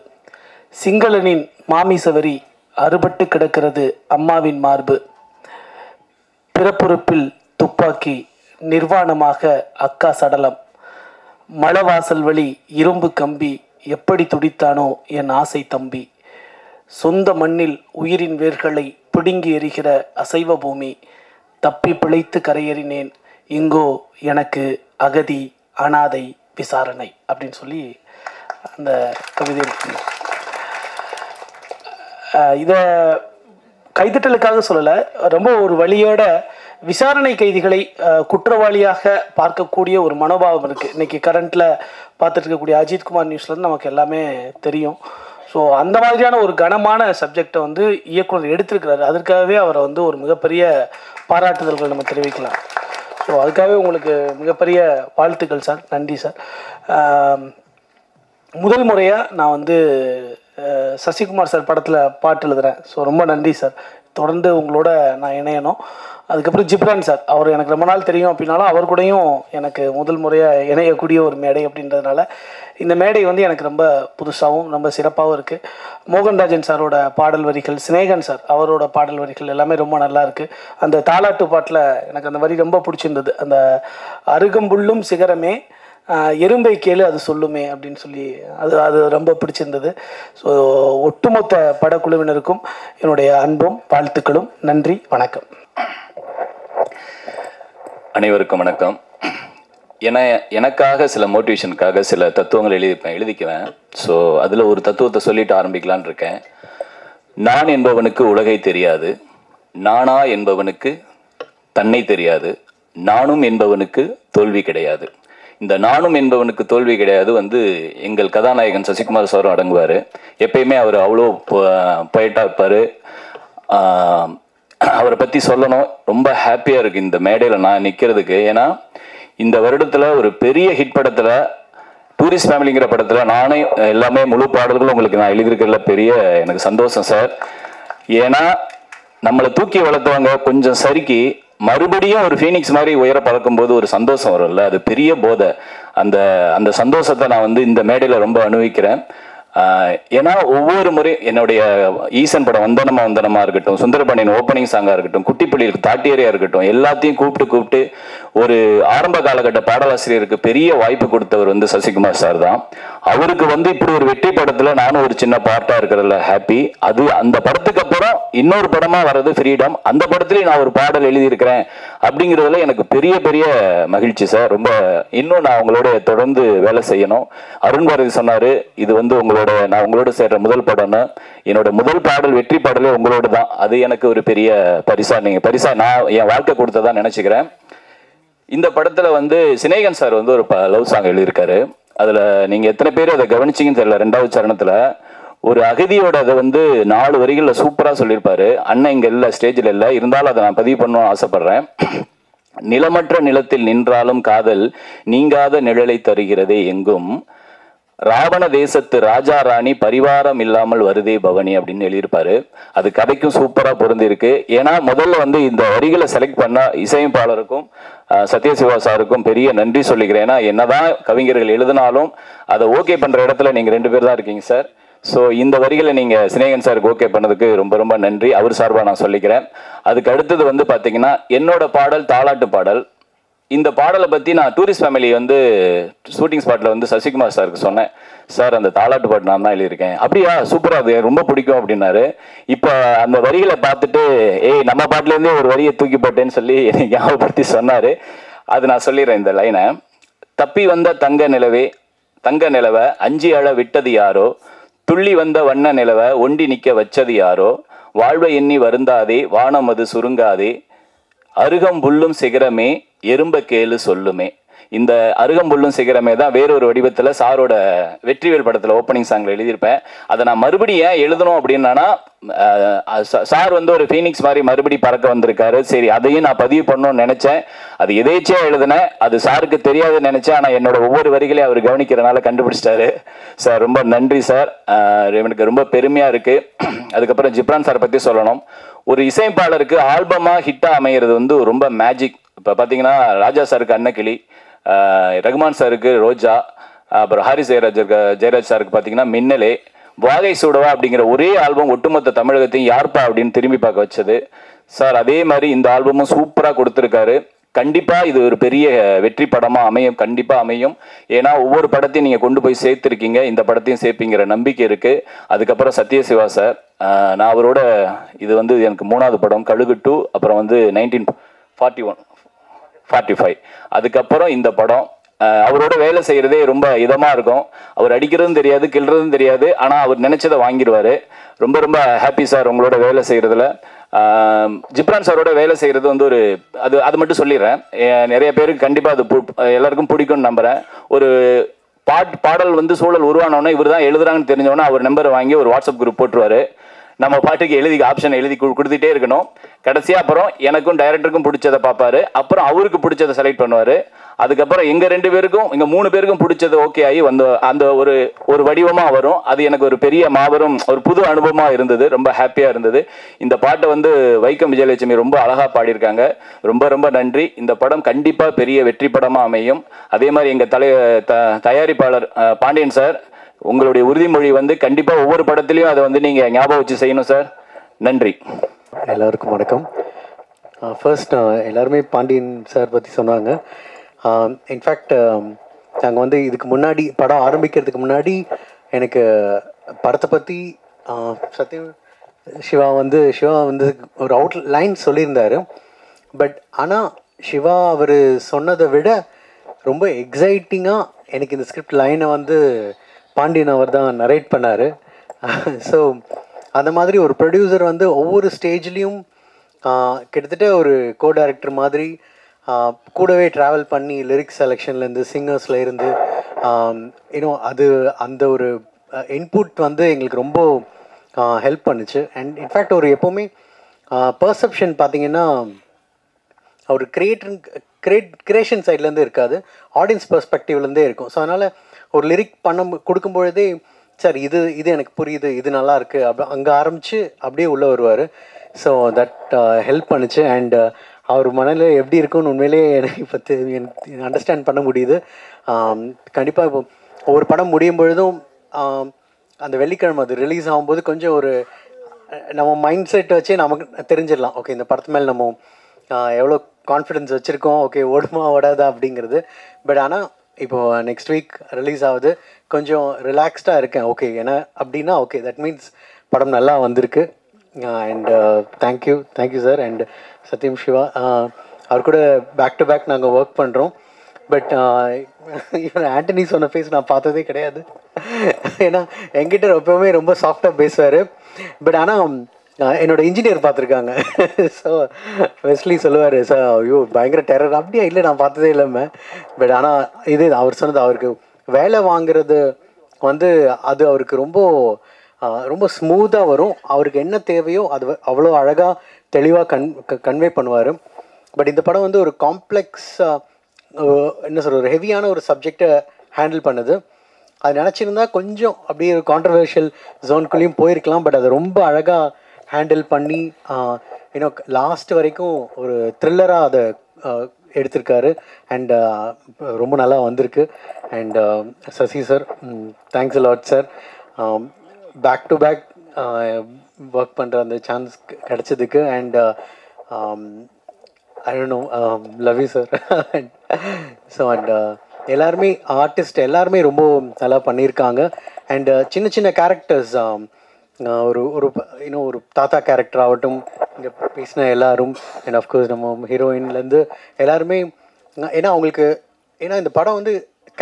சிங்களனின் மாமிசவரி, அறுபட்டு கிடக்கிறது அம்மாவின் மார்பு, பிறப்புறுப்பில் துப்பாக்கி, நிர்வாணமாக அக்கா சடலம், மலவாசல் வழி இரும்பு கம்பி, எப்படி துடித்தானோ என் ஆசை தம்பி, சொந்த மண்ணில் உயிரின் வேர்களை பிடுங்கி எறிகிற அசைவ பூமி, தப்பி பிழைத்து கரையேறினேன், இங்கோ எனக்கு அகதி அனாதை விசாரணை அப்படின்னு சொல்லி அந்த கவிதை இருக்கு. இதை கைதட்டலுக்காக சொல்லலை, ரொம்ப ஒரு வழியோட விசாரணை கைதிகளை குற்றவாளியாக பார்க்கக்கூடிய ஒரு மனோபாவம் இருக்குது. இன்றைக்கி கரண்ட்டில் பார்த்துட்டு இருக்கக்கூடிய அஜித்குமார் நியூஸ்லேருந்து நமக்கு எல்லாமே தெரியும். ஸோ அந்த மாதிரியான ஒரு கனமான சப்ஜெக்டை வந்து இயக்குனர் எடுத்திருக்கிறாரு. அதற்காகவே அவரை வந்து ஒரு மிகப்பெரிய பாராட்டுதல்கள் நம்ம தெரிவிக்கலாம். ஸோ அதுக்காகவே உங்களுக்கு மிகப்பெரிய வாழ்த்துக்கள் சார். நன்றி சார். முதல் முறையாக நான் வந்து சசிகுமார் சார் படத்தில் பாட்டு எழுதுகிறேன். ஸோ ரொம்ப நன்றி சார். தொடர்ந்து உங்களோட நான் இணையணும். அதுக்கப்புறம் ஜிப்ரான் சார், அவர் எனக்கு ரொம்ப நாள் தெரியும் அப்படின்னாலும் அவர் கூடயும் எனக்கு முதல் முறையாக இணையக்கூடிய ஒரு மேடை அப்படின்றதுனால இந்த மேடை வந்து எனக்கு ரொம்ப புதுசாகவும் ரொம்ப சிறப்பாகவும் இருக்குது. மோகன்ராஜன் சாரோட பாடல் வரிகள், சினேகன் சார் அவரோட பாடல் வரிகள் எல்லாமே ரொம்ப நல்லா இருக்குது. அந்த தாலாட்டு பாட்டில் எனக்கு அந்த வரி ரொம்ப பிடிச்சிருந்தது. அந்த அருகம்புல்லும் சிகரமே எறும்பை கேளு அது சொல்லுமே அப்படின்னு சொல்லி அது ரொம்ப பிடிச்சிருந்தது. ஸோ ஒட்டுமொத்த படக்குழுவினருக்கும் என்னுடைய அன்பும் வாழ்த்துக்களும். நன்றி, வணக்கம். அனைவருக்கும் வணக்கம். எனக்காக சில மோட்டிவேஷனுக்காக சில தத்துவங்கள் எழுதிக்குவேன். ஸோ அதில் ஒரு தத்துவத்தை சொல்லிட்டு ஆரம்பிக்கலான்னு இருக்கேன். நான் என்பவனுக்கு உலகை தெரியாது, நானா என்பவனுக்கு தன்னை தெரியாது, நானும் என்பவனுக்கு தோல்வி கிடையாது. இந்த நானும் என்பவனுக்கு தோல்வி கிடையாது வந்து எங்கள் கதாநாயகன் சசிகுமார் சாரும் அடங்குவார். எப்பயுமே அவர் அவ்வளோ பொயட்டாக இருப்பார். அவரை பற்றி சொல்லணும், ரொம்ப ஹாப்பியாக இருக்குது இந்த மேடையில் நான் நிற்கிறதுக்கு. ஏன்னா இந்த வருடத்தில் ஒரு பெரிய ஹிட் படத்தில், டூரிஸ்ட் ஃபேமிலிங்கிற படத்தில் நானே எல்லாமே முழு பாடல்களும் உங்களுக்கு நான் எழுதியிருக்கிறதுல பெரிய எனக்கு சந்தோஷம் சார். ஏன்னா நம்மளை தூக்கி வளர்த்தவங்க கொஞ்சம் சறுக்கி மறுபடியும் ஒரு ஃபீனிக்ஸ் மாதிரி உயர பறக்கும்போது ஒரு சந்தோஷம் வரும்ல, அது பெரிய போதை. அந்த சந்தோஷத்தை நான் வந்து இந்த மேடையில் ரொம்ப அனுபவிக்கிறேன். ஏன்னா ஒவ்வொரு முறையும் என்னுடைய ஈசன் படம் வந்தனமா இருக்கட்டும், சுந்தரபாண்டியன் ஓப்பனிங் சாங்காக இருக்கட்டும், குட்டிப்புள்ளிகளுக்கு தாட்டியறையாக இருக்கட்டும், எல்லாத்தையும் கூப்பிட்டு ஒரு ஆரம்ப காலகட்ட பாடலாசிரியருக்கு பெரிய வாய்ப்பு கொடுத்தவர் வந்து சசிகுமார் சார் தான். அவருக்கு வந்து இப்படி ஒரு வெற்றி படத்தில் நானும் ஒரு சின்ன பார்ட்டாக இருக்கிறதுல ஹாப்பி. அந்த படத்துக்கு அப்புறம் இன்னொரு படமாக வர்றது ஃப்ரீடம். அந்த படத்துலேயும் நான் ஒரு பாடல் எழுதியிருக்கிறேன் அப்படிங்கிறதுல எனக்கு பெரிய பெரிய மகிழ்ச்சி சார். ரொம்ப இன்னும் நான் உங்களோட தொடர்ந்து வேலை செய்யணும். அருண் பாரதி சொன்னார், இது வந்து நான் உங்களோட சேர்ற முதல் படம்னு. என்னோட முதல் பாடல் வெற்றி பாடலே உங்களோட தான். அது எனக்கு ஒரு பெரிய பரிசா நான் என் வாழ்க்கை கொடுத்ததா நினைச்சுக்கிறேன். இந்த படத்துல வந்து சினேகன் சார் வந்து ஒரு லவ் சாங் எழுதியிருக்காரு. அதுல நீங்க எத்தனை பேர் அதை கவனிச்சிங்கன்னு தெரியல. 2வது சரணத்துல ஒரு அகதியோட அதை வந்து 4 வரிகளில் சூப்பரா சொல்லியிருப்பாரு. அண்ணன் இங்க இல்ல, ஸ்டேஜில் இல்லை, இருந்தாலும் அதை நான் பதிவு பண்ண ஆசைப்படுறேன். நிலமற்ற நிலத்தில் நின்றாலும் காதல் நீங்காத நிழலை தருகிறதே எங்கும், ராவண தேசத்து ராஜா ராணி பரிவாரம் இல்லாமல் வருதே பவனி அப்படின்னு எழுதியிருப்பாரு. அது கதைக்கும் சூப்பரா பொருந்திருக்கு. ஏன்னா முதல்ல வந்து இந்த வரிகளை செலக்ட் பண்ண இசையமைப்பாளருக்கும் சத்யசிவா சாருக்கும் பெரிய நன்றி சொல்லிக்கிறேன். ஏன்னா என்னதான் கவிஞர்கள் எழுதினாலும் அதை ஓகே பண்ற இடத்துல நீங்க 2 பேர் தான் இருக்கீங்க சார். ஸோ இந்த வரிகளை நீங்க சினேகன் சாருக்கு ஓகே பண்ணதுக்கு ரொம்ப ரொம்ப நன்றி. அவர் சார்பாக நான் சொல்லிக்கிறேன். அதுக்கு அடுத்தது வந்து பாத்தீங்கன்னா என்னோட பாடல் தாலாட்டு பாடல். இந்த பாடலை பற்றி நான் டூரிஸ்ட் ஃபேமிலி வந்து ஷூட்டிங் ஸ்பாட்டில் வந்து சசிகுமார் சாருக்கு சொன்னேன், சார் அந்த தாலாட்டு பாட்டு நான் தான் எழுதியிருக்கேன். அப்படியா, சூப்பராக, அது ரொம்ப பிடிக்கும் அப்படின்னாரு. இப்போ அந்த வரிகளை பார்த்துட்டு நம்ம பாட்டிலேருந்தே ஒரு வரியை தூக்கி போட்டேன்னு சொல்லி எனக்கு ஞாபகப்படுத்தி சொன்னார். அது நான் சொல்லிடுறேன் இந்த லைனை. தப்பி வந்த தங்க நிலவை அஞ்சி அழ விட்டது யாரோ, துள்ளி வந்த வண்ண நிலவை ஒண்டி நிற்க வச்சது யாரோ, வாழ்வை எண்ணி வருந்தாதே வானம் அது சுருங்காதே, அருகம்புல்லும் சிகரமே எறும்ப கேளு சொல்லுமே. இந்த அருகம்புல்லும் சிகரமே தான் வேறொரு வடிவத்தில் சாரோட வெற்றிவேல் படத்தில் ஓப்பனிங் சாங்கில் எழுதியிருப்பேன். அதை நான் மறுபடியும் ஏன் எழுதணும் அப்படின்னா, சார் வந்து ஒரு ஃபீனிக்ஸ் மாதிரி மறுபடி பறக்க வந்திருக்காரு. சரி, அதையும் நான் பதிவு பண்ணணும்னு நினச்சேன். அது எதேச்சியாக எழுதினேன். அது சாருக்கு தெரியாதுன்னு நினச்சேன். ஆனால் என்னோட ஒவ்வொரு வரிகளையும் அவர் கவனிக்கிறனால கண்டுபிடிச்சிட்டாரு. சார் ரொம்ப நன்றி சார். எனக்கு ரொம்ப பெருமையாக இருக்குது. அதுக்கப்புறம் ஜிப்ரான் சார் பற்றி சொல்லணும். ஒரு இசையமைப்பாளருக்கு ஆல்பமாக ஹிட்டாக அமைகிறது வந்து ரொம்ப மேஜிக். இப்போ பார்த்தீங்கன்னா ராஜா சாருக்கு அன்னக்கிளி, ரகுமான் சாருக்கு ரோஜா, அப்புறம் ஹாரிஸ் ஜெயராஜ் சாருக்கு பார்த்தீங்கன்னா மின்னலே, வாகை சூடவா அப்படிங்கிற ஒரே ஆல்பம் ஒட்டுமொத்த தமிழகத்தையும் யார்ப்பா அப்படின்னு திரும்பி பார்க்க வச்சது சார். அதே மாதிரி இந்த ஆல்பமும் சூப்பராக கொடுத்துருக்காரு. கண்டிப்பாக இது ஒரு பெரிய வெற்றி படமாக அமையும், கண்டிப்பாக அமையும். ஏன்னா ஒவ்வொரு படத்தையும் நீங்கள் கொண்டு போய் சேர்த்துருக்கீங்க, இந்த படத்தையும் சேர்ப்பீங்கிற நம்பிக்கை இருக்குது. அதுக்கப்புறம் சத்யசிவா சார், நான் அவரோட இது வந்து எனக்கு 3வது படம் கழுகு 2, அப்புறம் வந்து 1945. அதுக்கப்புறம் இந்த படம் அவரோட வேலை செய்கிறதே ரொம்ப இதமாக இருக்கும். அவர் அடிக்கிறதும் தெரியாது, கிள்றதும் தெரியாது, ஆனால் அவர் நினச்சதை வாங்கிடுவார். ரொம்ப ரொம்ப ஹாப்பி சார் உங்களோட வேலை செய்கிறதுல. ஜிப்ரான் சாரோட வேலை செய்கிறது வந்து ஒரு அது மட்டும் சொல்லிடுறேன். நிறைய பேருக்கு கண்டிப்பாக அது எல்லாருக்கும் பிடிக்கும்னு நம்புகிறேன். ஒரு பாடல் வந்து சூழல் உருவானோன்னே இவர் தான் எழுதுறாங்கன்னு தெரிஞ்சோன்னா அவர் நம்பரை வாங்கி ஒரு வாட்ஸ்அப் குரூப் போட்டுருவார். நம்ம பாட்டுக்கு ஆப்ஷன் எழுதி கொடுத்துட்டே இருக்கணும். கடைசியாக அப்புறம் எனக்கும் டைரக்டருக்கும் பிடிச்சதை பார்ப்பாரு, அப்புறம் அவருக்கு பிடிச்சதை செலக்ட் பண்ணுவார். அதுக்கப்புறம் எங்கள் 2 பேருக்கும் எங்கள் 3 பேருக்கும் பிடிச்சது ஓகே ஆகி அந்த ஒரு வடிவமாக வரும். அது எனக்கு ஒரு பெரிய மாபெரும் ஒரு புது அனுபவமாக இருந்தது. ரொம்ப ஹாப்பியாக இருந்தது. இந்த பாட்டை வைக்கம் விஜயலட்சுமி ரொம்ப அழகாக பாடியிருக்காங்க. ரொம்ப ரொம்ப நன்றி. இந்த படம் கண்டிப்பாக பெரிய வெற்றி படமாக அமையும். அதே மாதிரி எங்கள் தயாரிப்பாளர் பாண்டியன் சார், உங்களுடைய உறுதிமொழி கண்டிப்பாக ஒவ்வொரு படத்துலையும் அதை நீங்கள் ஞாபகம் வச்சு செய்யணும் சார். நன்றி. எல்லாருக்கும் வணக்கம். ஃபர்ஸ்ட் எல்லாருமே பாண்டியன் சார் பற்றி சொன்னாங்க. இன்ஃபேக்ட் நாங்கள் இதுக்கு முன்னாடி படம் ஆரம்பிக்கிறதுக்கு முன்னாடி எனக்கு படத்தை பற்றி சத்யம் சிவா ஒரு அவுட்லைன் சொல்லியிருந்தார். பட் ஆனால் சிவா அவர் சொன்னதை விட ரொம்ப எக்ஸைட்டிங்காக எனக்கு இந்த ஸ்கிரிப்ட் லைனை பாண்டியன் அவர் தான் நரேட் பண்ணார். ஸோ அந்த மாதிரி ஒரு ப்ரொடியூசர் ஒவ்வொரு ஸ்டேஜ்லேயும் கிட்டத்தட்ட ஒரு கோ டைரக்டர் மாதிரி கூடவே ட்ராவல் பண்ணி லிரிக்ஸ் செலெக்ஷன்லேருந்து சிங்கர்ஸில் இருந்து அது அந்த ஒரு இன்புட் எங்களுக்கு ரொம்ப ஹெல்ப் பண்ணுச்சு. அண்ட் இன்ஃபேக்ட் ஒரு எப்போவுமே பர்செப்ஷன் பார்த்திங்கன்னா ஒரு கிரியேஷன் சைட்லேருந்து இருக்காது, ஆடியன்ஸ் பெர்ஸ்பெக்டிவ்லேருந்தே இருக்கும். ஸோ அதனால் ஒரு லிரிக் கொடுக்கும்பொழுதே சார் இது எனக்கு புரியுது, இது நல்லா இருக்குது, அங்கே ஆரம்பித்து அப்படியே உள்ளே வருவார். ஸோ தட் ஹெல்ப் பண்ணுச்சு. அண்ட் அவர் மனநிலை எப்படி இருக்குன்னு உண்மையிலேயே எனக்கு அண்டர்ஸ்டாண்ட் பண்ண முடியுது. கண்டிப்பாக இப்போ ஒவ்வொரு படம் முடியும் பொழுதும் அந்த வெள்ளிக்கிழமை அது ரிலீஸ் ஆகும்போது கொஞ்சம் ஒரு நம்ம மைண்ட் செட் வச்சே நமக்கு தெரிஞ்சிடலாம், ஓகே இந்த படத்து மேலே நம்ம எவ்வளோ கான்ஃபிடென்ஸ் வச்சுருக்கோம், ஓகே ஓடுமா ஓடாதா அப்படிங்கிறது. பட் ஆனால் இப்போது நெக்ஸ்ட் வீக் ரிலீஸ் ஆகுது, கொஞ்சம் ரிலாக்ஸ்டாக இருக்கேன். ஓகே ஏன்னா அப்படின்னா ஓகே தட் மீன்ஸ் படம் நல்லா வந்திருக்கு. And thank you sir. அண்ட் சத்யம் சிவா அவர் கூட பேக் டு பேக் நாங்கள் ஒர்க் பண்ணுறோம். பட் இவன் ஆண்டனி சொன்ன ஃபேஸ் நான் பார்த்ததே கிடையாது. ஏன்னா என்கிட்ட எப்போவுமே ரொம்ப சாஃப்டாக பேசுவார். பட் ஆனால் என்னோடய இன்ஜினியர் பார்த்துருக்காங்க. ஸோ வெஸ்லி சொல்லுவார், சார் ஐயோ பயங்கர டெரர், அப்படியே இல்லை நான் பார்த்ததே இல்லாமல். பட் ஆனால் இது அவர் சொன்னது, அவருக்கு வேலை வாங்குறது அது அவருக்கு ரொம்ப ஸ்மூத்தாக வரும். அவருக்கு என்ன தேவையோ அது அவ்வளோ அழகாக தெளிவாக கன்வே பண்ணுவார். பட் இந்த படம் ஒரு காம்ப்ளெக்ஸ் என்ன சொல்கிற ஒரு ஹெவியான ஒரு சப்ஜெக்டை ஹேண்டில் பண்ணுது. அது நினச்சிருந்தா கொஞ்சம் அப்படியே ஒரு கான்ட்ரவர்ஷியல் ஜோனுக்குள்ளேயும் போயிருக்கலாம். பட் அதை ரொம்ப அழகாக ஹேண்டில் பண்ணி லாஸ்ட் வரைக்கும் ஒரு த்ரில்லராக அதை எடுத்திருக்காரு. அண்ட் ரொம்ப நல்லா வந்திருக்கு. And Sasi sir, thanks lot sir. Back to back work பண்ணுற அந்த சான்ஸ் கிடச்சதுக்கு. And I don't know, love you sir. So and எல்லாருமே ஆர்டிஸ்ட் எல்லாருமே ரொம்ப நல்லா பண்ணியிருக்காங்க. அண்ட் சின்ன சின்ன கேரக்டர்ஸ், ஒரு தாத்தா கேரக்டர் ஆகட்டும், இங்கே பேசின எல்லாரும், அண்ட் ஆஃப்கோர்ஸ் நம்ம ஹீரோயின்லேருந்து எல்லாருமே, ஏன்னா இந்த படம்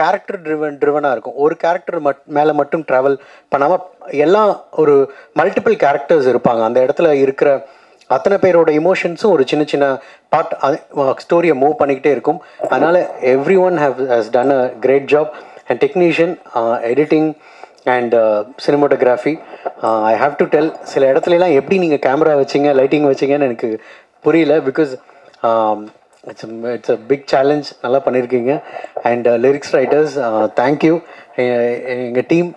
கேரக்டர் ட்ரிவனாக இருக்கும். ஒரு கேரக்டர் மேலே மட்டும் ட்ராவல் பண்ணாமல் எல்லாம் ஒரு மல்டிபிள் கேரக்டர்ஸ் இருப்பாங்க. அந்த இடத்துல இருக்கிற அத்தனை பேரோட இமோஷன்ஸும் ஒரு சின்ன சின்ன பார்ட் ஸ்டோரியை மூவ் பண்ணிக்கிட்டே இருக்கும். அதனால் everyone has done a great job. And technician, editing and cinematography, I have to tell, சில இடத்துலலாம் எப்படி நீங்கள் கேமரா வச்சிங்க, லைட்டிங் வச்சிங்கன்னு எனக்கு புரியல. Because it's a big challenge. நல்லா பண்ணியிருக்கீங்க. And lyrics writers, thank you. எங்கள் team,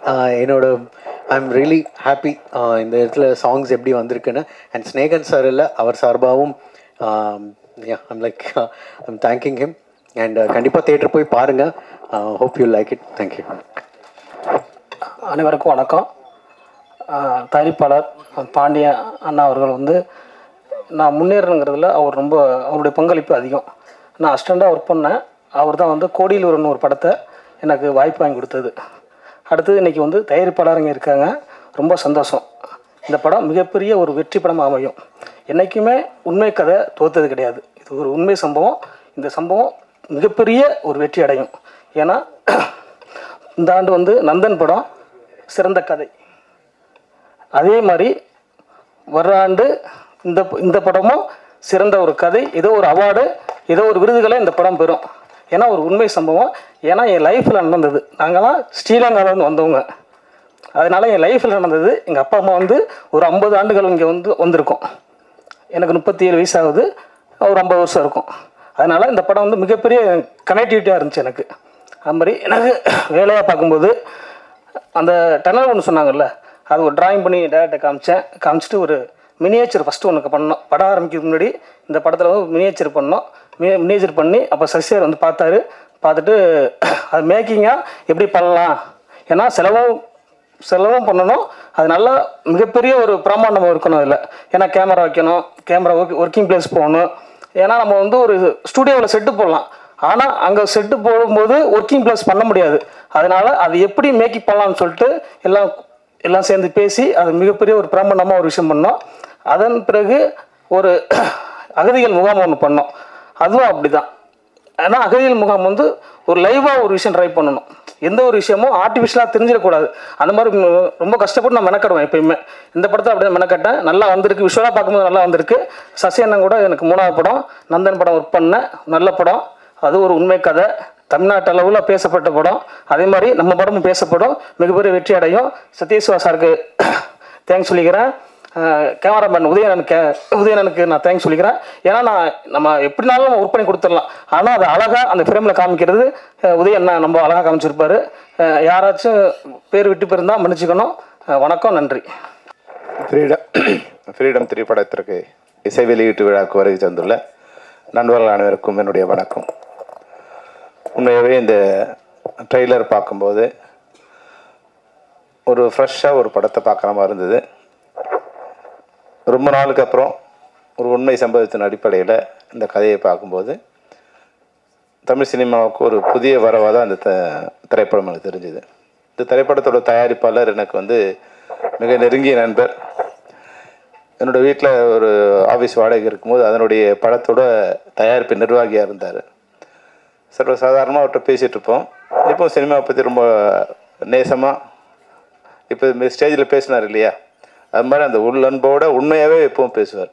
I am really happy இந்த இடத்துல சாங்ஸ் எப்படி வந்திருக்குன்னு. அண்ட் ஸ்னேகன் சார் இல்லை, அவர் சார்பாகவும் ஐம் தேங்கிங் ஹிம். அண்ட் கண்டிப்பாக தேட்டர் போய் பாருங்கள். Hope you like it. Thank you. அனைவருக்கும் வணக்கம். தயாரிப்பாளர் பாண்டிய அண்ணா அவர்கள் நான் முன்னேறணுங்கிறதுல அவர் அவருடைய பங்களிப்பு அதிகம். நான் அசிஸ்டண்ட்டாக ஒர்க் பண்ணேன். அவர் தான் கோடியில் ஒரு படத்தை எனக்கு வாய்ப்பு வாங்கி கொடுத்தது. அடுத்தது இன்றைக்கி தயாரிப்பாளர் இங்கே இருக்காங்க. ரொம்ப சந்தோஷம். இந்த படம் மிகப்பெரிய ஒரு வெற்றி படமாக அமையும். என்றைக்குமே உண்மை கதை தோற்றது கிடையாது. இது ஒரு உண்மை சம்பவம். இந்த சம்பவம் மிகப்பெரிய ஒரு வெற்றி அடையும். ஏன்னா இந்த ஆண்டு நந்தன் படம் சிறந்த கதை, அதே மாதிரி வர்ற ஆண்டு இந்த படமும் சிறந்த ஒரு கதை, ஏதோ ஒரு அவார்டு, ஏதோ ஒரு விருதுகளை இந்த படம் பெறும். ஏன்னா ஒரு உண்மை சம்பவம். ஏன்னா என் லைஃப்பில் நடந்தது. நாங்கள்லாம் ஸ்ரீலங்காவிலேருந்து வந்தவங்க. அதனால் என் லைஃப்பில் நடந்தது. எங்கள் அப்பா அம்மா வந்து ஒரு 50 ஆண்டுகள் இங்கே வந்திருக்கோம். எனக்கு 37 வயசு ஆகுது, ஒரு 50 வருஷம் இருக்கும். அதனால் இந்த படம் வந்து மிகப்பெரிய கனெக்டிவிட்டியாக இருந்துச்சு எனக்கு. அது மாதிரி எனக்கு வேலையாக பார்க்கும்போது அந்த டனல் ஒன்று சொன்னாங்கல்ல, அது ஒரு டிராயிங் பண்ணி டேரக்டர் காமிச்சிட்டு ஒரு மினியேச்சர் ஃபஸ்ட்டு ஒன்று பண்ணோம். படம் ஆரம்பிக்கிறதுக்கு முன்னாடி இந்த படத்தில் வந்து மினியேச்சர் பண்ணோம். மினியேச்சர் பண்ணி அப்போ சசியார் வந்து பார்த்துட்டு அது மேக்கிங்காக எப்படி பண்ணலாம், ஏன்னா செலவும் பண்ணணும், அது நல்லா மிகப்பெரிய ஒரு பிரமாண்டமாக இருக்கணும் அதில். ஏன்னா கேமரா வைக்கணும், கேமரா ஒர்க்கிங் பிளேஸ் போகணும். ஏன்னா நம்ம வந்து ஒரு ஸ்டூடியோவில் செட்டு போடலாம், ஆனால் அங்கே செட்டு போடும்போது ஒர்க்கிங் பிளேஸ் பண்ண முடியாது. அதனால் அது எப்படி மேக்கப் பண்ணலாம்னு சொல்லிட்டு எல்லாம் சேர்ந்து பேசி அது மிகப்பெரிய ஒரு பிரமாண்டமாக ஒரு விஷயம் பண்ணோம். அதன் பிறகு ஒரு அகதிகள் முகாம் ஒன்று பண்ணோம். அதுவும் அப்படி தான். ஏன்னா அகதிகள் முகாம் வந்து ஒரு லைவாக ஒரு விஷயம் ட்ரை பண்ணணும். எந்த ஒரு விஷயமும் ஆர்டிஃபிஷியலாக தெரிஞ்சிடக்கூடாது. அந்த மாதிரி ரொம்ப கஷ்டப்பட்டு நான் மெனக்கடுவேன் எப்பயுமே. இந்த படத்தை அப்படி தான் மெனக்கட்டேன். நல்லா வந்திருக்கு, விஷுவலாக பார்க்கும்போது நல்லா வந்திருக்கு. சசி அண்ணன் கூட எனக்கு 3வது படம், நந்தன் படம் ஒர்க் பண்ணேன். நல்ல படம். அது ஒரு உண்மை கதை, தமிழ்நாட்டு அளவில் பேசப்பட்ட படம். அதே மாதிரி நம்ம படமும் பேசப்படும், மிகப்பெரிய வெற்றி அடையும். சத்யசிவா சாருக்கு தேங்க்ஸ் சொல்லிக்கிறேன். கேமராமேன் உதயணனுக்கு நான் தேங்க்ஸ் சொல்லிக்கிறேன். ஏன்னா நம்ம எப்படினாலும் ஒர்க் பண்ணி கொடுத்துடலாம், ஆனால் அது அழகாக அந்த ஃப்ரேமில் காமிக்கிறது உதயண்ணா நம்ம அழகாக காமிச்சிருப்பார். யாராச்சும் பேர் விட்டு போயிருந்தால் மன்னிச்சுக்கணும். வணக்கம், நன்றி. ஃப்ரீடம் திரைப்படத்திற்கு இசை வெளியீட்டு விழாவுக்கு வருகை தந்துள்ள நண்பர்கள் அனைவருக்கும் என்னுடைய வணக்கம். உண்மையாகவே இந்த ட்ரெய்லர் பார்க்கும்போது ஒரு ஃப்ரெஷ்ஷாக ஒரு படத்தை பார்க்குற மாதிரி இருந்தது. ரொம்ப நாளுக்கு அப்புறம் ஒரு உண்மை சம்பவத்தின் அடிப்படையில் இந்த கதையை பார்க்கும்போது தமிழ் சினிமாவுக்கு ஒரு புதிய வரவாக தான் அந்த திரைப்படம் எனக்கு தெரிஞ்சுது. இந்த திரைப்படத்தோட தயாரிப்பாளர் எனக்கு வந்து மிக நெருங்கிய நண்பர். என்னோடய வீட்டில் ஒரு ஆஃபீஸ் வாடகை இருக்கும்போது அதனுடைய படத்தோட தயாரிப்பு நிர்வாகியாக இருந்தார். சர்வசாதாரணமாக அவர்கிட்ட பேசிகிட்டு இருப்போம். இப்போ சினிமாவை பற்றி ரொம்ப நேசமாக இப்போ ஸ்டேஜில் பேசினார் இல்லையா, அது மாதிரி அந்த உள்ளன்போடு உண்மையாகவே எப்பவும் பேசுவார்.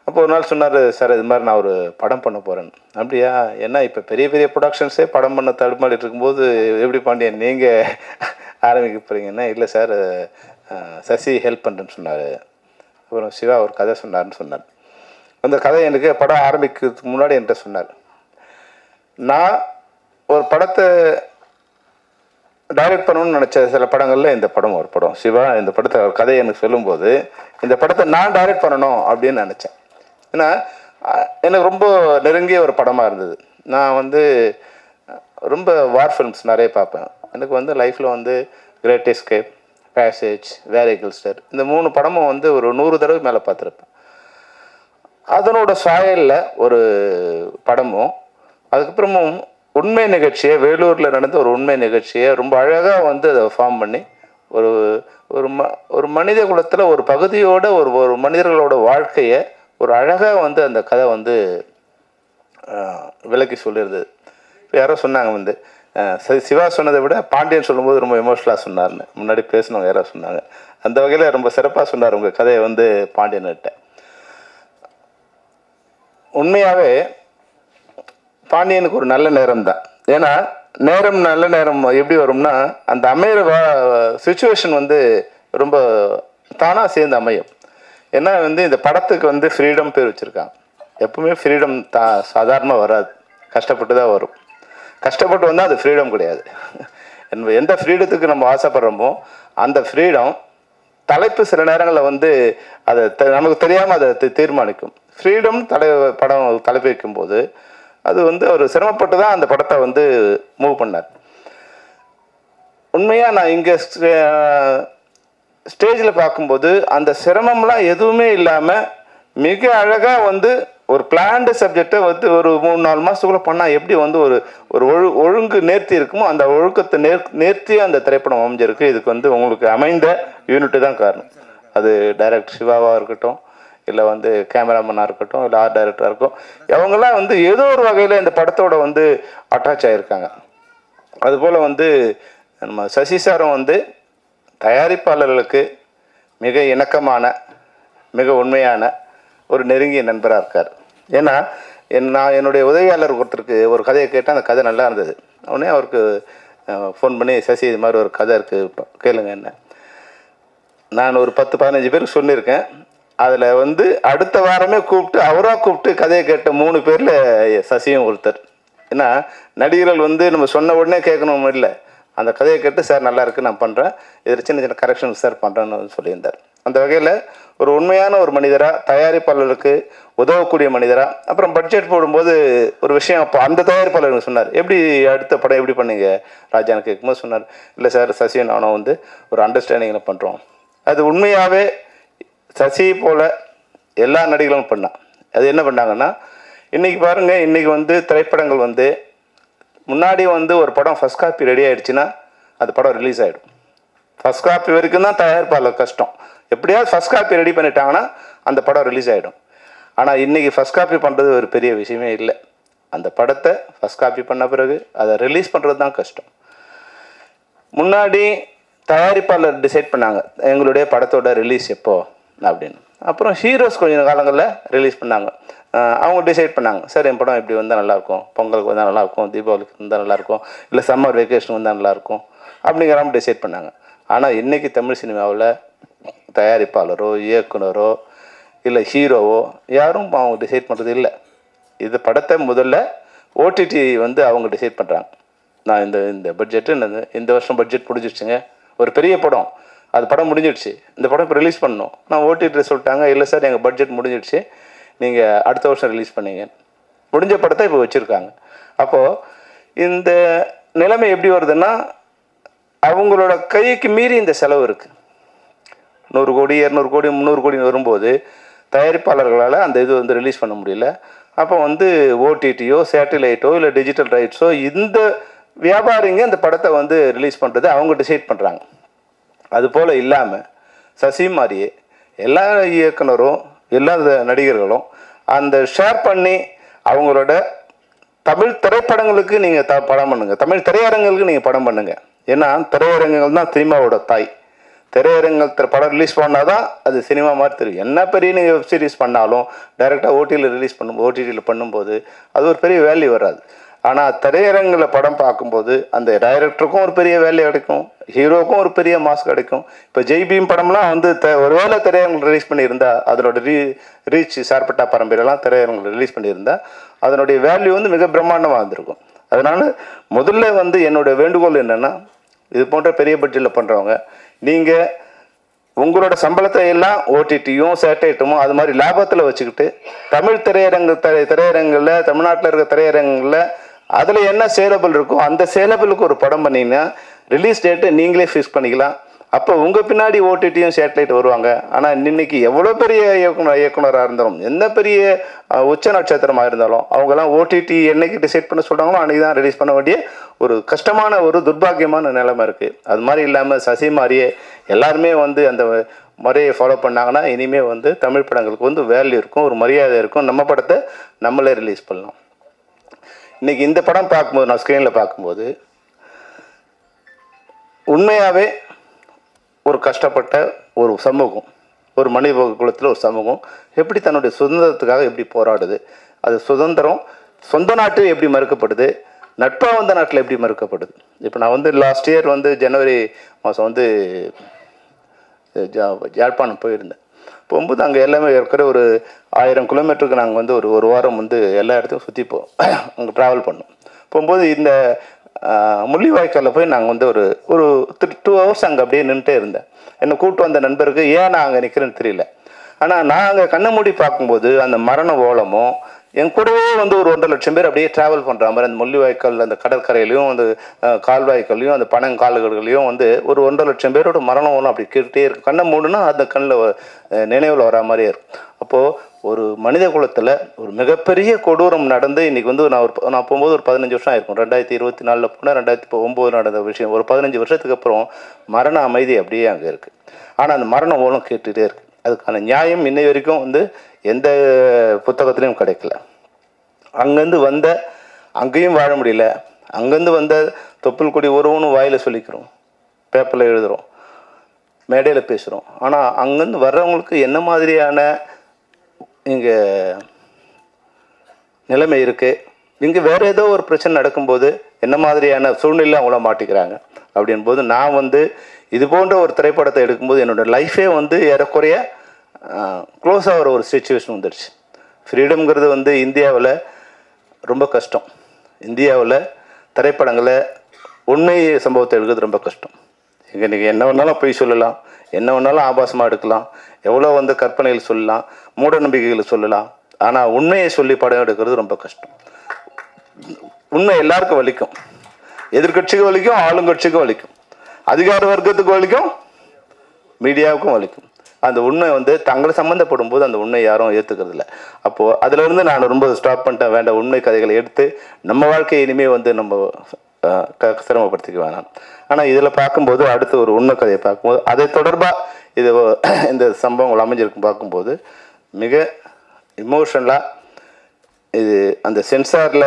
அப்போ ஒரு நாள் சொன்னார், சார் இது மாதிரி நான் ஒரு படம் பண்ண போகிறேன். அப்படியா, ஏன்னா இப்போ பெரிய பெரிய ப்ரொடக்ஷன்ஸே படம் பண்ண தடுமாறிட்டு இருக்கும்போது எப்படி பாண்டியன் நீங்கள் ஆரம்பிக்க போகிறீங்கன்னா, இல்லை சார் சசி ஹெல்ப் பண்ணுறேன்னு சொன்னார். அப்புறம் சிவா ஒரு கதை சொன்னார்னு சொன்னார். அந்த கதை எனக்கு படம் ஆரம்பிக்கிறதுக்கு முன்னாடி என்கிட்ட சொன்னார். நான் ஒரு படத்தை டைரக்ட் பண்ணணும்னு நினச்ச சில படங்களில் இந்த படம் ஒரு படம். சிவா இந்த படத்தை கதையை எனக்கு சொல்லும்போது இந்த படத்தை நான் டைரக்ட் பண்ணணும் அப்படின்னு நினச்சேன். ஏன்னா எனக்கு ரொம்ப நெருங்கிய ஒரு படமாக இருந்தது. நான் வந்து ரொம்ப வார் ஃபிலிம்ஸ் நிறைய பார்ப்பேன். எனக்கு வந்து லைஃப்பில் வந்து கிரேட் எஸ்கேப், பேசேஜ், வேரிகல்ஸ்டர் இந்த 3 படமும் வந்து ஒரு 100 தடவை மேலே பார்த்துருப்பேன். அதனோட சாயலில் ஒரு படமும், அதுக்கப்புறமும் உண்மை நிகழ்ச்சியை, வேலூரில் நடந்த ஒரு உண்மை நிகழ்ச்சியை ரொம்ப அழகாக வந்து அதை ஃபார்ம் பண்ணி ஒரு மனித குலத்தில் ஒரு பகுதியோட ஒரு மனிதர்களோட வாழ்க்கையை ஒரு அழகாக வந்து அந்த கதை வந்து விளக்கி சொல்லியிருந்தது. இப்போ யாரோ சொன்னாங்க வந்து சிவா சொன்னதை விட பாண்டியன் சொல்லும்போது ரொம்ப எமோஷனலாக சொன்னார்னு முன்னாடி பேசினவங்க யாரோ சொன்னாங்க. அந்த வகையில் ரொம்ப சிறப்பாக சொன்னார் உங்கள் கதையை வந்து பாண்டியன்கிட்ட. உண்மையாகவே பாண்டியனுக்கு ஒரு நல்ல நேரம் தான். ஏன்னா நல்ல நேரம் எப்படி வரும்னா, அந்த அமையிற சுச்சுவேஷன் வந்து ரொம்ப தானாக சேர்ந்து அமையும். ஏன்னா வந்து இந்த படத்துக்கு வந்து ஃப்ரீடம் பேர் வச்சுருக்காங்க. எப்பவுமே ஃப்ரீடம் சாதாரணமாக வராது, கஷ்டப்பட்டு தான் வரும். கஷ்டப்பட்டு வந்தால் அது ஃப்ரீடம் கிடையாது. எந்த ஃப்ரீடத்துக்கு நம்ம ஆசைப்படுறோமோ அந்த ஃப்ரீடம் தலைப்பு சில நேரங்களில் வந்து அதை நமக்கு தெரியாமல் அதை தீர்மானிக்கும். ஃப்ரீடம் படம் தலைப்பு வைக்கும்போது அது வந்து அவர் சிரமப்பட்டு தான் அந்த படத்தை வந்து மூவ் பண்ணார். உண்மையாக நான் இங்கே ஸ்டேஜில் பார்க்கும்போது அந்த சிரமம்லாம் எதுவுமே இல்லாமல் மிக அழகாக வந்து ஒரு பிளான்டு சப்ஜெக்டை வந்து ஒரு 3-4 மாதத்துக்குள்ளே பண்ணால் எப்படி வந்து ஒரு ஒழுங்கு நேர்த்தி இருக்குமோ அந்த ஒழுக்கத்தை நேர்த்தியாக அந்த திரைப்படம் அமைஞ்சிருக்கு. இதுக்கு வந்து உங்களுக்கு அமைந்த யூனிட்டு தான் காரணம். அது டைரக்டர் சிவாவாக இருக்கட்டும், இல்லை வந்து கேமராமேனாக இருக்கட்டும், இல்லை ஆர்ட் டைரக்டராக இருக்கும், அவங்கெல்லாம் வந்து ஏதோ ஒரு வகையில் இந்த படத்தோட வந்து அட்டாச் ஆகியிருக்காங்க. அதுபோல் வந்து நம்ம சசி சாரும் வந்து தயாரிப்பாளர்களுக்கு மிக இணக்கமான, மிக உண்மையான ஒரு நெருங்கிய நண்பராக இருக்கார். ஏன்னா நான் என்னுடைய உதவியாளர் ஒருத்தருக்கு ஒரு கதையை கேட்டால் அந்த கதை நல்லா இருந்தது. உடனே அவருக்கு ஃபோன் பண்ணி, சசி இது மாதிரி ஒரு கதை இருக்குது கேளுங்க என்ன. நான் ஒரு 10-15 பேருக்கு சொல்லியிருக்கேன். அதில் வந்து அடுத்த வாரமே கூப்பிட்டு அவராக கூப்பிட்டு கதையை கேட்ட 3 பேரில் சசியும் ஒருத்தர். ஏன்னா நடிகர்கள் வந்து நம்ம சொன்ன உடனே கேட்கணும் இல்லை, அந்த கதையை கேட்டு சார் நல்லா இருக்குது நான் பண்ணுறேன், இதில் சின்ன சின்ன கரெக்ஷன் சார் பண்ணுறேன்னு சொல்லியிருந்தார். அந்த வகையில் ஒரு உண்மையான ஒரு மனிதராக, தயாரிப்பாளருக்கு உதவக்கூடிய மனிதராக, அப்புறம் பட்ஜெட் போடும்போது ஒரு விஷயம் அப்போ அந்த தயாரிப்பாளர் சொன்னார், எப்படி அடுத்த படம் எப்படி பண்ணீங்க ராஜான்னு கேட்கும்போது சொன்னார், இல்லை சார் சசியும் நானும் வந்து ஒரு அண்டர்ஸ்டாண்டிங்கில் பண்ணுறோம். அது உண்மையாகவே சசி போல் எல்லா நடிகர்களும் பண்ணான். அது என்ன பண்ணாங்கன்னா, இன்றைக்கி பாருங்கள், இன்றைக்கி வந்து திரைப்படங்கள் வந்து முன்னாடி வந்து ஒரு படம் ஃபஸ்ட் காப்பி ரெடி ஆகிடுச்சுன்னா அந்த படம் ரிலீஸ் ஆகிடும். ஃபஸ்ட் காப்பி வரைக்கும் தான் தயாரிப்பாளர் கஷ்டம். எப்படியாவது ஃபஸ்ட் காப்பி ரெடி பண்ணிட்டாங்கன்னா அந்த படம் ரிலீஸ் ஆகிடும். ஆனால் இன்றைக்கி ஃபஸ்ட் காப்பி பண்ணுறது ஒரு பெரிய விஷயமே இல்லை. அந்த படத்தை ஃபஸ்ட் காப்பி பண்ண பிறகு அதை ரிலீஸ் பண்ணுறது தான் கஷ்டம். முன்னாடி தயாரிப்பாளர் டிசைட் பண்ணாங்க எங்களுடைய படத்தோட ரிலீஸ் எப்போ அப்படின்னு. அப்புறம் ஹீரோஸ் கொஞ்சம் காலங்களில் ரிலீஸ் பண்ணாங்க. அவங்க டிசைட் பண்ணாங்க, சார் என் படம் இப்படி வந்தால் நல்லாயிருக்கும், பொங்கலுக்கு வந்தால் நல்லாயிருக்கும், தீபாவளிக்கு வந்தால் நல்லாயிருக்கும், இல்லை சம்மர் வெக்கேஷன் வந்தால் நல்லாயிருக்கும் அப்படிங்கிற மாதிரி டிசைட் பண்ணாங்க. ஆனால் இன்றைக்கி தமிழ் சினிமாவில் தயாரிப்பாளரோ இயக்குனரோ இல்லை ஹீரோவோ யாரும் அவங்க டிசைட் பண்ணுறது இல்லை. இது படத்தை முதல்ல ஓடிடி வந்து அவங்க டிசைட் பண்ணுறாங்க. நான் இந்த பட்ஜெட்டு இந்த வருஷம் பட்ஜெட் முடிஞ்சிடுச்சுங்க, ஒரு பெரிய படம், அது படம் முடிஞ்சிடுச்சு, இந்த படம் இப்போ ரிலீஸ் பண்ணணும், நான் ஓடிடி சொல்லிட்டாங்க, இல்லை சார் எங்கள் பட்ஜெட் முடிஞ்சிடுச்சு, நீங்கள் அடுத்த வருஷம் ரிலீஸ் பண்ணீங்க, முடிஞ்ச படத்தை இப்போ வச்சுருக்காங்க. அப்போது இந்த நிலைமை எப்படி வருதுன்னா, அவங்களோட கைக்கு மீறி இந்த செலவு இருக்குது. 100 கோடி 200 கோடி 300 கோடி வரும்போது தயாரிப்பாளர்களால் அந்த இது வந்து ரிலீஸ் பண்ண முடியல. அப்போ வந்து ஓடிடியோ சேட்டிலைட்டோ இல்லை டிஜிட்டல் ரைட்ஸோ இந்த வியாபாரிங்க இந்த படத்தை வந்து ரிலீஸ் பண்ணுறது அவங்க டிசைட் பண்ணுறாங்க. அதுபோல் இல்லாமல் சசி மாதிரியே எல்லா இயக்குனரும் எல்லா நடிகர்களும் அந்த ஷேர் பண்ணி அவங்களோட தமிழ் திரைப்படங்களுக்கு நீங்கள் படம் பண்ணுங்கள், தமிழ் திரையரங்குகளுக்கு நீங்கள் படம் பண்ணுங்கள். ஏன்னா திரையரங்குகள் தான் சினிமாவோட தாய். திரையரங்கத்தில் படம் ரிலீஸ் பண்ணால் தான் அது சினிமா மாதிரி தெரியும். என்ன பெரிய நீங்கள் வெப் சீரிஸ் பண்ணாலும் டைரெக்டாக ஓடிடியில் பண்ணும்போது அது ஒரு பெரிய வேல்யூ வராது. ஆனால் திரையரங்கில் படம் பார்க்கும்போது அந்த டைரக்டருக்கும் ஒரு பெரிய வேல்யூ கிடைக்கும், ஹீரோவுக்கும் ஒரு பெரிய மாஸ் கிடைக்கும். இப்போ ஜெய்பீம் படம்லாம் வந்து ஒருவேளை திரையரங்கில் ரிலீஸ் பண்ணியிருந்தா அதனோட ரீச் சார்பட்டா பரம்பரையெல்லாம் திரையரங்கில் ரிலீஸ் பண்ணியிருந்தா அதனுடைய வேல்யூ வந்து மிக பிரம்மாண்டமாக இருந்திருக்கும். அதனால் முதல்ல வந்து என்னுடைய வேண்டுகோள் என்னென்னா, இது போன்ற பெரிய பட்ஜெட்டில் பண்ணுறவங்க நீங்கள் உங்களோட சம்பளத்தை எல்லாம் ஓடிடியும் சேட்டைட்டும் அது மாதிரி லாபத்தில் வச்சுக்கிட்டு தமிழ் திரையரங்கில் தமிழ்நாட்டில் இருக்க திரையரங்கில் அதில் என்ன சேலபிள் இருக்கோ அந்த சேலபிளுக்கு ஒரு படம் பண்ணிங்கன்னா ரிலீஸ் டேட்டு நீங்களே ஃபிக்ஸ் பண்ணிக்கலாம். அப்போ உங்கள் பின்னாடி ஓடிடியும் சேட்டலைட் வருவாங்க. ஆனால் இன்னைக்கு எவ்வளோ பெரிய இயக்குனராக இருந்தாலும் எந்த பெரிய உச்ச நட்சத்திரமாக இருந்தாலும் அவங்கெல்லாம் ஓடிடி என்னைக்கு டிசைட் பண்ண சொல்கிறாங்களோ அன்றைக்கி தான் ரிலீஸ் பண்ண வேண்டிய ஒரு கஷ்டமான ஒரு துர்பாக்கியமான நிலைமை இருக்குது. அது மாதிரி இல்லாமல் சசி மாதிரியே எல்லாருமே வந்து அந்த முறையை ஃபாலோ பண்ணாங்கன்னா இனிமேல் வந்து தமிழ் படங்களுக்கு வந்து வேல்யூ இருக்கும், ஒரு மரியாதை இருக்கும், நம்ம படத்தை நம்மளே ரிலீஸ் பண்ணலாம். இன்றைக்கி இந்த படம் பார்க்கும்போது நான் ஸ்க்ரீனில் பார்க்கும்போது உண்மையாகவே ஒரு கஷ்டப்பட்ட ஒரு சமூகம், ஒரு மனித குலத்தில் ஒரு சமூகம் எப்படி தன்னுடைய சுதந்திரத்துக்காக எப்படி போராடுது, அது சுதந்திரம் சொந்த நாட்டில் எப்படி மறுக்கப்படுது, நட்பாக வந்த நாட்டில் எப்படி மறுக்கப்படுது. இப்போ நான் வந்து லாஸ்ட் இயர் வந்து ஜனவரி மாதம் வந்து யாழ்ப்பாணம் போயிருந்தேன். போகும்போது அங்கே எல்லாமே இருக்கிற ஒரு 1000 கிலோமீட்டருக்கு நாங்கள் வந்து ஒரு வாரம் வந்து எல்லா இடத்தையும் சுற்றி அங்கே ட்ராவல் பண்ணோம். போகும்போது இந்த முள்ளிவாய்க்காலில் போய் நாங்கள் வந்து ஒரு 2 ஹவர்ஸ் அங்கே அப்படியே நின்றுட்டே இருந்தேன். என்னை கூப்பிட்டு வந்த நண்பருக்கு ஏன் நான் அங்கே நிற்கிறேன்னு தெரியல. ஆனால் நான் அங்கே கண்ணை மூடி பார்க்கும்போது அந்த மரண ஓலமும் என் கூடவே வந்து ஒரு 1.5 லட்சம் பேர் அப்படியே ட்ராவல் பண்ணுற மாதிரி அந்த முள்ளிவாய்க்கால் அந்த கடற்கரையிலையும் அந்த கால்வாய்க்கள்லையும் அந்த பனங்கால்கள்லையும் வந்து ஒரு 1.5 லட்சம் பேரோட மரண ஓலம் அப்படி கேட்டுகிட்டே இருக்கும். கண்ணை மூடுனா அந்த கண்ணில் நினைவில் வரா மாதிரியே இருக்கும். அப்போது ஒரு மனித குலத்தில் ஒரு மிகப்பெரிய கொடூரம் நடந்து இன்றைக்கி வந்து நான் போகும்போது ஒரு 15 வருஷம் ஆயிருக்கும். 2024 போனால் 2009 நடந்த விஷயம். ஒரு 15 வருஷத்துக்கு அப்புறம் மரண அமைதி அப்படியே அங்கே இருக்குது. ஆனால் அந்த மரண ஓலம் கேட்டுகிட்டே இருக்குது. அதுக்கான நியாயம் இன்னை வரைக்கும் வந்து எந்த புத்தகத்துலேயும் கிடைக்கல. அங்கேருந்து வந்த அங்கேயும் வாழ முடியல, அங்கேருந்து வந்த தொப்புள் கொடி ஒருவனும் வாயில் சொல்லிக்கிறோம், பேப்பரில் எழுதுகிறோம், மேடையில் பேசுகிறோம். ஆனால் அங்கேருந்து வர்றவங்களுக்கு என்ன மாதிரியான இங்கே நிலைமை இருக்குது, இங்கே வேறு ஏதோ ஒரு பிரச்சனை நடக்கும்போது என்ன மாதிரியான சூழ்நிலை அவங்கள மாட்டிக்கிறாங்க. அப்படின்போது நான் வந்து இது போன்ற ஒரு திரைப்படத்தை எடுக்கும்போது என்னோடய லைஃபே வந்து ஏறக்குறைய க்ளோஸ் ஆகிற ஒரு சுச்சுவேஷன் வந்துடுச்சு. ஃப்ரீடம்ங்கிறது வந்து இந்தியாவில் ரொம்ப கஷ்டம். இந்தியாவில் திரைப்படங்களை உண்மை சம்பவத்தை எடுக்கிறது ரொம்ப கஷ்டம். இங்கே நீங்கள் என்ன வேணாலும் பொய் சொல்லலாம், என்ன வேணாலும் ஆபாசமாக எடுக்கலாம், எவ்வளோ வந்து கற்பனைகள் சொல்லலாம், மூட நம்பிக்கைகள் சொல்லலாம். ஆனால் உண்மையை சொல்லி படம் எடுக்கிறது ரொம்ப கஷ்டம். உண்மை எல்லாருக்கும் வலிக்கும். எதிர்கட்சிக்கு வலிக்கும், ஆளுங்கட்சிக்கும் வலிக்கும், அதிகார வர்க்கத்துக்கு வலிக்கும், மீடியாவுக்கும் வலிக்கும். அந்த உண்மை வந்து தங்களை சம்மந்தப்படும் போது அந்த உண்மை யாரும் ஏற்றுக்கிறது இல்லை. அப்போது அதிலிருந்து நான் ரொம்ப ஸ்டாப் பண்ணிட்டேன். வேண்டாம், உண்மை கதைகளை எடுத்து நம்ம வாழ்க்கையை இனிமேல் வந்து நம்ம சிரமப்படுத்திக்க வேணாம். ஆனால் இதில் பார்க்கும்போது அடுத்து ஒரு உண்மை கதையை பார்க்கும்போது அதை தொடர்பாக இது இந்த சம்பவங்கள் அமைஞ்சிருக்கும் பார்க்கும்போது மிக இமோஷனலாக இது அந்த சென்சாரில்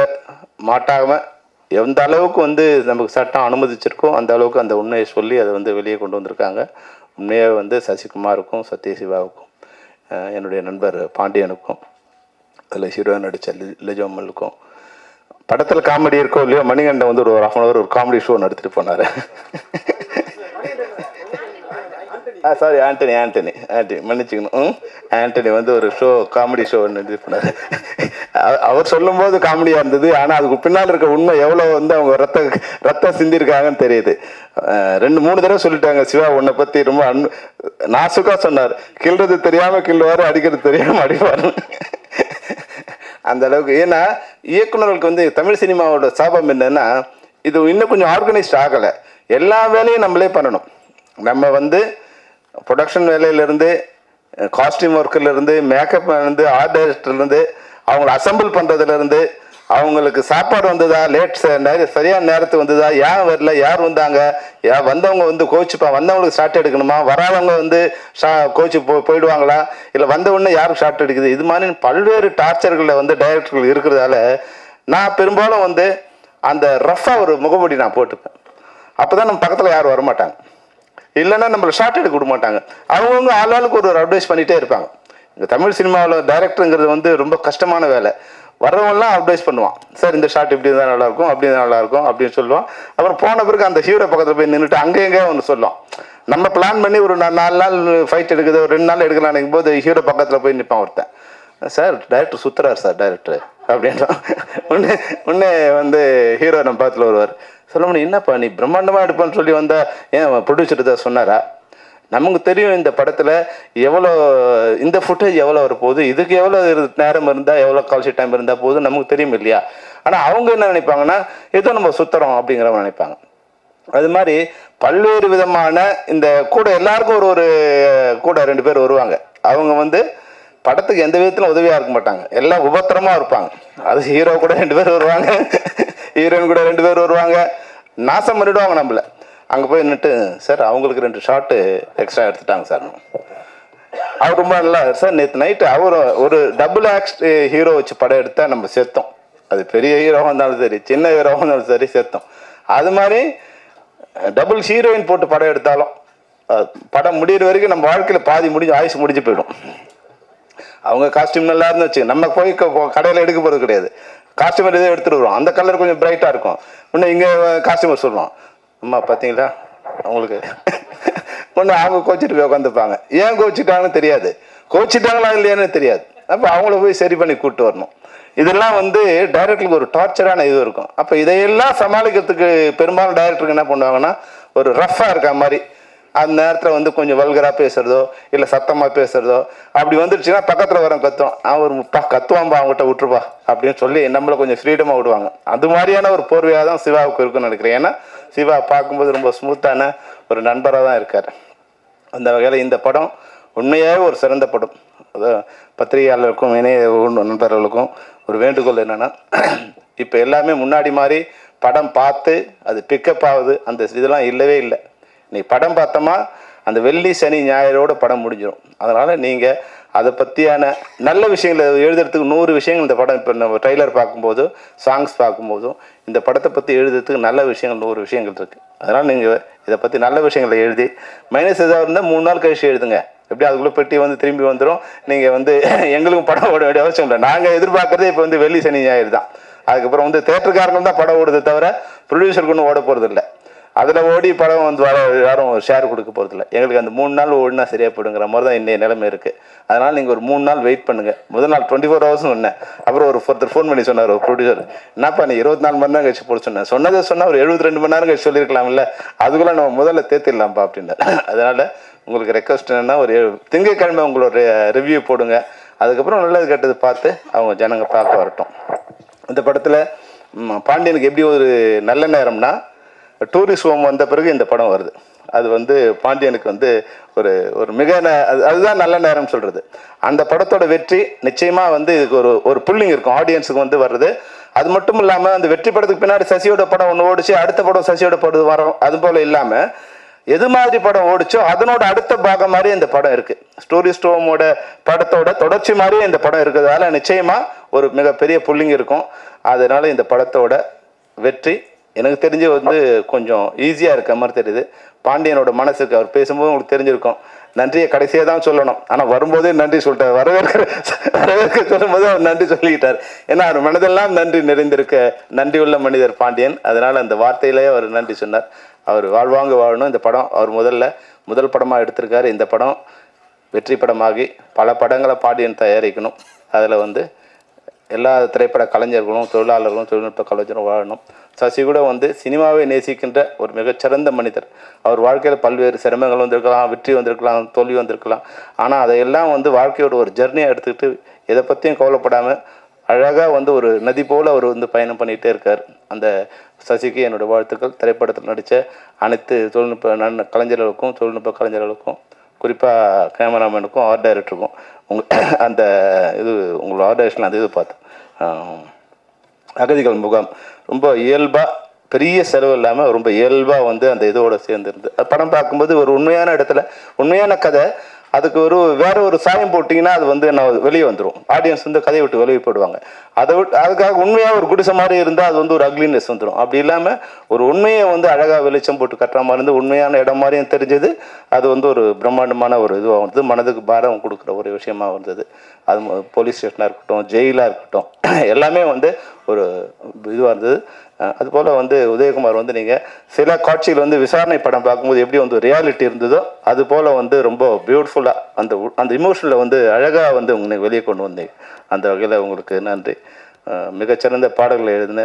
மாட்டாமல் எந்த அளவுக்கு வந்து நமக்கு சட்டம் அனுமதிச்சிருக்கோ அந்த அளவுக்கு அந்த உண்மையை சொல்லி அதை வந்து வெளியே கொண்டு வந்திருக்காங்க. உண்மையாக வந்து சசிகுமாருக்கும் சத்யசிவாவுக்கும் என்னுடைய நண்பர் பாண்டியனுக்கும் அதில் ஹீரோயின் நடித்த லிஜோமலுக்கும் படத்தில் காமெடி இருக்கோ இல்லையோ மணிகண்டன் வந்து ஒரு 1/2 hour ஒரு காமெடி ஷோ நடத்திட்டு போனார். சாரி ஆண்டனி மன்னிச்சுக்கணும். ஆண்டனி வந்து ஒரு காமெடி ஷோ நடத்திட்டு போனார். அவர் சொல்லும்போது காமெடியாக இருந்தது. ஆனால் அதுக்கு பின்னால் இருக்க உண்மை எவ்வளோ வந்து அவங்க ரத்தம் சிந்திருக்காங்கன்னு தெரியுது. 2-3 தடவை சொல்லிட்டாங்க, சிவா உன்னை பற்றி ரொம்ப நாசுக்காக சொன்னார். கிள்றது தெரியாமல் கிள்ளுவார், அடிக்கிறது தெரியாமல் அடிப்பார். அந்த அளவுக்கு. ஏன்னா இயக்குநர்களுக்கு வந்து தமிழ் சினிமாவோட சாபம் என்னன்னா, இது இன்னும் கொஞ்சம் ஆர்கனைஸ்ட் ஆகலை. எல்லா வேலையும் நம்மளே பண்ணணும். நம்ம வந்து ப்ரொடக்ஷன் வேலையிலேருந்து, காஸ்டியூம் ஒர்க்கிலேருந்து, மேக்கப்லேருந்து, ஆர்ட் டைரக்டர்லேருந்து, அவங்கள அசம்பிள் பண்ணுறதுலேருந்து, அவங்களுக்கு சாப்பாடு வந்ததா, சரியான நேரத்துக்கு வந்ததா, ஏன் வரல, யார் வந்தாங்க, வந்தவங்க வந்து கோச்சுப்பா, வந்தவங்களுக்கு ஷார்ட் எடுக்கணுமா, வராதவங்க வந்து கோச்சு போயிடுவாங்களா, இல்லை வந்த உடனே யாரும் ஷார்ட் எடுக்குது, இது மாதிரி பல்வேறு டார்ச்சர்களில் வந்து டைரக்டர்கள் இருக்கிறதால நான் பெரும்பாலும் வந்து அந்த ரஃப்பாக ஒரு முகமூடி நான் போட்டுப்பேன். அப்போ தான் நம்ம பக்கத்தில் யாரும் வரமாட்டாங்க. இல்லைன்னா நம்மளை ஷார்ட் எடுக்க விட மாட்டாங்க. அவங்கவுங்க ஆளாளுக்கு ஒரு அட்வைஸ் பண்ணிகிட்டே இருப்பாங்க. இந்த தமிழ் சினிமாவில் டைரக்டருங்கிறது வந்து ரொம்ப கஷ்டமான வேலை. வர்றவங்கலாம் அட்வைஸ் பண்ணுவான், சார் இந்த ஷார்ட் இப்படி இருந்தால் நல்லாயிருக்கும், அப்படி இருந்தால் நல்லாயிருக்கும் அப்படின்னு சொல்லுவான். அப்புறம் போன பிறகு அந்த ஹீரோ பக்கத்தில் போய் நின்றுட்டு அங்கே எங்கே ஒன்று சொல்லுவான். நம்ம பிளான் பண்ணி ஒரு 4 நாள் ஃபைட் எடுக்குது, ஒரு 2 நாள் எடுக்கலாம் நினைக்கும் போது ஹீரோ பக்கத்தில் போய் நிற்பான் ஒருத்தன். சார் டைரக்டர் சுற்றுறாரு சார் டைரக்டர் அப்படின்னா உடனே வந்து ஹீரோ நம்ம பக்கத்தில் வருவார். சொல்ல முடியும், என்னப்பா நீ பிரம்மாண்டமாக எடுப்பான்னு சொல்லி வந்தால் ஏன் ப்ரொடியூசர் தான் சொன்னாரா? நமக்கு தெரியும் இந்த படத்தில் எவ்வளோ இந்த ஃபுட்டேஜ் எவ்வளோ வரப்போகுது, இதுக்கு எவ்வளோ நேரம் இருந்தால் எவ்வளோ கால்ஷி டைம் இருந்தால் போகுது நமக்கு தெரியும் இல்லையா? ஆனால் அவங்க என்ன நினைப்பாங்கன்னா ஏதோ நம்ம சுற்றுறோம் அப்படிங்கிறவங்க நினைப்பாங்க. அது மாதிரி பல்வேறு விதமான இந்த கூட எல்லாருக்கும் ஒரு கூட 2 பேர் வருவாங்க. அவங்க வந்து படத்துக்கு எந்த விதத்திலும் உதவியாக இருக்க மாட்டாங்க, எல்லாம் உபத்திரமாக இருப்பாங்க. அது ஹீரோ கூட 2 பேர் வருவாங்க, ஹீரோயின் கூட 2 பேர் வருவாங்க, நாசம் பண்ணிவிடுவாங்க நம்மளை. அங்கே போய் நின்றுட்டு சார் அவங்களுக்கு 2 ஷாட்டு எக்ஸ்ட்ரா எடுத்துட்டாங்க சார். அவர் ரொம்ப நல்லா சார் நேற்று நைட்டு அவர் ஒரு டபுள் ஆக்ட் ஹீரோ வச்சு படம் எடுத்தால் நம்ம செத்தோம். அது பெரிய ஹீரோவாக இருந்தாலும் சரி, சின்ன ஹீரோவாக இருந்தாலும் சரி செத்தோம். அது மாதிரி டபுள் ஹீரோயின் போட்டு படம் எடுத்தாலும் படம் முடிகிற வரைக்கும் நம்ம வாழ்க்கையில் பாதி ஆயுசு முடிஞ்சு போயிடும். அவங்க காஸ்டியூம் நல்லா இருந்து வச்சு நம்ம போய் கடையில் எடுக்க போகிறது கிடையாது. காஸ்டியூமர் இதே எடுத்துகிட்டு வருவோம், அந்த கலர் கொஞ்சம் பிரைட்டாக இருக்கும். இன்னும் இங்கே காஸ்டியூமர் சொல்லுவோம், அம்மா பார்த்தீங்களா அவங்களுக்கு ஒன்று அவங்க கோச்சிட்டு போய் உட்காந்துப்பாங்க. ஏன் கோச்சிட்டாங்கன்னு தெரியாது, கோச்சிட்டாங்களா இல்லையான்னு தெரியாது. அப்போ அவங்கள போய் சரி பண்ணி கூப்பிட்டு வரணும். இதெல்லாம் வந்து டைரக்டருக்கு ஒரு டார்ச்சரான இது இருக்கும். அப்போ இதையெல்லாம் சமாளிக்கிறதுக்கு பெரும்பாலும் டைரக்டருக்கு என்ன பண்ணுவாங்கன்னா ஒரு ரஃப்பாக இருக்க மாதிரி அந்த நேரத்தில் வந்து கொஞ்சம் வல்கராக பேசுகிறதோ இல்லை சத்தமாக பேசுகிறதோ அப்படி வந்துடுச்சுன்னா பக்கத்தில் வர கத்துவோம், அவன் ஒரு கத்துவான்பா அவங்ககிட்ட விட்டுருப்பா அப்படின்னு சொல்லி நம்மளை கொஞ்சம் ஃப்ரீடமாக விடுவாங்க. அது மாதிரியான ஒரு போர்வையாக தான் சிவாவுக்கு இருக்குன்னு நினைக்கிறேன். ஏன்னா சிவா பார்க்கும்போது ரொம்ப ஸ்மூத்தான ஒரு நண்பராக தான் இருக்கார். அந்த வகையில் இந்த படம் உண்மையாகவே ஒரு சிறந்த படம். பத்திரிகையாளருக்கும் இணைய நண்பர்களுக்கும் ஒரு வேண்டுகோள் என்னென்னா, இப்போ எல்லாமே முன்னாடி மாதிரி படம் பார்த்து அது பிக்கப் ஆகுது அந்த இதெல்லாம் இல்லவே இல்லை. நீ படம் பார்த்தோமா அந்த வெள்ளி சனி ஞாயிறோட படம் முடிஞ்சிடும். அதனால் நீங்கள் அதை பற்றியான நல்ல விஷயங்களை எழுதுறதுக்கு 100 விஷயங்கள் இந்த படம் இப்போ நம்ம ட்ரெய்லர் பார்க்கும்போது சாங்ஸ் பார்க்கும்போதும் இந்த படத்தை பற்றி எழுதுறதுக்கு நல்ல விஷயங்கள் 100 விஷயங்கள் இருக்குது. அதனால் நீங்கள் இதை பற்றி நல்ல விஷயங்களை எழுதி மைனஸ் எதாவது இருந்தால் 3 நாள் கழிச்சு எழுதுங்க. எப்படி அதுக்குள்ளே பெட்டி வந்து திரும்பி வந்துடும். நீங்கள் வந்து எங்களுக்கும் படம் ஓட வேண்டிய அவசியம் இல்லை. நாங்கள் எதிர்பார்க்குறதே இப்போ வந்து வெள்ளி சனி ஞாயிறு தான். அதுக்கப்புறம் வந்து தேட்டருக்காரங்க தான் படம் ஓடுது தவிர ப்ரொடியூசருக்கு ஒன்றும் ஓட போகிறது இல்லை. அதில் ஓடி படம் வந்து யாரும் ஷேர் கொடுக்க போகிறதில்ல. எங்களுக்கு அந்த 3 நாள் ஓடினா சரியாக போடுங்கிற மாதிரி தான் இன்னைய நிலைமை இருக்குது. அதனால் நீங்கள் ஒரு 3 நாள் வெயிட் பண்ணுங்கள். முதல் நாள் 24 ஹவர்ஸ்னு சொன்னேன். அப்புறம் ஒருத்தர் ஃபோன் பண்ணி சொன்னார், ஒரு ப்ரொடியூசர், என்னப்பா நீ 24 மணி நேரம் கழிச்சு போட சொன்னேன். சொன்னால் ஒரு 72 மணி நேரம் கழிச்சு சொல்லியிருக்கலாம்ல, அதுக்குள்ளே நம்ம முதல்ல தேத்திடலாம்ப்பா அப்படின்னாரு. அதனால் உங்களுக்கு ரெக்வஸ்ட் என்னென்னா, ஒரு திங்கட்கிழமை உங்களோட ரிவ்யூ போடுங்க. அதுக்கப்புறம் நல்லது கெட்டது பார்த்து அவங்க ஜனங்க பார்க்க வரட்டும். இந்த படத்தில் பாண்டியனுக்கு எப்படி ஒரு நல்ல நேரம்னா, டூரிஸ்ட் ஹோம் வந்த பிறகு இந்த படம் வருது. அது வந்து பாண்டியனுக்கு வந்து ஒரு ஒரு மிக அதுதான் நல்ல நேரம் சொல்கிறது. அந்த படத்தோட வெற்றி நிச்சயமாக வந்து இதுக்கு ஒரு புல்லிங் இருக்கும் ஆடியன்ஸுக்கு வந்து வர்றது. அது மட்டும் இல்லாமல் அந்த வெற்றி படத்துக்கு பின்னாடி சசியோட படம் ஒன்று ஓடிச்சு, அடுத்த படம் சசியோட படம் வரும். அது போல் இல்லாமல் எது மாதிரி படம் ஓடிச்சோ அதனோட அடுத்த பாகம் மாதிரி இந்த படம் இருக்குது. டூரிஸ்ட் ஹோமோட படத்தோட தொடர்ச்சி மாதிரியே இந்த படம் இருக்கிறதால நிச்சயமாக ஒரு மிகப்பெரிய புல்லிங் இருக்கும். அதனால் இந்த படத்தோட வெற்றி எனக்கு தெரிஞ்சு வந்து கொஞ்சம் ஈஸியாக இருக்க மாதிரி தெரியுது. பாண்டியனோட மனசுக்கு அவர் பேசும்போது உங்களுக்கு தெரிஞ்சிருக்கும். நன்றியை கடைசியாக தான் சொல்லணும், ஆனால் வரும்போதே நன்றி சொல்லிட்டார். வரவேற்க சொல்லும்போது அவர் நன்றி சொல்லிக்கிட்டார். ஏன்னா அவர் மனதெல்லாம் நன்றி நிறைந்திருக்க நன்றி உள்ள மனிதர் பாண்டியன். அதனால் அந்த வார்த்தையிலேயே அவர் நன்றி சொன்னார். அவர் வாழ்வாங்க வாழணும். இந்த படம் அவர் முதல் படமாக எடுத்திருக்காரு. இந்த படம் வெற்றி படமாகி பல படங்களை பாண்டியன் தயாரிக்கணும். அதில் வந்து எல்லா திரைப்பட கலைஞர்களும் தொழிலாளர்களும் தொழில்நுட்ப கலைஞரும் வாழணும். சசி கூட வந்து சினிமாவை நேசிக்கின்ற ஒரு மிகச்சிறந்த மனிதர். அவர் வாழ்க்கையில் பல்வேறு சிரமங்கள் வந்திருக்கலாம், வெற்றி வந்திருக்கலாம், தோல்வி வந்திருக்கலாம். ஆனால் அதையெல்லாம் வந்து வாழ்க்கையோட ஒரு ஜெர்னியை எடுத்துக்கிட்டு எதை பற்றியும் கவலைப்படாமல் அழகாக வந்து ஒரு நதி போல் அவர் வந்து பயணம் பண்ணிகிட்டே இருக்கார். அந்த சசிக்கு என்னோடய வாழ்த்துக்கள். திரைப்படத்தில் நடித்த அனைத்து தொழில்நுட்ப கலைஞர்களுக்கும் குறிப்பாக கேமராமேனுக்கும் ஆர்ட் டைரக்டருக்கும் அந்த உங்களோட ஆர்ட் டைரக்ஷன் அந்த பார்த்தேன். அகதிகள் முகாம் ரொம்ப இயல்பாக பெரிய செலவு இல்லாமல் ரொம்ப இயல்பாக வந்து அந்த இதோடு சேர்ந்துருந்து படம் பார்க்கும்போது ஒரு உண்மையான இடத்துல உண்மையான கதை, அதுக்கு வேற ஒரு சாயம் போட்டிங்கன்னா அது வந்து நான் வெளியே வந்துடும். ஆடியன்ஸ் வந்து கதையை விட்டு வெளியே போடுவாங்க. அதுக்காக உண்மையாக ஒரு குடிசை மாதிரி இருந்தால் அது வந்து ஒரு அக்லினஸ் வந்துடும். அப்படி இல்லாமல் ஒரு உண்மையை வந்து அழகாக வெளிச்சம் போட்டு கட்டுற மாதிரி இருந்து உண்மையான இடம் மாதிரியும் தெரிஞ்சது. அது வந்து ஒரு பிரம்மாண்டமான ஒரு இதுவாக வந்து மனதுக்கு பாரம் கொடுக்குற ஒரு விஷயமாக வந்தது. அது போலீஸ் ஸ்டேஷனாக இருக்கட்டும், ஜெயிலாக இருக்கட்டும், எல்லாமே வந்து ஒரு இதுவாக இருந்தது. அதுபோல் வந்து உதயகுமார் வந்து நீங்கள் சில காட்சிகள் வந்து விசாரணை படம் பார்க்கும்போது எப்படி வந்து ரியாலிட்டி இருந்ததோ அது போல் வந்து ரொம்ப பியூட்டிஃபுல்லாக அந்த இமோஷனில் வந்து அழகாக வந்து உங்களுக்கு வெளியே கொண்டு வந்தீங்க. அந்த வகையில் உங்களுக்கு நன்றி. மிகச்சிறந்த பாடல்களை எழுதின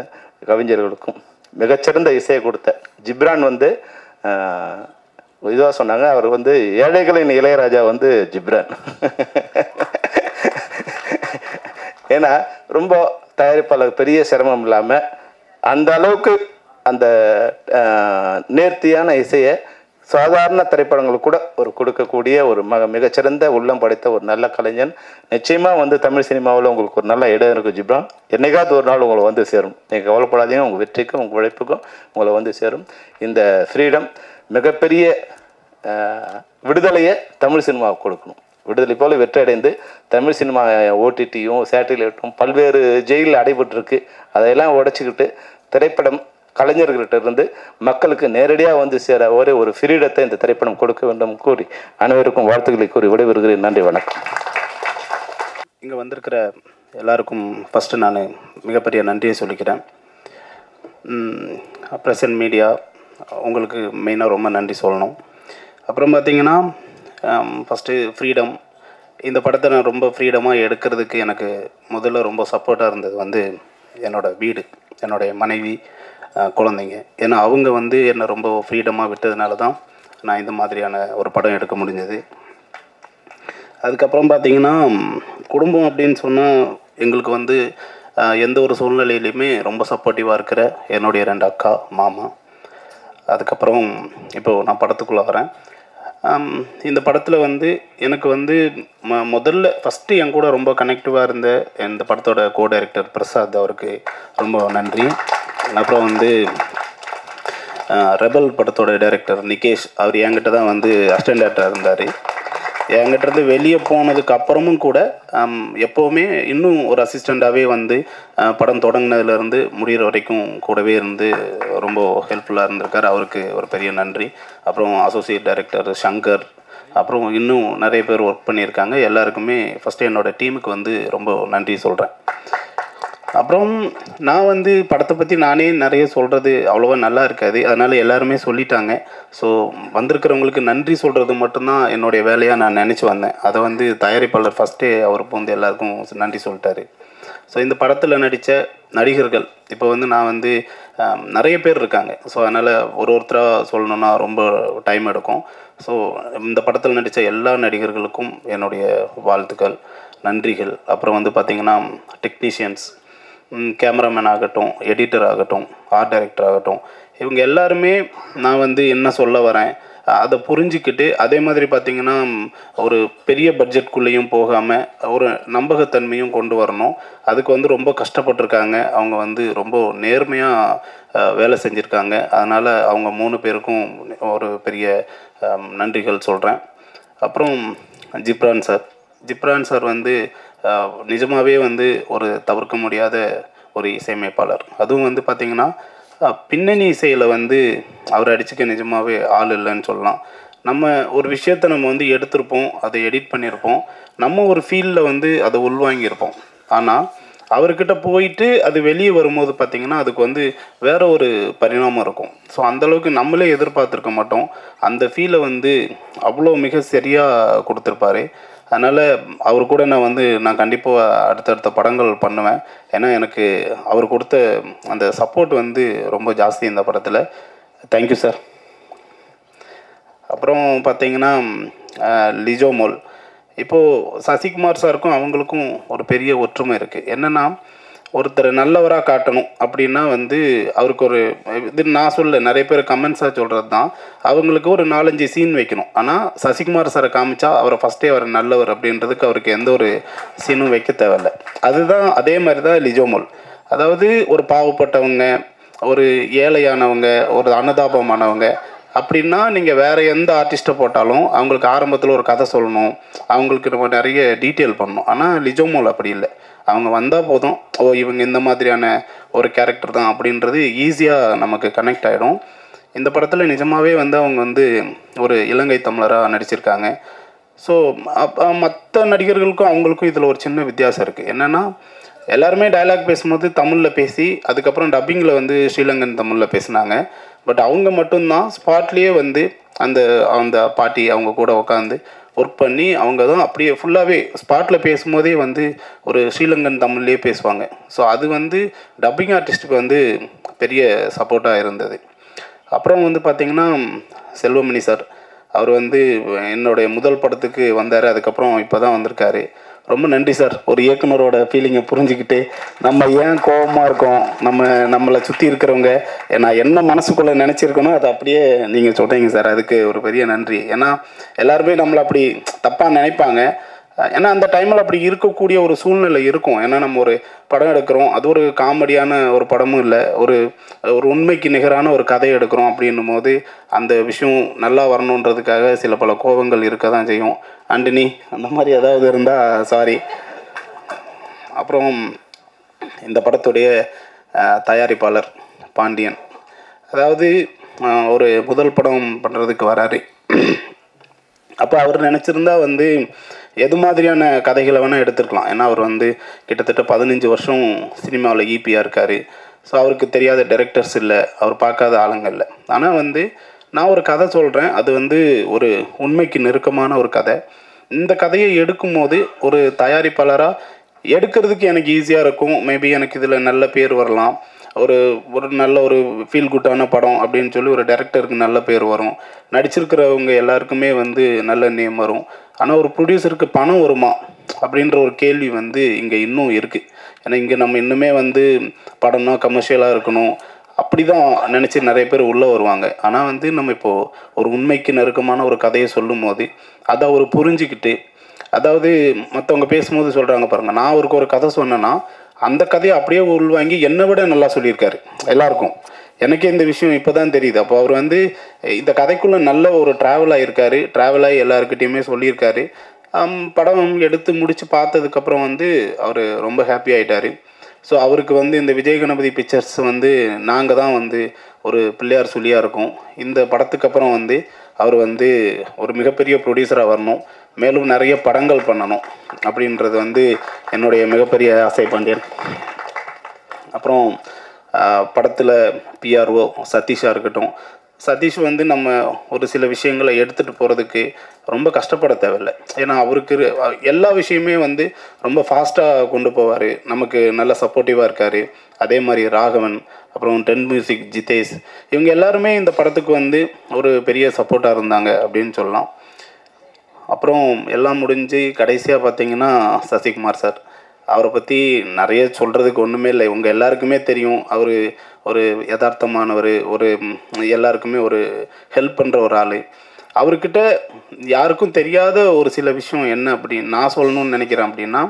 கவிஞர்களுக்கும் மிகச்சிறந்த இசையை கொடுத்த ஜிப்ரான் வந்து இதுவாக சொன்னாங்க. அவர் வந்து ஏழைகளின் இளையராஜா வந்து ஜிப்ரான். ஏன்னா ரொம்ப தயாரிப்பாளர் பெரிய சிரமம் இல்லாமல் அந்த அளவுக்கு அந்த நேர்த்தியான இசையை சாதாரண திரைப்படங்களுக்கு கூட கொடுக்கக்கூடிய ஒரு மிகச்சிறந்த உள்ளம் படைத்த ஒரு நல்ல கலைஞன். நிச்சயமாக வந்து தமிழ் சினிமாவில் உங்களுக்கு ஒரு நல்ல இடம் இருக்குது ஜிப்ரான். என்னைக்காவது ஒரு நாள் உங்களை வந்து சேரும். நீங்கள் கவலைப்படாதீங்க, உங்கள் வெற்றிக்கும் உங்கள் உழைப்புக்கும் உங்களை வந்து சேரும். இந்த ஃப்ரீடம் மிகப்பெரிய விடுதலையை தமிழ் சினிமாவுக்கு கொடுக்கணும். விடுதலை போல் வெற்றியடைந்து தமிழ் சினிமா ஓடிடியும் சேட்டிலைட்டும் பல்வேறு ஜெயிலில் அடைபட்டுருக்கு. அதையெல்லாம் உடைச்சிக்கிட்டு திரைப்படம் கலைஞர்கிட்ட இருந்து மக்களுக்கு நேரடியாக வந்து சேர ஒரு ஃப்ரீடத்தை இந்த திரைப்படம் கொடுக்க வேண்டும் கூறி அனைவருக்கும் வாழ்த்துக்களை கூறி விடைபெறுகிறேன். நன்றி, வணக்கம். இங்கே வந்திருக்கிற எல்லாருக்கும் ஃபஸ்ட்டு நான் மிகப்பெரிய நன்றியை சொல்லிக்கிறேன். ப்ரெசன்ட் மீடியா உங்களுக்கு மெயினாக ரொம்ப நன்றி சொல்லணும். அப்புறம் பார்த்திங்கன்னா ஃபஸ்ட்டு ஃப்ரீடம். இந்த படத்தை நான் ரொம்ப ஃப்ரீடமாக எடுக்கிறதுக்கு எனக்கு முதல்ல ரொம்ப சப்போர்ட்டாக இருந்தது வந்து என்னோடய வீடு, என்னுடைய மனைவி, குழந்தைங்க. ஏன்னா அவங்க வந்து என்னை ரொம்ப ஃப்ரீடமாக விட்டதுனால தான் நான் இந்த மாதிரியான ஒரு படம் எடுக்க முடிஞ்சது. அதுக்கப்புறம் பார்த்திங்கன்னா குடும்பம் அப்படின்னு சொன்னால் எங்களுக்கு வந்து எந்த ஒரு சூழ்நிலையிலையுமே ரொம்ப சப்போர்ட்டிவாக இருக்கிற என்னுடைய 2 அக்கா, மாமா. அதுக்கப்புறம் இப்போது நான் படத்துக்குள்ளே வரேன். இந்த படத்தில் வந்து எனக்கு வந்து முதல்ல ஃபஸ்ட்டு என் கூட ரொம்ப கனெக்டிவாக இருந்த இந்த படத்தோட கோ டைரக்டர் பிரசாத், அவருக்கு ரொம்ப நன்றி. அப்புறம் வந்து ரெபல் படத்தோட டைரக்டர் நிகேஷ், அவர் என்கிட்ட தான் வந்து அசிஸ்டன்ட் டைரக்டராக இருந்தார். என்கிட்ட இருந்து வெளியே போனதுக்கு அப்புறமும் கூட எப்போவுமே இன்னும் ஒரு அசிஸ்டண்ட்டாகவே வந்து படம் தொடங்கினதுலேருந்து முடிகிற வரைக்கும் கூடவே இருந்து ரொம்ப ஹெல்ப்ஃபுல்லாக இருந்திருக்கார். அவருக்கு ஒரு பெரிய நன்றி. அப்புறம் அசோசியேட் டைரக்டர் சங்கர், அப்புறம் இன்னும் நிறைய பேர் ஒர்க் பண்ணியிருக்காங்க. எல்லாருக்குமே ஃபஸ்ட்டு என்னோடய டீமுக்கு வந்து ரொம்ப நன்றி சொல்கிறேன். அப்புறம் நான் வந்து படத்தை பற்றி நானே நிறைய சொல்கிறது அவ்வளோவா நல்லா இருக்காது, அதனால் எல்லாருமே சொல்லிட்டாங்க. ஸோ வந்திருக்கிறவங்களுக்கு நன்றி சொல்கிறது மட்டும்தான் என்னுடைய வேலையாக நான் நினச்சி வந்தேன். அதை வந்து தயாரிப்பாளர் ஃபஸ்ட்டே அவர் வந்து எல்லாருக்கும் நன்றி சொல்லிட்டாரு. ஸோ இந்த படத்தில் நடித்த நடிகர்கள் இப்போ வந்து நான் வந்து நிறைய பேர் இருக்காங்க. ஸோ அதனால் ஒருத்தராக சொல்லணுன்னா ரொம்ப டைம் எடுக்கும். ஸோ இந்த படத்தில் நடித்த எல்லா நடிகர்களுக்கும் என்னுடைய வாழ்த்துக்கள், நன்றிகள். அப்புறம் வந்து பார்த்திங்கன்னா டெக்னீஷியன்ஸ், கேமராமேன் ஆகட்டும், எடிட்டர் ஆகட்டும், ஆர்ட் டைரக்டர் ஆகட்டும், இவங்க எல்லாருமே நான் வந்து என்ன சொல்ல வரேன் அதை புரிஞ்சுக்கிட்டு, அதே மாதிரி பார்த்திங்கன்னா ஒரு பெரிய பட்ஜெட்குள்ளேயும் போகாமல் ஒரு நம்பகத்தன்மையும் கொண்டு வரணும். அதுக்கு வந்து ரொம்ப கஷ்டப்பட்டிருக்காங்க. அவங்க வந்து ரொம்ப நேர்மையாக வேலை செஞ்சுருக்காங்க. அதனால் அவங்க 3 பேருக்கும் ஒரு பெரிய நன்றிகள் சொல்கிறேன். அப்புறம் ஜிப்ரான் சார் வந்து நிஜமாகவே வந்து ஒரு தவிர்க்க முடியாத ஒரு இசையமைப்பாளர். அதுவும் வந்து பார்த்திங்கன்னா பின்னணி இசையில் வந்து அவர் அடிச்சுக்க நிஜமாகவே ஆள் இல்லைன்னு சொல்லலாம். நம்ம ஒரு விஷயத்தை நம்ம வந்து எடுத்திருப்போம், அதை எடிட் பண்ணியிருப்போம், நம்ம ஒரு ஃபீல்டில் வந்து அதை உள்வாங்கியிருப்போம். ஆனால் அவர்கிட்ட போயிட்டு அது வெளியே வரும்போது பார்த்திங்கன்னா அதுக்கு வந்து வேறு ஒரு பரிணாமம் இருக்கும். ஸோ அந்தளவுக்கு நம்மளே எதிர்பார்த்துருக்க மாட்டோம். அந்த ஃபீலை வந்து அவ்வளோ மிக சரியாக கொடுத்துருப்பாரு. அதனால் அவர் கூட நான் கண்டிப்பாக அடுத்தடுத்த படங்கள் பண்ணுவேன். ஏன்னா எனக்கு அவர் கொடுத்த அந்த சப்போர்ட் வந்து ரொம்ப ஜாஸ்தி இந்த படத்தில். Thank you sir. அப்புறம் பார்த்திங்கன்னா லிஜோமோல், இப்போது சசிகுமார் சாருக்கும் அவங்களுக்கும் ஒரு பெரிய ஒற்றுமை இருக்குது. என்னென்னா ஒருத்தர் நல்லவராக காட்டணும் அப்படின்னா வந்து அவருக்கு ஒரு இது நான் சொல்ல நிறைய பேர் கமெண்ட்ஸாக சொல்கிறது தான், அவங்களுக்கு ஒரு 4-5 சீன் வைக்கணும். ஆனால் சசிகுமார் சாரை காமிச்சா அவரை ஃபஸ்ட்டே அவர் நல்லவர் அப்படின்றதுக்கு அவருக்கு எந்த ஒரு சீனும் வைக்க தேவையில்லை. அதுதான் அதே மாதிரி தான் லிஜோமோல். அதாவது ஒரு பாவப்பட்டவங்க, ஒரு ஏழையானவங்க, ஒரு அனுதாபமானவங்க அப்படின்னா நீங்கள் வேறு எந்த ஆர்டிஸ்ட்டை போட்டாலும் அவங்களுக்கு ஆரம்பத்தில் ஒரு கதை சொல்லணும், அவங்களுக்கு நம்ம நிறைய டீட்டெயில் பண்ணணும். ஆனால் லிஜோமோல் அப்படி இல்லை. அவங்க வந்தால் போதும், ஓ இவங்க இந்த மாதிரியான ஒரு கேரக்டர் தான் அப்படின்றது ஈஸியாக நமக்கு கனெக்ட் ஆகிடும். இந்த படத்தில் நிஜமாகவே வந்து அவங்க வந்து ஒரு இலங்கை தமிழராக நடிச்சிருக்காங்க. ஸோ மற்ற நடிகர்களுக்கும் அவங்களுக்கும் இதில் ஒரு சின்ன வித்தியாசம் இருக்குது. என்னென்னா எல்லாருமே டயலாக் பேசும்போது தமிழில் பேசி அதுக்கப்புறம் டப்பிங்கில் வந்து ஸ்ரீலங்கன் தமிழில் பேசினாங்க. பட் அவங்க மட்டும்தான் ஸ்பாட்லேயே வந்து அந்த அந்த பாட்டி அவங்க கூட உட்காந்து ஒர்க் பண்ணி அவங்க தான் அப்படியே ஃபுல்லாகவே ஸ்பாட்டில் பேசும்போதே வந்து ஒரு ஸ்ரீலங்கன் தமிழ்லேயே பேசுவாங்க. ஸோ அது வந்து டப்பிங் ஆர்டிஸ்ட்டுக்கு வந்து பெரிய சப்போர்ட்டாக இருந்தது. அப்புறம் வந்து பார்த்திங்கன்னா செல்வமணி சார், அவர் வந்து என்னுடைய முதல் படத்துக்கு வந்தார், அதுக்கப்புறம் இப்போ தான் வந்திருக்காரு. ரொம்ப நன்றி சார். ஒரு இயக்குனரோட ஃபீலிங்கை புரிஞ்சுக்கிட்டு நம்ம ஏன் கோபமாக இருக்கோம், நம்மளை சுற்றி இருக்கிறவங்க நான் என்ன மனசுக்குள்ளே நினச்சிருக்கணும் அதை அப்படியே நீங்கள் சொல்கிறீங்க சார், அதுக்கு ஒரு பெரிய நன்றி. ஏன்னா எல்லாருமே நம்மளை அப்படி தப்பாக நினைப்பாங்க. ஏன்னா அந்த டைமில் அப்படி இருக்கக்கூடிய ஒரு சூழ்நிலை இருக்கும். ஏன்னா நம்ம ஒரு படம் எடுக்கிறோம், அது ஒரு காமெடியான ஒரு படமும் இல்லை, ஒரு உண்மைக்கு நிகரான ஒரு கதையை எடுக்கிறோம் அப்படின்னும் போது அந்த விஷயம் நல்லா வரணுன்றதுக்காக சில பல கோபங்கள் இருக்க தான் செய்யும். ஆண்டனி அந்த மாதிரி ஏதாவது இருந்தால் சாரி. அப்புறம் இந்த படத்துடைய தயாரிப்பாளர் பாண்டியன், அதாவது ஒரு முதல் படம் பண்ணுறதுக்கு வராரு. அப்போ அவர் நினச்சிருந்தா வந்து எது மாதிரியான கதைகளை வேணால் எடுத்துருக்கலாம். ஏன்னா அவர் வந்து கிட்டத்தட்ட 15 வருஷம் சினிமாவில் ஈபியாக இருக்கார். ஸோ அவருக்கு தெரியாத டைரக்டர்ஸ் இல்லை, அவர் பார்க்காத ஆளுங்க இல்லை. ஆனால் வந்து நான் ஒரு கதை சொல்கிறேன், அது வந்து ஒரு உண்மைக்கு நெருக்கமான ஒரு கதை. இந்த கதையை எடுக்கும்போது ஒரு தயாரிப்பாளராக எடுக்கிறதுக்கு எனக்கு ஈஸியாக இருக்கும். மேபி எனக்கு இதில் நல்ல பேர் வரலாம், ஒரு நல்ல ஒரு ஃபீல் குட்டான படம் அப்படின்னு சொல்லி ஒரு டைரக்டருக்கு நல்ல பேர் வரும், நடிச்சிருக்கிறவங்க எல்லாருக்குமே வந்து நல்ல நேம் வரும். ஆனால் ஒரு ப்ரொடியூசருக்கு பணம் வருமா அப்படின்ற ஒரு கேள்வி வந்து இங்கே இன்னும் இருக்குது. ஏன்னா இங்கே நம்ம இன்னுமே வந்து படம்னா கமர்ஷியலாக இருக்கணும் அப்படி தான் நினச்சி நிறைய பேர் உள்ளே வருவாங்க. ஆனால் வந்து நம்ம இப்போது ஒரு உண்மைக்கு நெருக்கமான ஒரு கதையை சொல்லும் போது அதை அவர் புரிஞ்சிக்கிட்டு, அதாவது மற்றவங்க பேசும்போது சொல்கிறாங்க பாருங்கள், நான் அவருக்கு ஒரு கதை சொன்னேன்னா அந்த கதையை அப்படியே உள்வாங்கி என்னை விட நல்லா சொல்லியிருக்காரு எல்லாருக்கும். எனக்கே இந்த விஷயம் இப்போ தான் தெரியுது. அப்போ அவர் வந்து இந்த கதைக்குள்ளே நல்ல ஒரு ட்ராவல் ஆகியிருக்காரு, ட்ராவல் ஆகி எல்லாருக்கிட்டையுமே சொல்லியிருக்காரு. படம் எடுத்து முடித்து பார்த்ததுக்கப்புறம் வந்து அவர் ரொம்ப ஹாப்பி ஆகிட்டார். ஸோ அவருக்கு வந்து இந்த விஜய் கணபதி பிக்சர்ஸ் வந்து நாங்கள் தான் வந்து ஒரு பிள்ளையார் சொல்லியாக இருக்கோம். இந்த படத்துக்கு அப்புறம் வந்து அவர் வந்து ஒரு மிகப்பெரிய ப்ரொடியூசராக வரணும், மேலும் நிறைய படங்கள் பண்ணணும் அப்படின்றது வந்து என்னுடைய மிகப்பெரிய ஆசை. பாண்டியன். அப்புறம் படத்தில் பிஆர்ஓ சதீஷாக இருக்கட்டும். சதீஷ் வந்து நம்ம ஒரு சில விஷயங்களை எடுத்துகிட்டு போகிறதுக்கு ரொம்ப கஷ்டப்பட தேவையில்லை. ஏன்னா அவருக்கு எல்லா விஷயமே வந்து ரொம்ப ஃபாஸ்ட்டாக கொண்டு போவார். நமக்கு நல்ல சப்போர்ட்டிவாக இருக்கார். அதே மாதிரி ராகவன், அப்புறம் டென் மியூசிக் ஜிதேஷ், இவங்க எல்லாருமே இந்த படத்துக்கு வந்து ஒரு பெரிய சப்போர்ட்டாக இருந்தாங்க அப்படின்னு சொல்லலாம். அப்புறம் எல்லாம் முடிஞ்சு கடைசியாக பார்த்தீங்கன்னா சசிகுமார் சார், அவரை பற்றி நிறைய சொல்கிறதுக்கு ஒன்றுமே இல்லை. உங்கள் எல்லாருக்குமே தெரியும். அவர் ஒரு யதார்த்தமானவர், ஒரு எல்லாருக்குமே ஒரு ஹெல்ப் பண்ணுற ஒரு ஆள். அவர்கிட்ட யாருக்கும் தெரியாத ஒரு சில விஷயம் என்ன அப்படின்னு நான் சொல்லணும்னு நினைக்கிறேன் அப்படின்னா,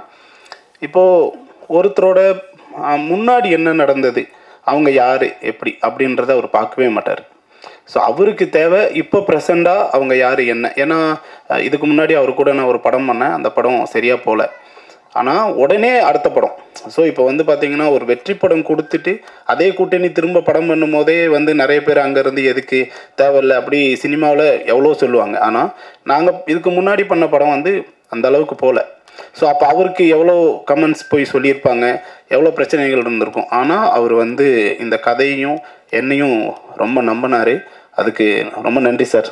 இப்போது ஒருத்தரோட முன்னாடி என்ன நடந்தது, அவங்க யார் எப்படி அப்படின்றத அவர் பார்க்கவே மாட்டார். ஸோ அவருக்கு தேவை இப்போ ப்ரெசண்டாக அவங்க யார் என்ன. ஏன்னா இதுக்கு முன்னாடி அவர் கூட நான் ஒரு படம் பண்ணேன், அந்த படம் சரியாக போகல. ஆனால் உடனே அடுத்த படம். ஸோ இப்போ வந்து பார்த்திங்கன்னா ஒரு வெற்றி படம் கொடுத்துட்டு அதே கூட்டணி திரும்ப படம் பண்ணும் போதே வந்து நிறைய பேர் அங்கேருந்து எதுக்கு தேவையில்லை அப்படி சினிமாவில் எவ்வளோ சொல்லுவாங்க. ஆனால் நாங்கள் இதுக்கு முன்னாடி பண்ண படம் வந்து அந்த அளவுக்கு போகல. ஸோ அப்போ அவருக்கு எவ்வளோ கமெண்ட்ஸ் போய் சொல்லியிருப்பாங்க, எவ்வளோ பிரச்சனைகள் இருந்திருக்கும். ஆனால் அவர் வந்து இந்த கதையையும் என்னையும் ரொம்ப நம்பினார். அதுக்கு ரொம்ப நன்றி சார்.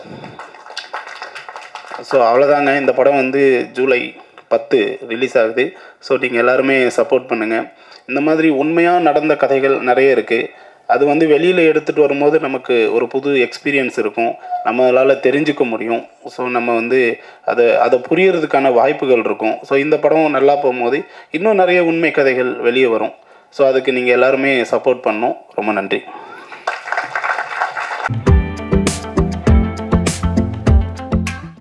ஸோ அவ்வளோதாங்க. இந்த படம் வந்து ஜூலை 10 ரிலீஸ் ஆகுது. ஸோ நீங்கள் எல்லாருமே சப்போர்ட் பண்ணுங்கள். இந்த மாதிரி உண்மையாக நடந்த கதைகள் நிறைய இருக்குது. அது வந்து வெளியில் எடுத்துகிட்டு வரும்போது நமக்கு ஒரு புது எக்ஸ்பீரியன்ஸ் இருக்கும், நம்மளால் தெரிஞ்சுக்க முடியும். ஸோ நம்ம வந்து அதை புரியறதுக்கான வாய்ப்புகள் இருக்கும். ஸோ இந்த படம் நல்லா போகும்போது இன்னும் நிறைய உண்மை கதைகள் வெளியே வரும். ஸோ அதுக்கு நீங்கள் எல்லாருமே சப்போர்ட் பண்ணணும். ரொம்ப நன்றி.